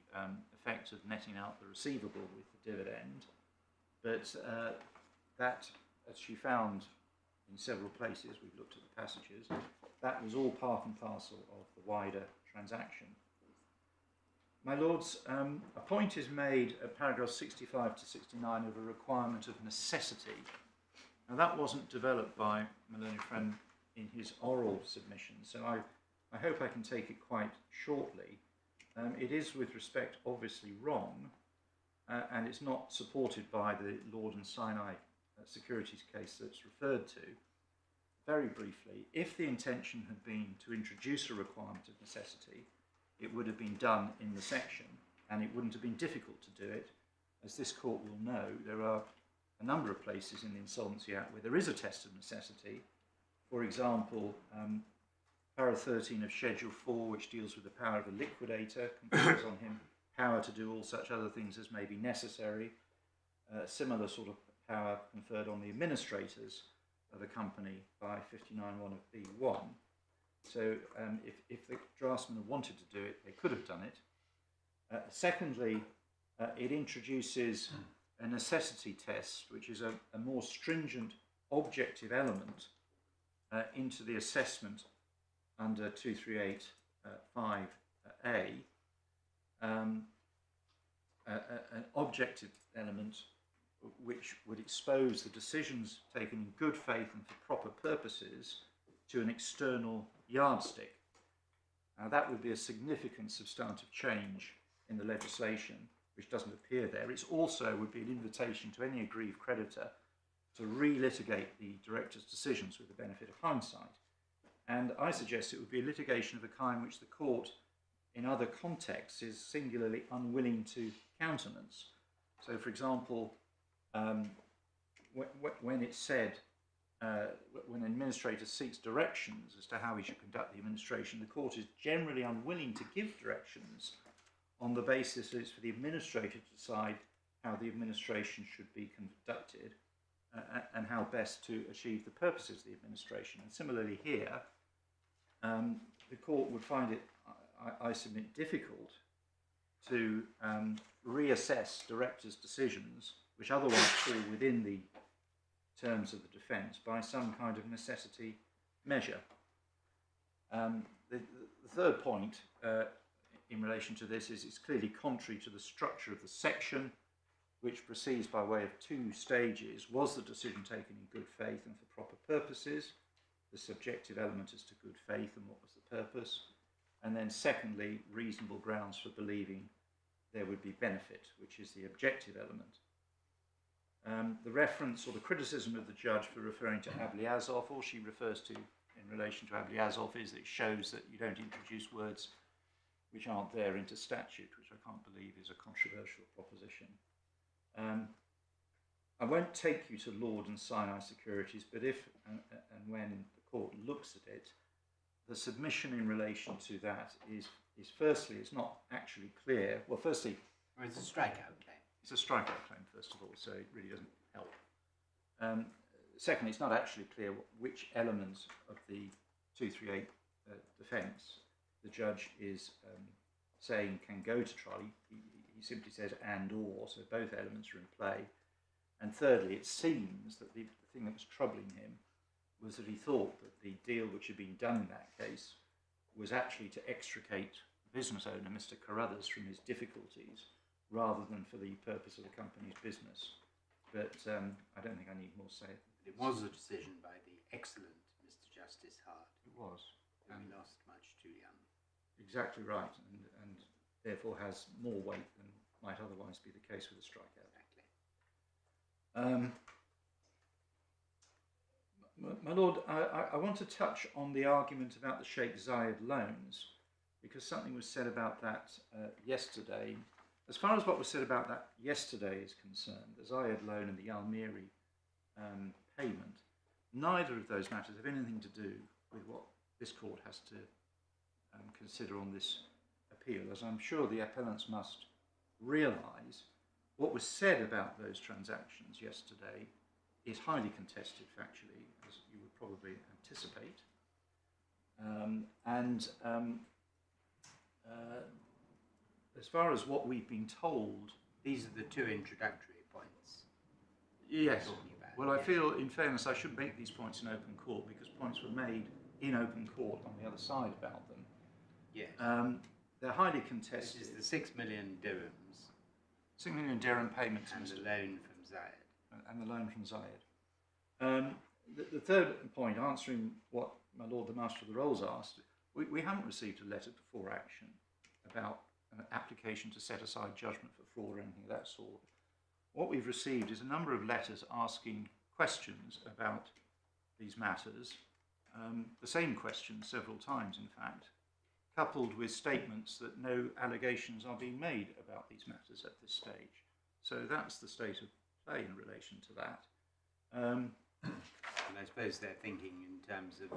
effect of netting out the receivable with the dividend, but that, as she found in several places. We've looked at the passages. That was all part and parcel of the wider transaction. My Lords, a point is made at paragraphs 65 to 69 of a requirement of necessity. Now that wasn't developed by my learned friend in his oral submission, so I hope I can take it quite shortly. It is, with respect, obviously wrong, and it's not supported by the Lord and Sinai securities case that's referred to. Very briefly, if the intention had been to introduce a requirement of necessity, it would have been done in the section, and it wouldn't have been difficult to do it. As this court will know, there are a number of places in the Insolvency Act where there is a test of necessity. For example, Para 13 of Schedule 4, which deals with the power of a liquidator, confers on him power to do all such other things as may be necessary. Similar sort of power conferred on the administrators of a company by 59(1) of B1. So if the draftsman had wanted to do it, they could have done it. Secondly, it introduces a necessity test, which is a more stringent objective element into the assessment under 2385A, an objective element which would expose the decisions taken in good faith and for proper purposes to an external yardstick. Now that would be a significant substantive change in the legislation, which doesn't appear there. It also would be an invitation to any aggrieved creditor to re-litigate the director's decisions with the benefit of hindsight. And I suggest it would be a litigation of a kind which the court, in other contexts, is singularly unwilling to countenance. So, for example, when it's said, when an administrator seeks directions as to how he should conduct the administration, the court is generally unwilling to give directions on the basis that it's for the administrator to decide how the administration should be conducted and how best to achieve the purposes of the administration. And similarly here, the court would find it, I submit, difficult to reassess directors' decisions which otherwise fall within the terms of the defence by some kind of necessity measure. The third point in relation to this is it's clearly contrary to the structure of the section, which proceeds by way of two stages. Was the decision taken in good faith and for proper purposes? The subjective element as to good faith and what was the purpose? And then secondly, reasonable grounds for believing there would be benefit, which is the objective element. The reference or the criticism of the judge for referring to Abliazov, all she refers to in relation to Abliazov is that it shows that you don't introduce words which aren't there into statute, which I can't believe is a controversial proposition. I won't take you to Lord and Sinai securities, but if and when the court looks at it, the submission in relation to that is firstly, it's not actually clear. Well, firstly, it's a strikeout claim. It's a strikeout claim, first of all, so it really doesn't help. Secondly, it's not actually clear which element of the 238 defence the judge is saying can go to trial. He simply says and or, so both elements are in play. And thirdly, it seems that the thing that was troubling him was that he thought that the deal which had been done in that case was actually to extricate the business owner, Mr. Carruthers, from his difficulties, rather than for the purpose of the company's business. But I don't think I need more say. It was a decision by the excellent Mr. Justice Hart. It was. Who we lost much too young. Exactly right, and therefore has more weight than might otherwise be the case with a strikeout. Exactly. My Lord, I want to touch on the argument about the Sheikh Zayed loans, because something was said about that yesterday. As far as what was said about that yesterday is concerned, the Zayed loan and the Almiri payment, neither of those matters have anything to do with what this court has to consider on this appeal. As I'm sure the appellants must realise, what was said about those transactions yesterday is highly contested factually, as you would probably anticipate. As far as what we've been told, these are the two introductory points yes, we're talking about. Well, I feel, in fairness, I should make these points in open court because points were made in open court on the other side about them. Yes. They're highly This contested. is the 6 million dirhams 6 million dirham payment to and Mr. the loan from Zayed. And the loan from Zayed. The third point, answering what my Lord the Master of the Rolls asked, we haven't received a letter before action about an application to set aside judgment for fraud or anything of that sort. What we've received is a number of letters asking questions about these matters, the same questions several times in fact, coupled with statements that no allegations are being made about these matters at this stage. So that's the state of play in relation to that. And I suppose they're thinking in terms of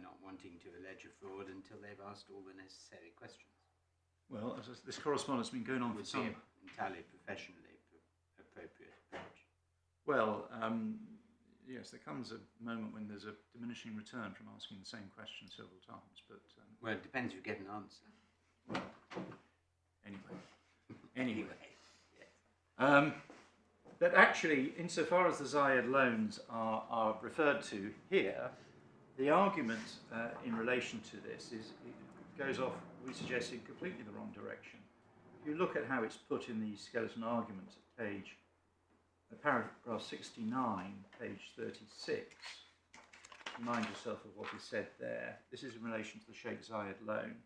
not wanting to allege a fraud until they've asked all the necessary questions. Well, this correspondence has been going on for Would some... be an entirely professionally appropriate approach. Well, yes, there comes a moment when there's a diminishing return from asking the same question several times, but... well, it depends if you get an answer. Anyway. Yes. But actually, insofar as the Zayed loans are referred to here, the argument in relation to this is it goes off, we suggest, in completely the wrong direction. If you look at how it's put in the skeleton argument at paragraph 69, page 36, remind yourself of what is said there. This is in relation to the Sheikh Zayed loan.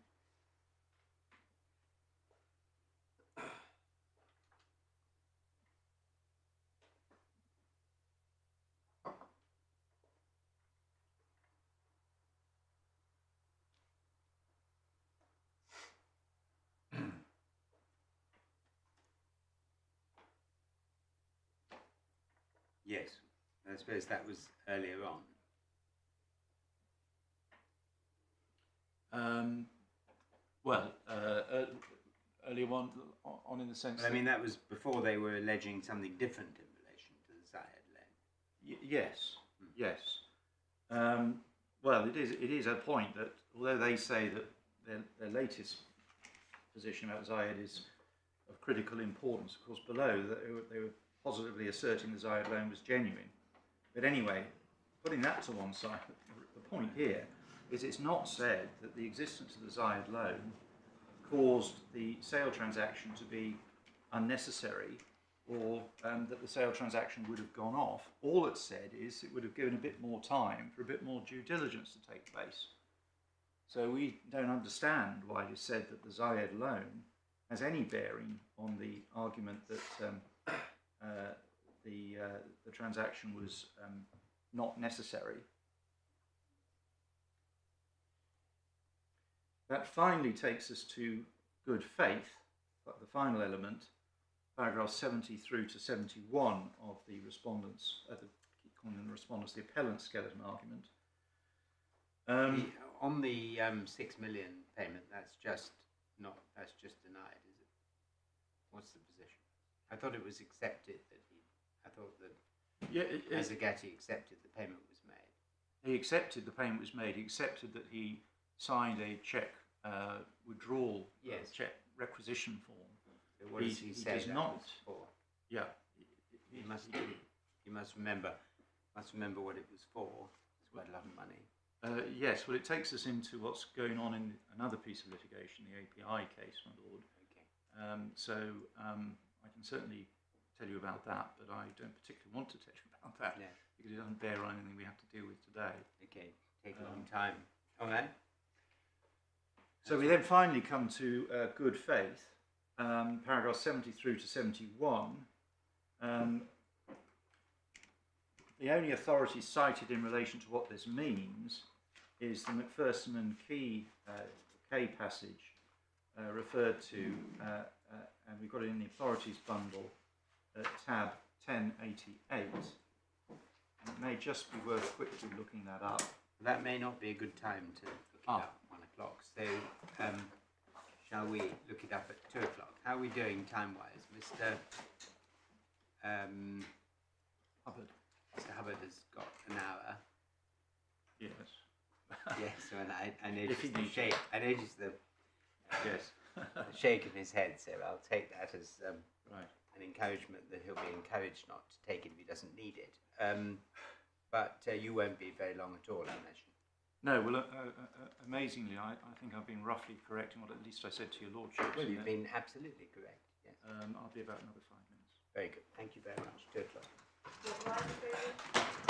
Yes, I suppose that was earlier on. Earlier on in the sense. But I mean, that was before they were alleging something different in relation to the Zayed loan. Yes, yes. Well, it is a point that although they say that their latest position about Zayed is of critical importance, of course, below they were positively asserting the Zayed loan was genuine. But anyway, putting that to one side, the point here is it's not said that the existence of the Zayed loan caused the sale transaction to be unnecessary or that the sale transaction would have gone off. All it's said is it would have given a bit more time for a bit more due diligence to take place. So we don't understand why it is said that the Zayed loan has any bearing on the argument that the transaction was not necessary. That finally takes us to good faith, but the final element, paragraphs 70 through to 71 of the respondents, keep calling them the respondents, the appellant skeleton argument. On the 6 million payment, that's just denied, is it? What's the position? I thought it was accepted Azagati accepted the payment was made. He accepted the payment was made. He accepted that he signed a cheque withdrawal, cheque requisition form. So what does he say does that not. was for? Yeah. You must remember what it was for. It's quite a lot of money. Yes, well, it takes us into what's going on in another piece of litigation, the API case, my lord. Okay. So I can certainly tell you about that, but I don't particularly want to tell you about that because it doesn't bear on anything we have to deal with today. Okay, take a long time. All right. So we then finally come to good faith, paragraphs 70 through to 71. The only authority cited in relation to what this means is the Macpherson and Key passage referred to, and we've got it in the authorities bundle at tab 1088. It may just be worth quickly looking that up. That may not be a good time to look it up, 1 o'clock. So shall we look it up at 2 o'clock? How are we doing time-wise? Mr. Hubbard. Mr. Hubbard has got an hour. Yes. Yes, and I noticed If he the needs shake. I noticed the Yes. shake of his head, so I'll take that as Right. an encouragement that he'll be encouraged not to take it if he doesn't need it. But you won't be very long at all, I imagine. No, well, amazingly, I think I've been roughly correct in what at least I said to your lordship. Well, you've been absolutely correct, yes. I'll be about another 5 minutes. Very good. Thank you very much. 2 o'clock. What line are they in?